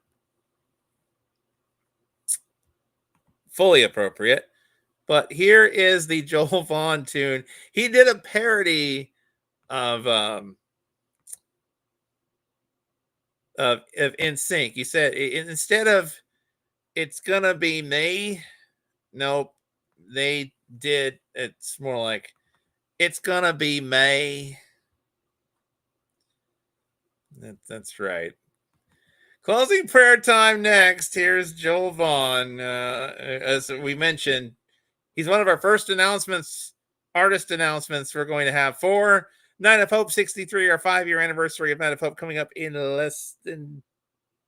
fully appropriate. But here is the Joel Vaughn tune. He did a parody of NSYNC. He said instead of "It's Gonna Be May," nope, they did. It's more like "It's Gonna Be May." That's right. Closing prayer time next. Here's Joel Vaughn. As we mentioned, he's one of our first artist announcements we're going to have for Night of Hope 63, our 5-year anniversary of Night of Hope, coming up in less than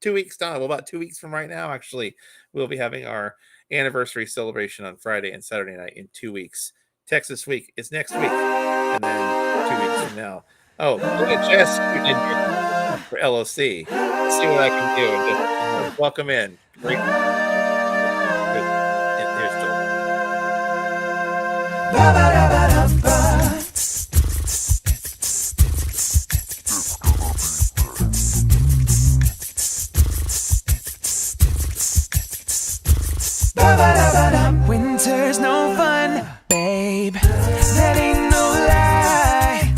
2 weeks' time. Well, about 2 weeks from right now, actually, we'll be having our anniversary celebration on Friday and Saturday night in 2 weeks. Texas Week is next week, and then 2 weeks from now. Oh, look at Jess for LOC. See what I can do. And just welcome in. Great. Here's Winter's no fun, babe. That ain't no lie.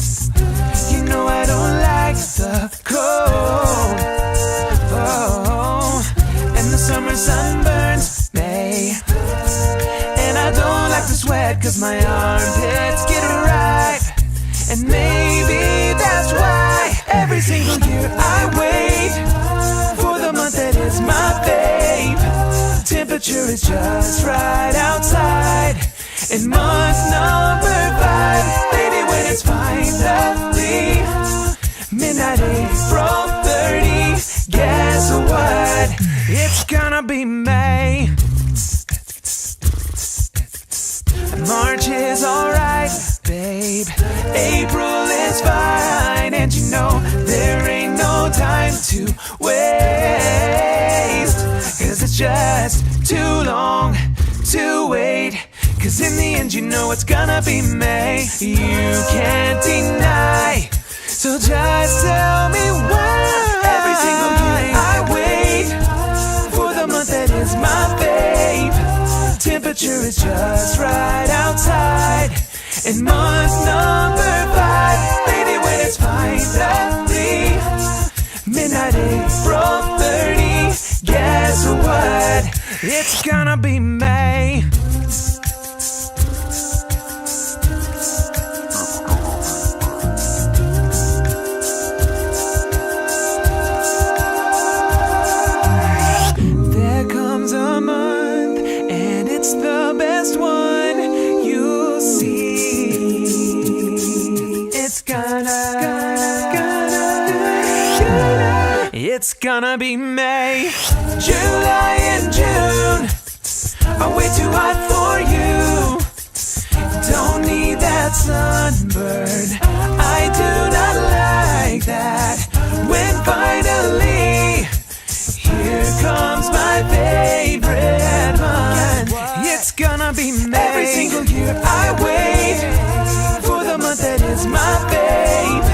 You know I don't like the cold. Oh, and the summer sun burns me. And I don't like to sweat 'cause my armpits get ripe. And maybe that's why every single year I wait for the month that is my fave. Temperature is just right outside. And month number 5, baby, when it's finally midnight, April 30, guess what? It's gonna be May. March is alright, babe. April is fine. And you know there ain't no time to waste, 'cause it's just too long to wait. 'Cause in the end you know it's gonna be May. You can't deny. So just tell me why every single year I wait for the month that is my fave. Temperature is just right outside. And month number 5, baby, when it's finally midnight, April 30, guess what? It's gonna be May. There comes a month, and it's the best one you'll see. It's gonna be May. July and June are way too hot for you. Don't need that sunburn. I do not like that. When finally here comes my favorite month. It's gonna be May. Every single year I wait for the month that is my fave.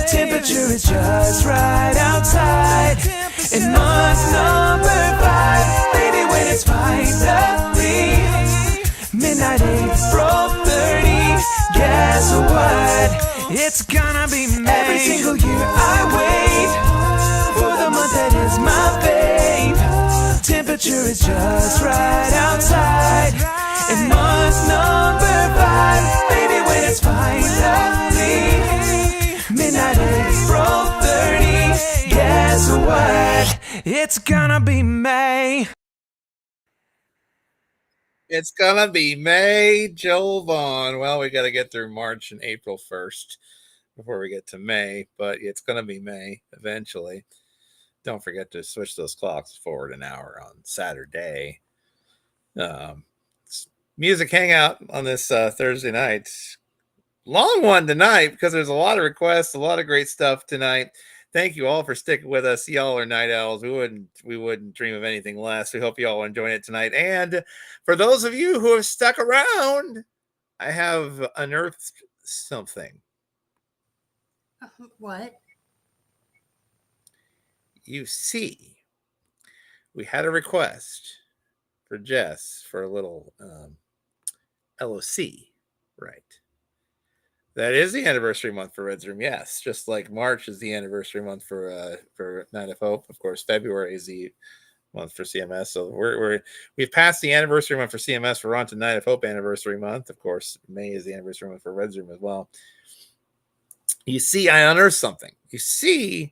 Temperature is just right outside. And month number 5, baby, when it's finally midnight, April 30, guess what? It's gonna be May. Every single year I wait for the month that is my fave. Temperature is just right outside. And month number 5, baby, when it's finally midnight, April 30, guess what? It's gonna be May. It's gonna be May, Joel Vaughn. Well, we got to get through March and April first before we get to May, but it's gonna be May eventually. Don't forget to switch those clocks forward an hour on Saturday. Music hangout on this Thursday night. Long one tonight because there's a lot of requests, a lot of great stuff tonight. Thank you all for sticking with us. Y'all are night owls. We wouldn't dream of anything less. We hope you all are enjoying it tonight. And for those of you who have stuck around, I have unearthed something. What? You see, we had a request for Jess for a little LOC, right? That is the anniversary month for Red's Room, yes. Just like March is the anniversary month for Night of Hope. Of course, February is the month for CMS. So we've passed the anniversary month for CMS. We're on to Night of Hope anniversary month. Of course, May is the anniversary month for Red's Room as well. You see, I unearthed something. You see,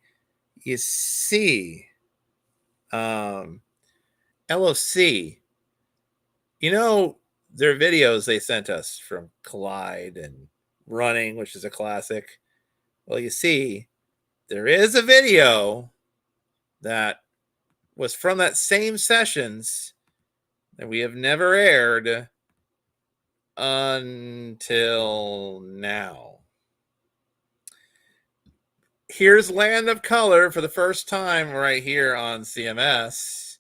LOC. You know, their videos they sent us from Collide and Running, which is a classic. Well, you see, there is a video that was from that same sessions that we have never aired until now. Here's Land of Color for the first time right here on CMS.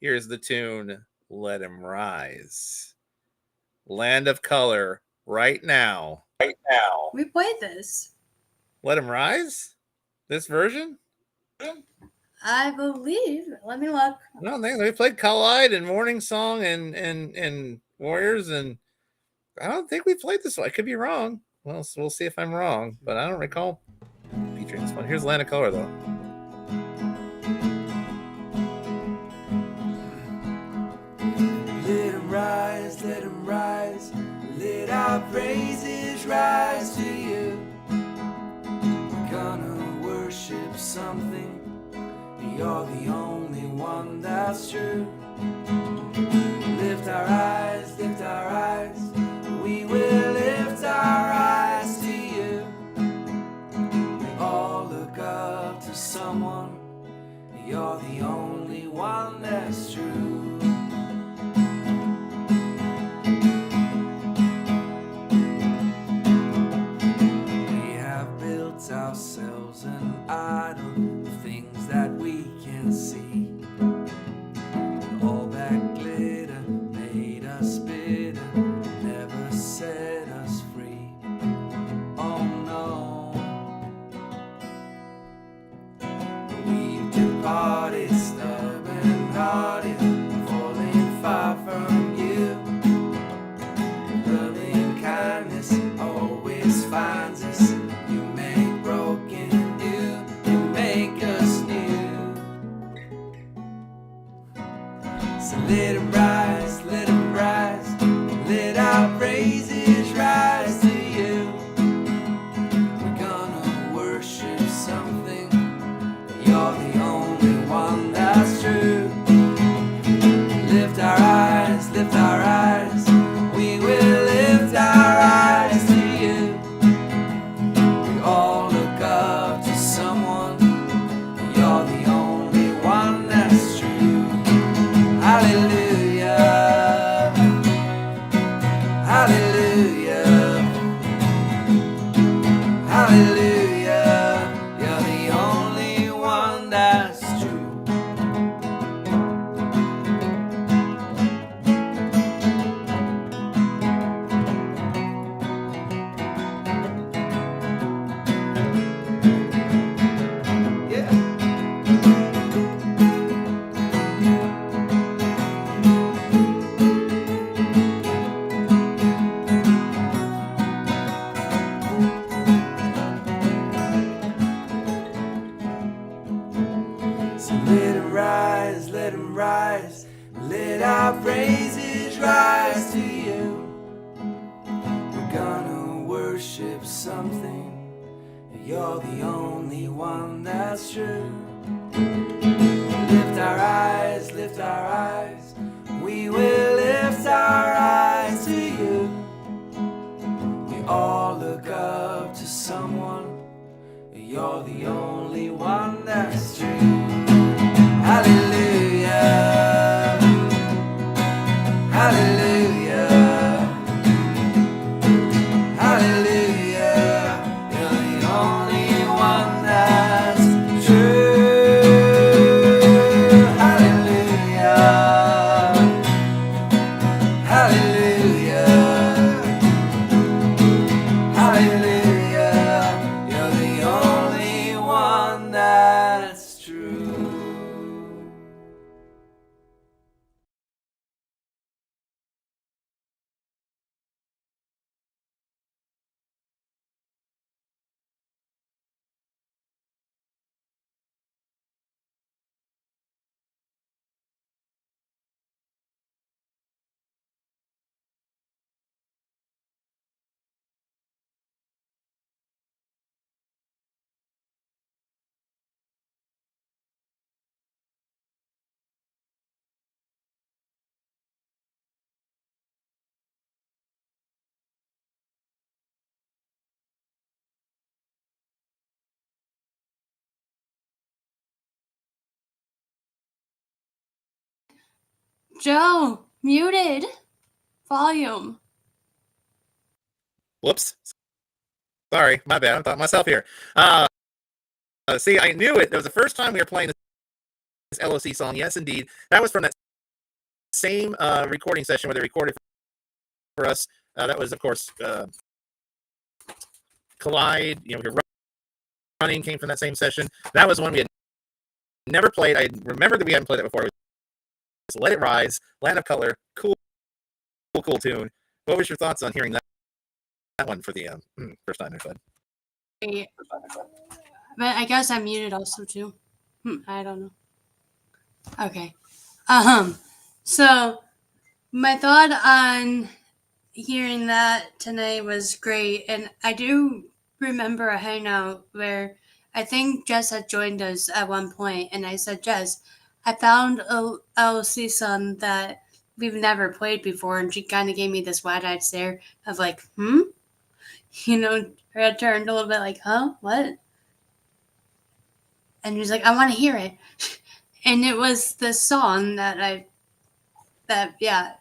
Here's the tune, Let Him Rise. Land of Color right now. Right now. We played this. Let Him Rise? This version? I believe. Let me look. No, we played Collide and Morning Song and Warriors, and I don't think we played this one. I could be wrong. Well, so we'll see if I'm wrong, but I don't recall featuring this one. Here's Land of Color, though. Let him rise, let him rise. Let our praises rise to you. We're gonna worship something. You're the only one that's true. Lift our eyes, lift our eyes. We will lift our eyes to you. We all look up to someone. You're the only one that's true. Ourselves an idol of things that we can see. All that glitter made us bitter, never set us free. Oh no, we've departed stubborn-hearted, falling far from you. Loving kindness always finds us. Let him rise, let him rise. Let our praises rise to you. We're gonna worship something. You're the only one that's true. Lift our eyes, lift our eyes. We will lift our eyes to you. We all look up to someone. You're the only one that's true. Hallelujah, hallelujah, hallelujah. You're the only one that's true. Yeah. Let him rise, let our praises rise to you. We're gonna worship something. You're the only one that's true. Lift our eyes, lift our eyes. We will lift our You're the only one that's true. Hallelujah. Hallelujah. Hallelujah. You're the only one that's true. Hallelujah. Hallelujah. Hallelujah. You're the only one that's true. Joe, muted. Volume. Whoops. Sorry, my bad. I'm talking myself here. See, I knew it. It was the first time we were playing this LOC song. Yes, indeed. That was from that same recording session where they recorded for us. That was, of course, Collide. You know, we were running came from that same session. That was one we had never played. I remember that we hadn't played it before. It was Let It Rise, Land of Color. Cool tune. What was your thoughts on hearing that one for the first time? But I guess I'm muted also too. I don't know. Okay. So my thought on hearing that tonight was great, and I do remember a hangout where I think Jess had joined us at one point, and I said, Jess, I found a LOC song that we've never played before, and she kind of gave me this wide-eyed stare of like, you know, her head turned a little bit like, huh, what? And she's like, I want to hear it. And it was the song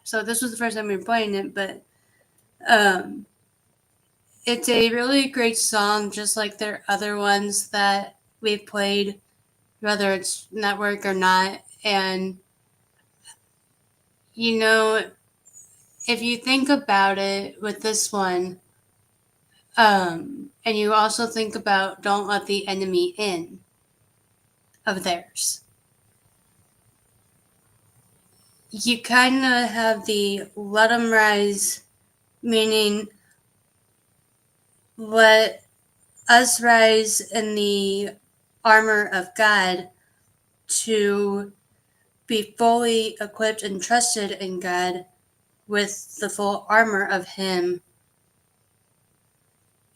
so this was the first time we were playing it, but it's a really great song, just like their other ones that we've played, whether it's network or not. And you know, if you think about it with this one, and you also think about Don't Let the Enemy In of theirs, you kind of have the Let 'em Rise, meaning let us rise in the armor of God to be fully equipped and trusted in God with the full armor of Him,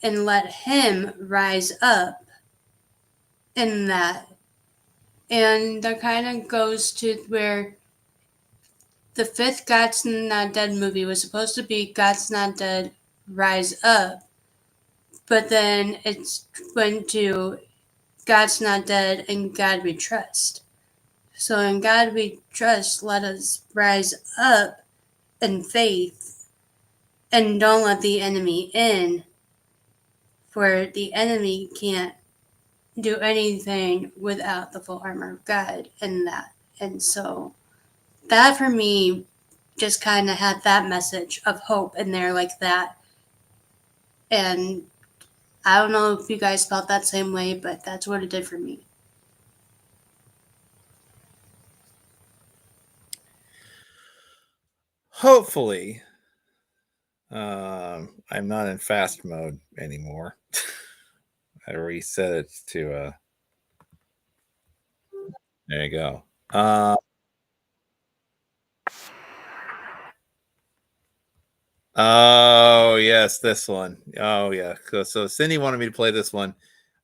and let Him rise up in that. And that kind of goes to where the fifth God's Not Dead movie was supposed to be God's Not Dead, Rise Up, but then it went to God's Not Dead and God We Trust. So in God We Trust, let us rise up in faith and don't let the enemy in, for the enemy can't do anything without the full armor of God in that. And so that for me just kind of had that message of hope in there like that. And I don't know if you guys felt that same way, but that's what it did for me. Hopefully, I'm not in fast mode anymore. I reset it to there you go. Oh yes, this one. Oh yeah. So Cindy wanted me to play this one.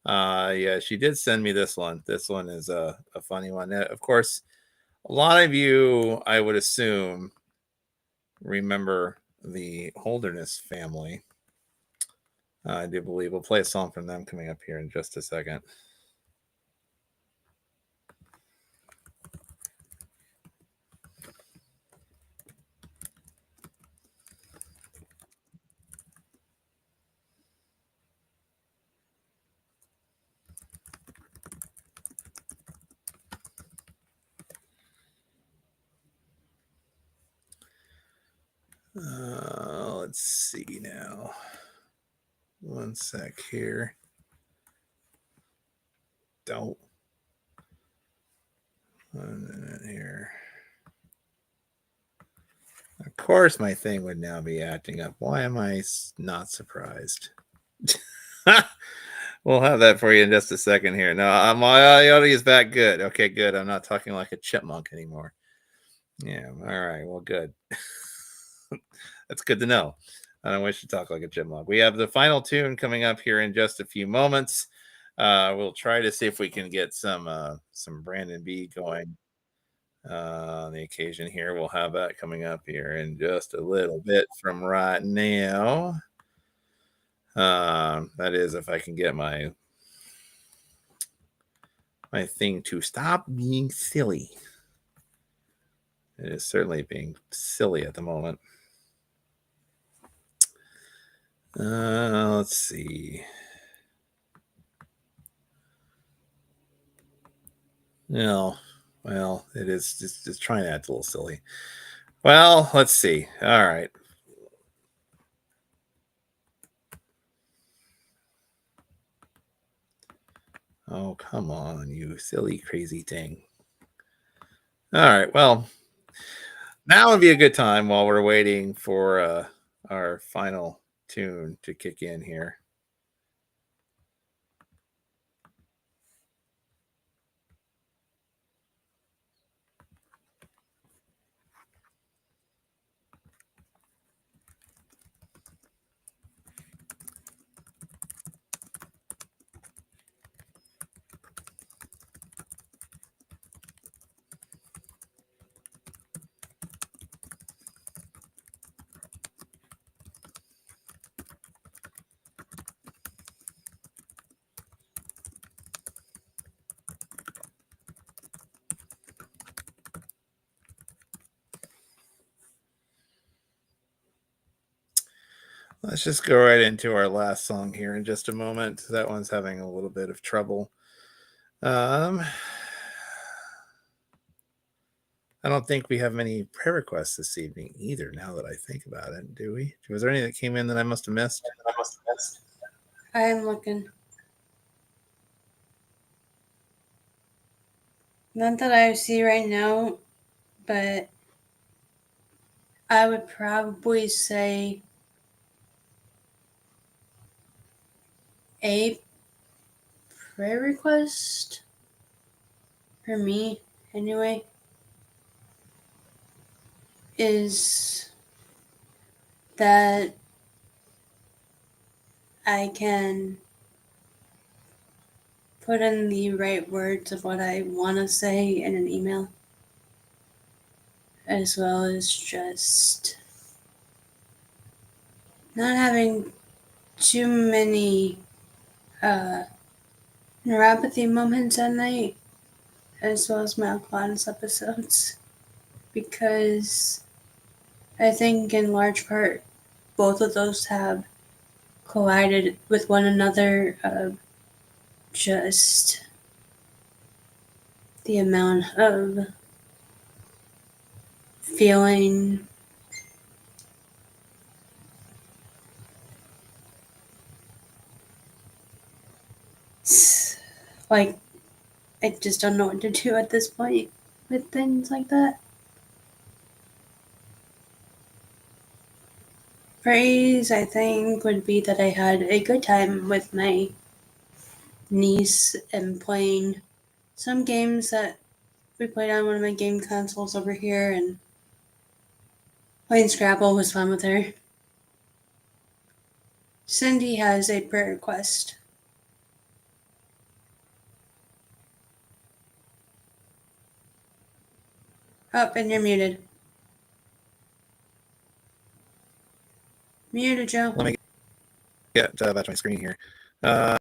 Yeah, she did send me this one. This one is a funny one. Of course, a lot of you, I would assume, remember the Holderness family. I do believe we'll play a song from them coming up here in just a second. Let's see now. One sec here. Don't. 1 minute here. Of course, my thing would now be acting up. Why am I not surprised? We'll have that for you in just a second here. No, my audio is back good. Okay, good. I'm not talking like a chipmunk anymore. Yeah. All right. Well, good. That's good to know. I don't wish to talk like a chipmunk. We have the final tune coming up here in just a few moments. We'll try to see if we can get some Brandon B going on the occasion here. We'll have that coming up here in just a little bit from right now. That is, if I can get my thing to stop being silly. It is certainly being silly at the moment. Let's see. No, well, it is just trying to act a little silly. Well, let's see. All right. Oh, come on, you silly, crazy thing. All right. Well, now would be a good time while we're waiting for our final tune to kick in here. Let's just go right into our last song here in just a moment. That one's having a little bit of trouble. I don't think we have many prayer requests this evening either, now that I think about it. Do we? Was there any that came in that I must have missed? I am looking. Not that I see right now, but I would probably say a prayer request for me, anyway, is that I can put in the right words of what I want to say in an email, as well as just not having too many neuropathy moments at night, as well as my Aquinas episodes, because I think in large part both of those have collided with one another of just the amount of feeling like I just don't know what to do at this point with things like that. Praise, I think, would be that I had a good time with my niece and playing some games that we played on one of my game consoles over here, and playing Scrabble was fun with her. Cindy has a prayer request. Oh, and you're muted. Muted, Joe. Let me get back to my screen here. I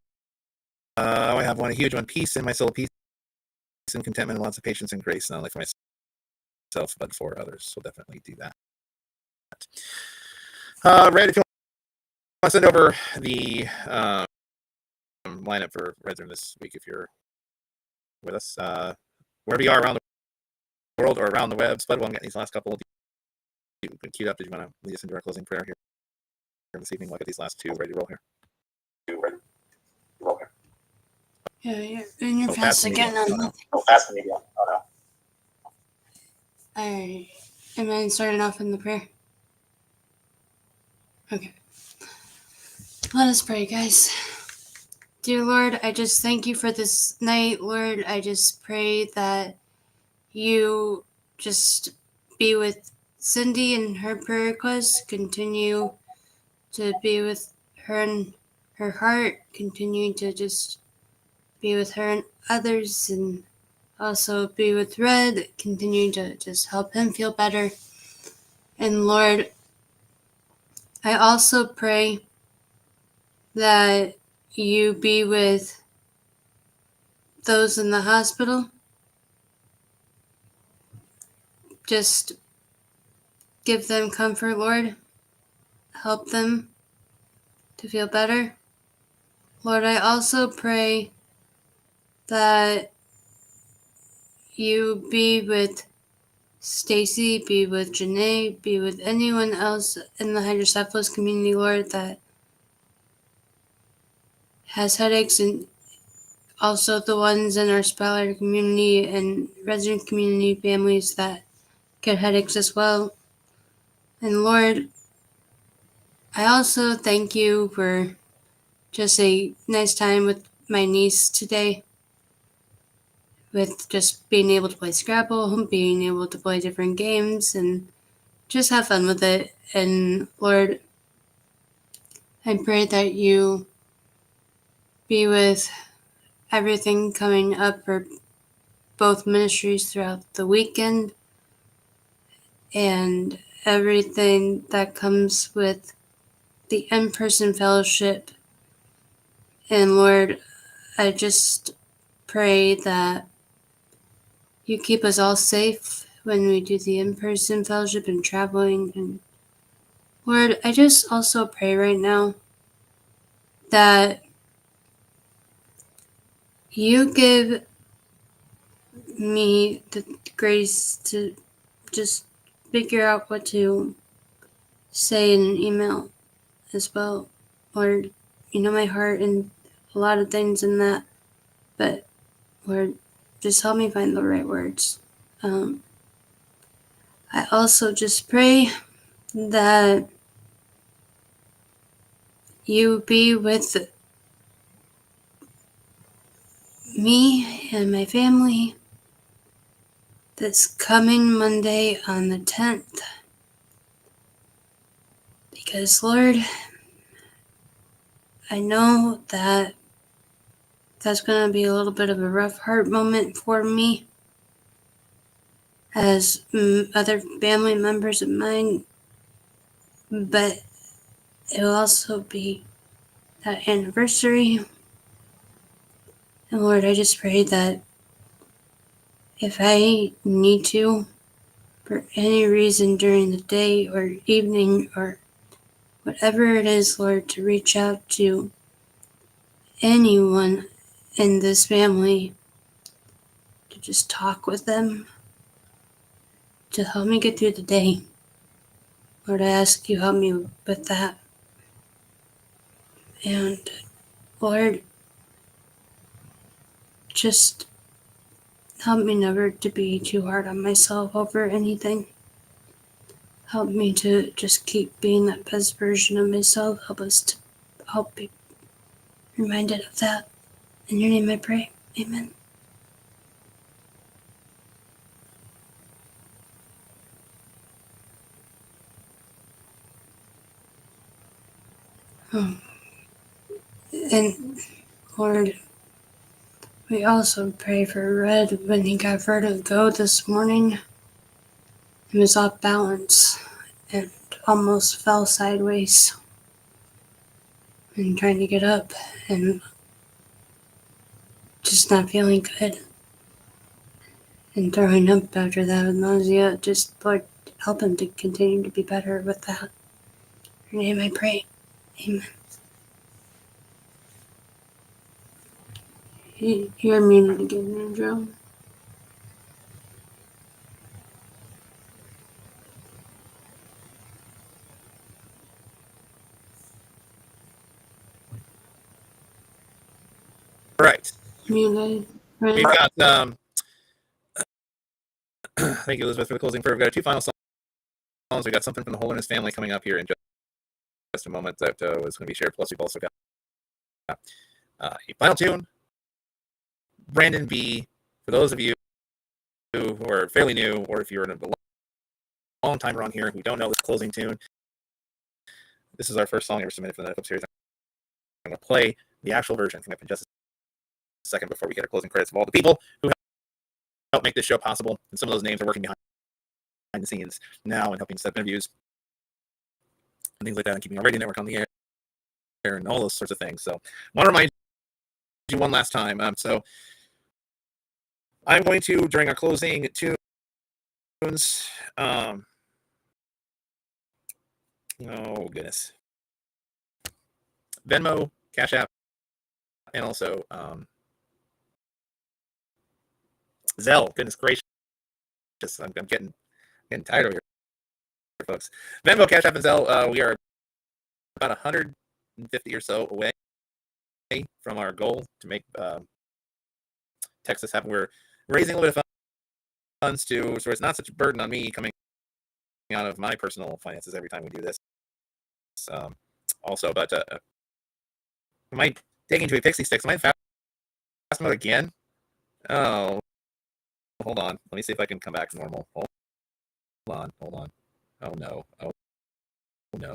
have one, a huge one. Peace in my soul, peace and contentment, and lots of patience and grace, not only for myself, but for others. So definitely do that. Red, if you want to send over the lineup for Red Room this week, if you're with us, wherever you are around the world or around the web, Spud, while I'm getting these last couple queued up. Did you want to lead us into our closing prayer here this evening? Look at these last two ready to roll here. Yeah, and you're Oh, fast again on no. Alright. Am I starting off in the prayer? Okay. Let us pray, guys. Dear Lord, I just thank you for this night, Lord. I just pray that you just be with Cindy and her prayer requests. Continue to be with her and her heart. Continue to just be with her and others, and also be with Red. Continue to just help him feel better. And Lord, I also pray that you be with those in the hospital. Just give them comfort, Lord. Help them to feel better. Lord, I also pray that you be with Stacy, be with Janae, be with anyone else in the hydrocephalus community, Lord, that has headaches, and also the ones in our Spotlight community and resident community families that get headaches as well. And Lord, I also thank you for just a nice time with my niece today, with just being able to play Scrabble, being able to play different games, and just have fun with it. And Lord, I pray that you be with everything coming up for both ministries throughout the weekend, and everything that comes with the in-person fellowship. And Lord, I just pray that you keep us all safe when we do the in-person fellowship and traveling. And Lord, I just also pray right now that you give me the grace to just figure out what to say in an email as well. Lord, you know my heart and a lot of things in that, but Lord, just help me find the right words. I also just pray that you be with me and my family this coming Monday on the 10th. Because, Lord, I know that that's going to be a little bit of a rough heart moment for me, as other family members of mine, but it will also be that anniversary. And Lord, I just pray that if I need to, for any reason during the day or evening or whatever it is, Lord, to reach out to anyone in this family, to just talk with them, to help me get through the day. Lord, I ask you help me with that. And Lord, just help me never to be too hard on myself over anything. Help me to just keep being that best version of myself. Help be reminded of that. In your name I pray. Amen. And Lord, we also pray for Red when he got vertigo this morning. He was off balance and almost fell sideways. and trying to get up and just not feeling good and throwing up after that with nausea. Just Lord, help him to continue to be better with that. In your name I pray. Amen. You're muted again, Andrew. Right. Muted. Right. We've got thank you, Elizabeth, for the closing prayer. We've got 2 final songs. We got something from the Holiness family coming up here in just a moment that was going to be shared. Plus, we've also got a final tune, Brandon B. For those of you who are fairly new, or if you're a long timer on here who don't know this closing tune, this is our first song ever submitted for the Netflix series. I'm going to play the actual version coming up in just a second before we get our closing credits of all the people who helped make this show possible. And some of those names are working behind the scenes now and helping set interviews and things like that and keeping our radio network on the air and all those sorts of things. So I want to remind you one last time. So I'm going to, during our closing tunes, oh goodness, Venmo, Cash App, and also Zelle. Goodness gracious, I'm getting tired of here, folks. Venmo, Cash App, and Zelle. We are about 150 or so away from our goal to make Texas happen. We're raising a little bit of funds too, so it's not such a burden on me coming out of my personal finances every time we do this. Also, but am I taking to a pixie sticks? Am I in fast mode again? Oh, hold on. Let me see if I can come back to normal. Hold on. Oh no. Oh no.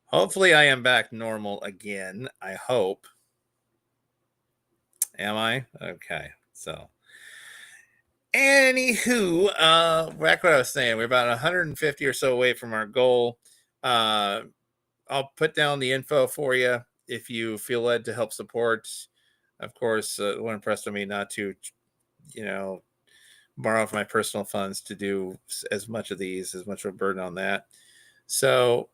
Hopefully I am back normal again. I hope. Am I? Okay. So anywho, back what I was saying, we're about 150 or so away from our goal. I'll put down the info for you if you feel led to help support. Of course, it wouldn't impress me not to, borrow from my personal funds to do as much of a burden on that. So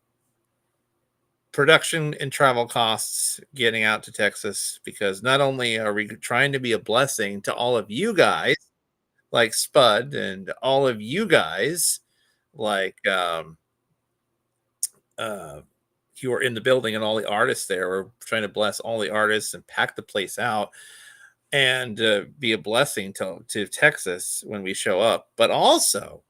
production and travel costs getting out to Texas, because not only are we trying to be a blessing to all of you guys like Spud and all of you guys like who are in the building and all the artists there. We're trying to bless all the artists and pack the place out and be a blessing to Texas when we show up. But also,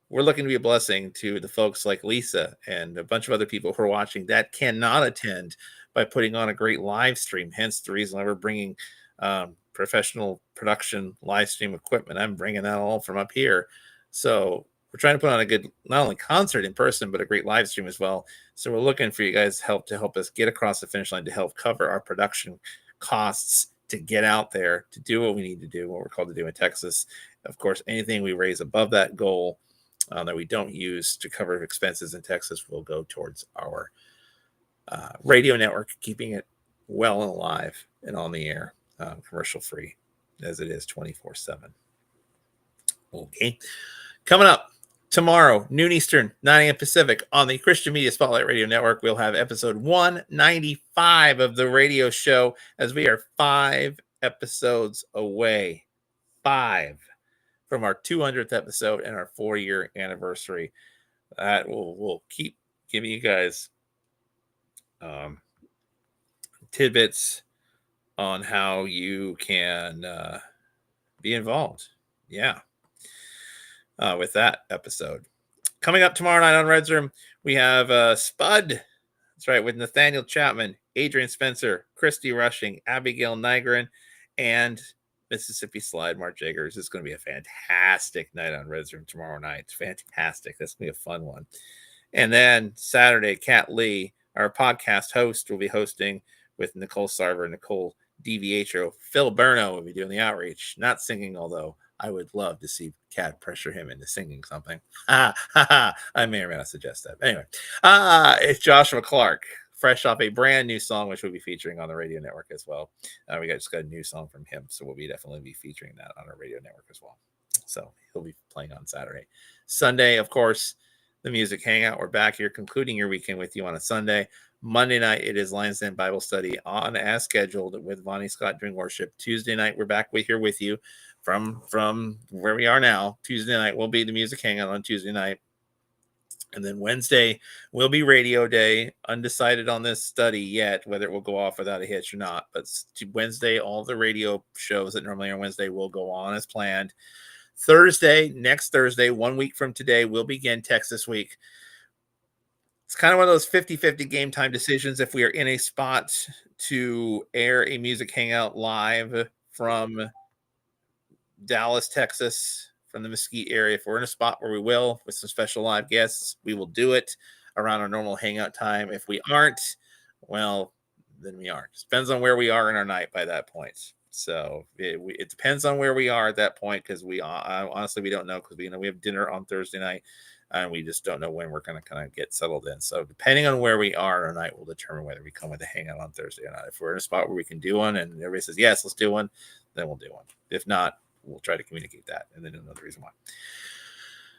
we're looking to be a blessing to the folks like Lisa and a bunch of other people who are watching that cannot attend by putting on a great live stream. Hence the reason why we're bringing professional production live stream equipment. I'm bringing that all from up here. So we're trying to put on a good, not only concert in person, but a great live stream as well. So we're looking for you guys' help to help us get across the finish line, to help cover our production costs, to get out there, to do what we need to do, what we're called to do in Texas. Of course, anything we raise above that goal that we don't use to cover expenses in Texas will go towards our radio network, keeping it well and alive and on the air, commercial free as it is 24/7. Okay. Coming up tomorrow, noon Eastern, 9 a.m. Pacific, on the Christian Media Spotlight Radio Network, we'll have episode 195 of the radio show, as we are 5 episodes away. 5 from our 200th episode and our 4-year anniversary. That we'll keep giving you guys tidbits on how you can be involved. Yeah. With that episode. Coming up tomorrow night on Red's Room, we have Spud. That's right, with Nathaniel Chapman, Adrian Spencer, Christy Rushing, Abigail Nigren, and Mississippi Slide, Mark Jagers. It's going to be a fantastic night on Red Room tomorrow night. It's fantastic. That's going to be a fun one. And then Saturday, Kat Lee, our podcast host, will be hosting with Nicole Sarver, Nicole DiVietro. Phil Berno will be doing the outreach, not singing, although I would love to see Kat pressure him into singing something. I may or may not suggest that. Anyway, it's Joshua Clark, fresh off a brand new song, which we'll be featuring on the radio network as well. Just got a new song from him, so we'll be definitely be featuring that on our radio network as well. So he'll be playing on Saturday. Sunday, of course, the Music Hangout. We're back here concluding your weekend with you on a Sunday. Monday night, it is Lions Den Bible Study on as scheduled with Vonnie Scott during worship. Tuesday night, we're back here with you from where we are now. Tuesday night will be the Music Hangout on Tuesday night. And then Wednesday will be radio day. Undecided on this study yet, whether it will go off without a hitch or not. But Wednesday, all the radio shows that normally are Wednesday will go on as planned. Next Thursday, 1 week from today, we'll begin Texas Week. It's kind of one of those 50-50 game time decisions if we are in a spot to air a Music Hangout live from Dallas, Texas, from the Mesquite area. If we're in a spot where we will, with some special live guests, we will do it around our normal hangout time. If we aren't, well, then we aren't. It depends on where we are in our night by that point. So it depends on where we are at that point, because honestly we don't know, because we have dinner on Thursday night and we just don't know when we're going to kind of get settled in. So depending on where we are in our night will determine whether we come with a hangout on Thursday or not. If we're in a spot where we can do one and everybody says yes, let's do one, then we'll do one. If not, we'll try to communicate that and then another reason why.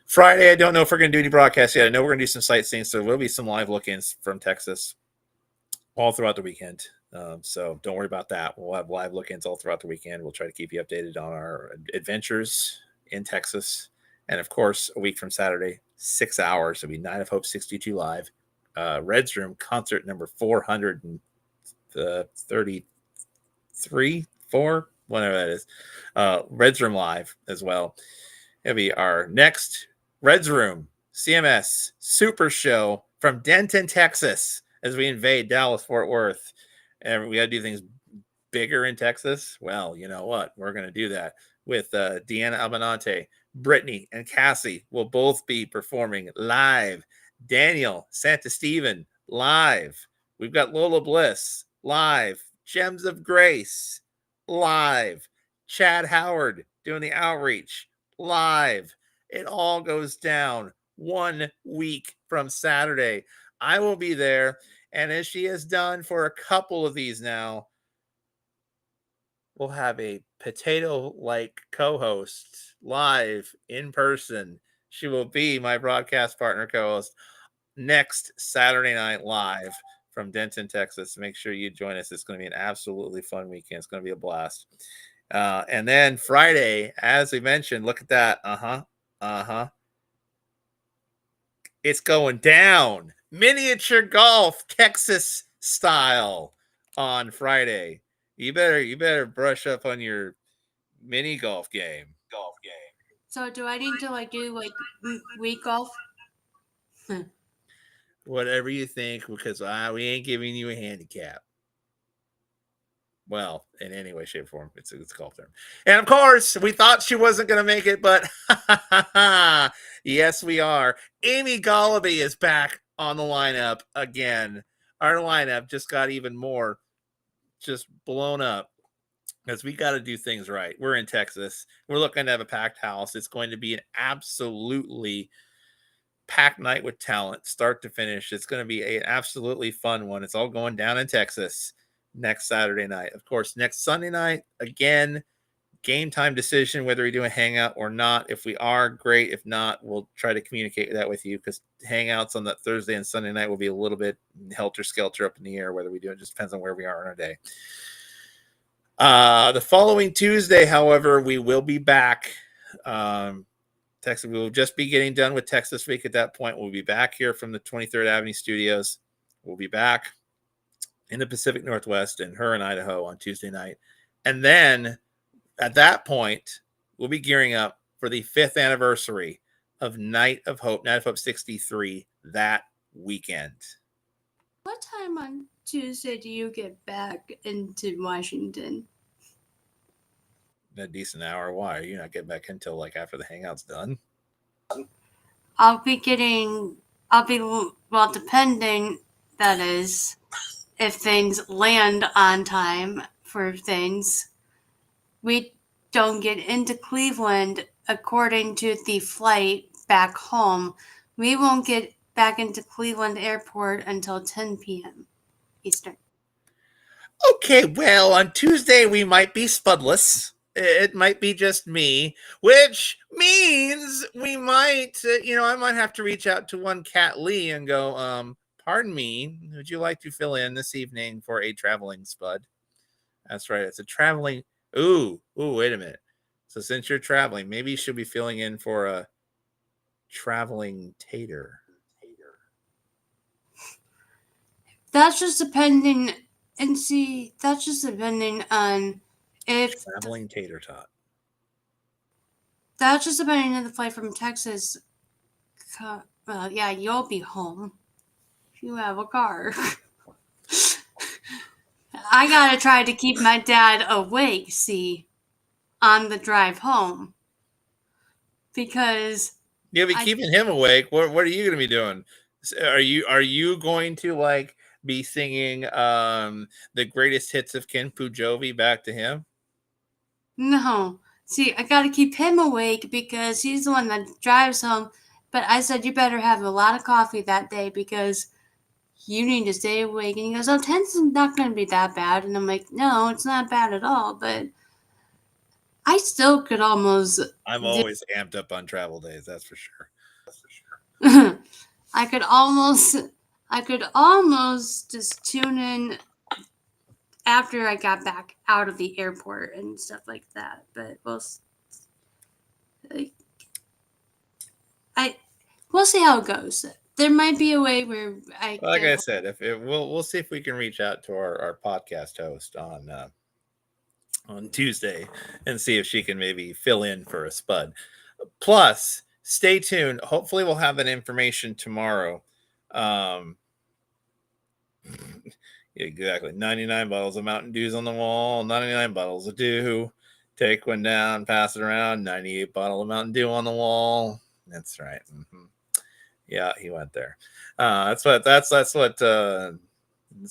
Friday, I don't know if we're going to do any broadcasts yet. I know we're going to do some sightseeing, so there will be some live look-ins from Texas all throughout the weekend. So don't worry about that. We'll have live look-ins all throughout the weekend. We'll try to keep you updated on our adventures in Texas. And of course, a week from Saturday, 6 hours. It'll be Night of Hope 62 live. Red's Room concert number 433, 4, whatever that is. Red's Room live as well. It'll be our next Red's Room CMS Super Show from Denton, Texas, as we invade Dallas, Fort Worth. And we got to do things bigger in Texas. Well, you know what? We're going to do that with Deanna Albanante. Brittany and Cassie will both be performing live. Daniel Santasteven live. We've got Lola Bliss live. Gems of Grace live. Chad Howard doing the outreach live. It all goes down 1 week from Saturday. I will be there. And as she has done for a couple of these now, we'll have a potato-like co-host live in person. She will be my broadcast partner co-host next Saturday night live from Denton, Texas. Make sure you join us. It's going to be an absolutely fun weekend. It's going to be a blast. And then Friday, as we mentioned, look at that. It's going down. Miniature golf, Texas style on Friday. You better brush up on your mini golf game. So do I need to do week golf? Whatever you think, because we ain't giving you a handicap. Well, in any way, shape, or form, it's a golf term. And of course, we thought she wasn't going to make it, but yes, we are. Amy Gollaby is back on the lineup again. Our lineup just got even more just blown up, because we got to do things right. We're in Texas. We're looking to have a packed house. It's going to be an absolutely packed night with talent, start to finish. It's going to be an absolutely fun one. It's all going down in Texas next Saturday night. Of course, next Sunday night, again, game time decision, whether we do a hangout or not. If we are, great. If not, we'll try to communicate that with you, because hangouts on that Thursday and Sunday night will be a little bit helter-skelter up in the air. Whether we do it just depends on where we are in our day. The following Tuesday, however, we will be back. Texas, we will just be getting done with Texas Week at that point. We'll be back here from the 23rd Avenue studios. We'll be back in the Pacific Northwest and her in Idaho on Tuesday night. And then at that point, we'll be gearing up for the 5th anniversary of Night of Hope 63 that weekend. What time on Tuesday do you get back into Washington? a decent hour. Why? You're not getting back until like after the hangout's done? I'll be, well, depending, that is, if things land on time for things. We don't get into Cleveland according to the flight back home. We won't get back into Cleveland Airport until 10 p.m. Eastern. Okay, well, on Tuesday we might be spudless. It might be just me, which means we might, I might have to reach out to one Cat Lee and go, pardon me, would you like to fill in this evening for a traveling spud? That's right, it's a traveling. Ooh, wait a minute. So since you're traveling, maybe you should be filling in for a traveling tater. That's just depending, and see, that's just depending on if Traveling tater tot. that's just depending on the flight from Texas. Well, yeah, you'll be home. You have a car. I gotta try to keep my dad awake, see, on the drive home. Because You'll be keeping him awake. What are you going to be doing? Are you going to like be singing the greatest hits of Ken Pujovi back to him? No. See, I gotta keep him awake because he's the one that drives home. But I said, you better have a lot of coffee that day because you need to stay awake. And he goes, 10's not going to be that bad. And I'm like, no, it's not bad at all. But I still could almost. I'm always amped up on travel days. That's for sure. I could almost just tune in after I got back out of the airport and stuff like that. But we'll see how it goes. There might be a way where like I said, we'll see if we can reach out to our podcast host on Tuesday and see if she can maybe fill in for a spud. Plus, stay tuned. Hopefully, we'll have that information tomorrow. Exactly. 99 bottles of Mountain Dew's on the wall. 99 bottles of Dew. Take one down, pass it around. 98 bottle of Mountain Dew on the wall. That's right. Mm-hmm. Yeah, he went there. That's what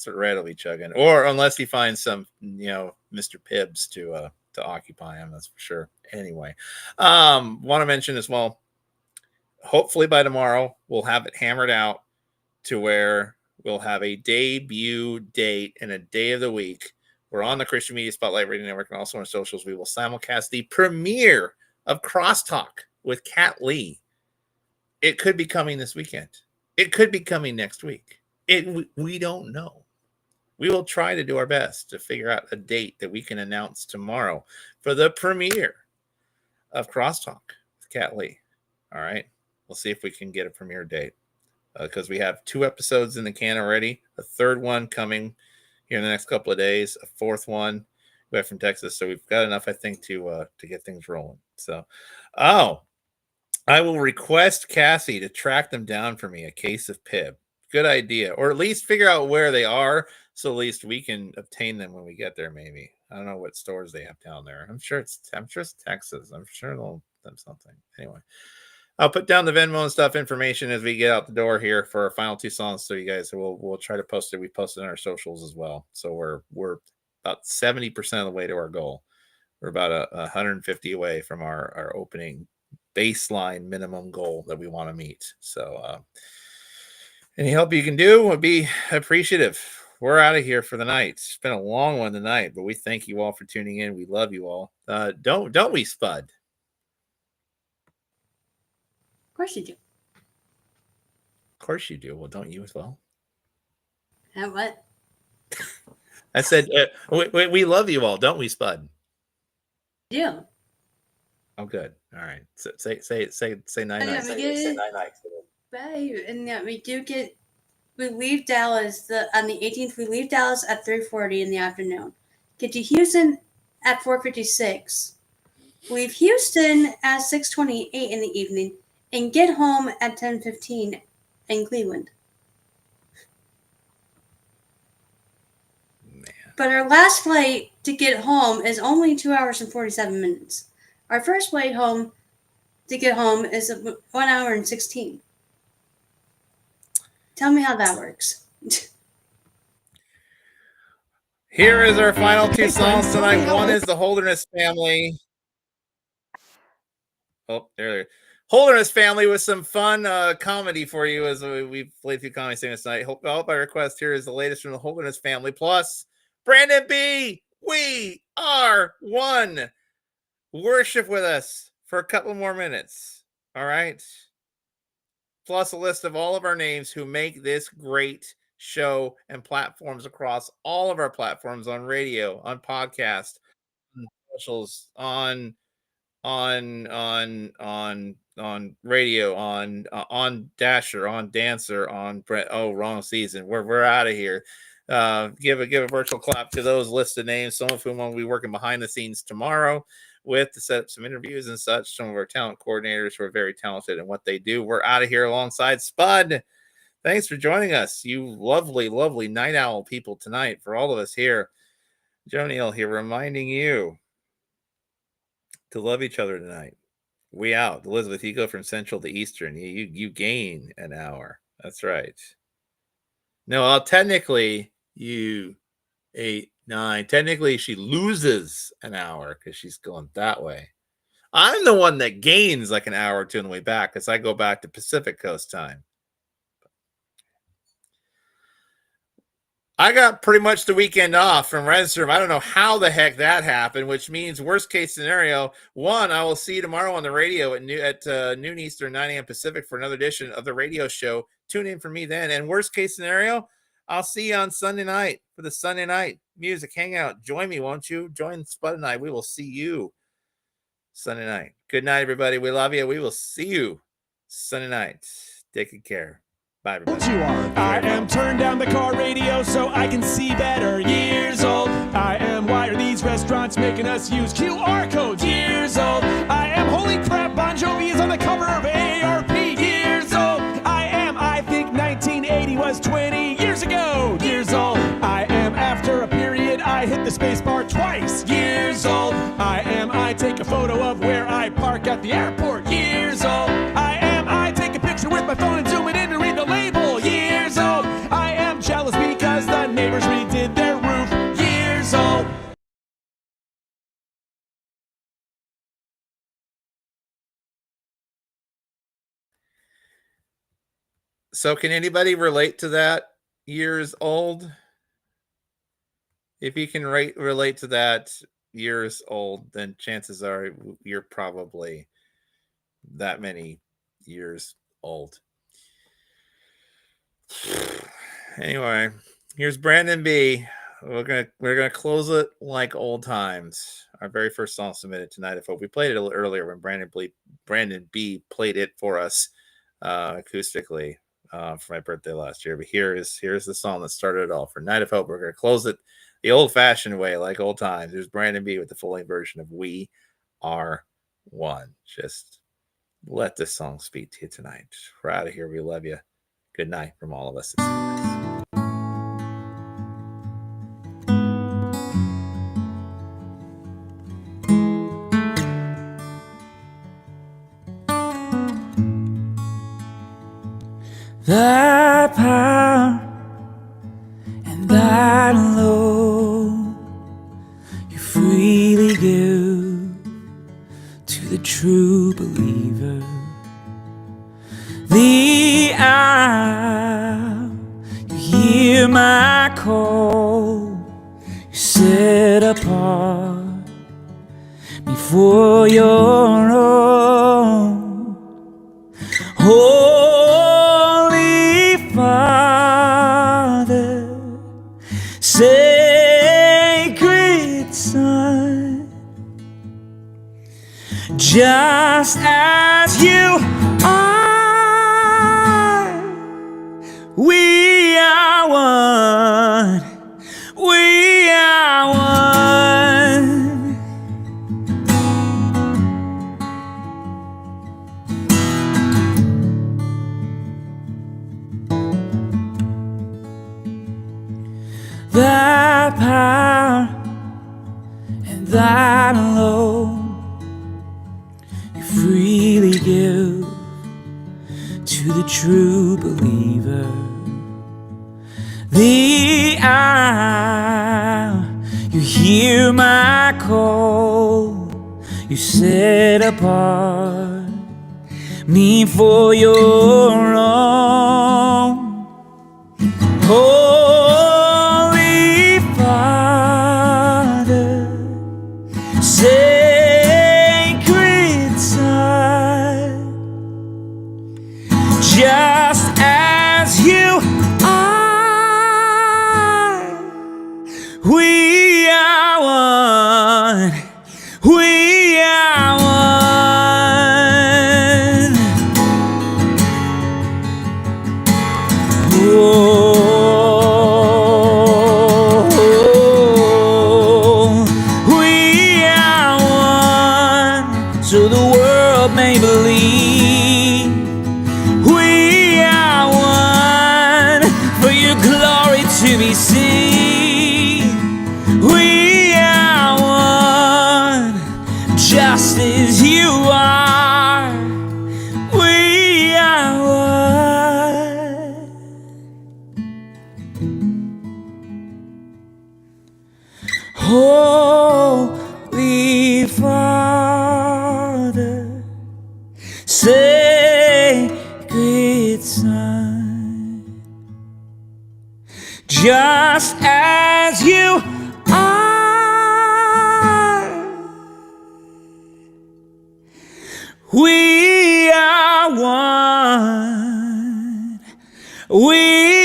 Red will be chugging, or unless he finds some, Mr. Pibbs to occupy him. That's for sure. Anyway, want to mention as well. Hopefully by tomorrow we'll have it hammered out to where we'll have a debut date and a day of the week. We're on the Christian Media Spotlight Radio Network and also on socials. We will simulcast the premiere of Crosstalk with Cat Lee. It could be coming this weekend. It could be coming next week. We don't know. We will try to do our best to figure out a date that we can announce tomorrow for the premiere of Crosstalk with Cat Lee. All right. We'll see if we can get a premiere date because we have 2 episodes in the can already. A third one coming here in the next couple of days. A fourth one back from Texas. So we've got enough, I think, to get things rolling. So, I will request Cassie to track them down for me, a case of Pib. Good idea. Or at least figure out where they are so at least we can obtain them when we get there, maybe. I don't know what stores they have down there. I'm sure it's Texas. I'm sure they'll have something. Anyway, I'll put down the Venmo and stuff information as we get out the door here for our final 2 songs. So you guys we'll try to post it. We post it on our socials as well. So we're about 70% of the way to our goal. We're about 150 away from our opening baseline minimum goal that we want to meet. So any help you can do would be appreciative. We're out of here for the night. It's been a long one tonight, but we thank you all for tuning in. We love you all. Don't we, Spud? Of course you do. Of course you do. Well, don't you as well? And what? I said we love you all, don't we, Spud? Yeah. Oh, good. All right. So, say nine nights. Say nine nights. Bye. And yeah, we leave Dallas on the 18th. We leave Dallas at 3:40 in the afternoon. Get to Houston at 4:56. Leave Houston at 6:28 in the evening, and get home at 10:15 in Cleveland. Man. But our last flight to get home is only 2 hours and 47 minutes. Our first flight home to get home is 1 hour and 16. Tell me how that works. Here is our final two songs tonight. One is the Holderness Family. Oh, there. Holderness Family with some fun comedy for you as we played through comedy singers tonight. Hope by request here is the latest from the Holderness Family. Plus, Brandon B. We are one. Worship with us for a couple more minutes. All right. Plus a list of all of our names who make this great show and platforms across all of our platforms on radio, on podcast, on socials, on radio, on Dasher, on Dancer, on wrong season. We're out of here. Give a virtual clap to those listed names, some of whom will be working behind the scenes tomorrow with to set up some interviews and such. Some of our talent coordinators who are very talented in what they do. We're out of here alongside Spud. Thanks for joining us, you lovely, lovely night owl people tonight. For all of us here, Joe Neal here reminding you to love each other tonight. We out. Elizabeth, you go from Central to Eastern. You gain an hour. That's right. No, technically you 8, 9. Technically she loses an hour because she's going that way. I'm the one that gains like an hour or two on the way back because I go back to Pacific Coast time. I got pretty much the weekend off from Renstrom. I don't know how the heck that happened, which means worst case scenario, one, I will see you tomorrow on the radio at noon Eastern, 9 a.m. Pacific for another edition of the radio show. Tune in for me then. And worst case scenario, I'll see you on Sunday night for the Sunday night music hangout. Join me, won't you? Join Spud and I. We will see you Sunday night. Good night, everybody. We love you. We will see you Sunday night. Take good care. Bye, everybody. You are. I am turned down the car radio so I can see better. Years old. I am. Why are these restaurants making us use QR codes? Years old. I am. Holy crap, Bon Jovi is on the cover of AARP. Years old. I am. I think 1980 was 20 years ago. Years old. I am. After a period, I hit the space bar twice. Years old. I am. I take a photo of where I park at the airport. Years old. I am. I take a picture with my phone and zoom it in to read the label. Years old. I am jealous because the neighbors redid their roof. Years old. So can anybody relate to that? Years old? If you can relate to that years old, then chances are you're probably that many years old. Anyway, here's Brandon B. We're gonna close it like old times. Our very first song submitted tonight. I hope we played it a little earlier when Brandon B played it for us acoustically for my birthday last year. But here's the song that started it all for Night of Hope. We're gonna close it the old-fashioned way, like old times. There's Brandon B with the full-length version of We Are One. Just let this song speak to you tonight. We're out of here. We love you. Good night from all of us. Thy power and thy love you freely give to the true believer. The hour you hear my call, you set apart before your own. Holy Father, Sacred Son, just as you are, we are one. We are one. Thy power that alone you freely give to the true believer. The hour you hear my call, you set apart me for your own. Holy Father, sacred Son, just as you are, we are one. We are one. Oh, we are one, so the world may believe. We are one, for your glory to be seen. We are one, just as you are. We are one. Holy Father, sacred Son, just as you are, we are one. We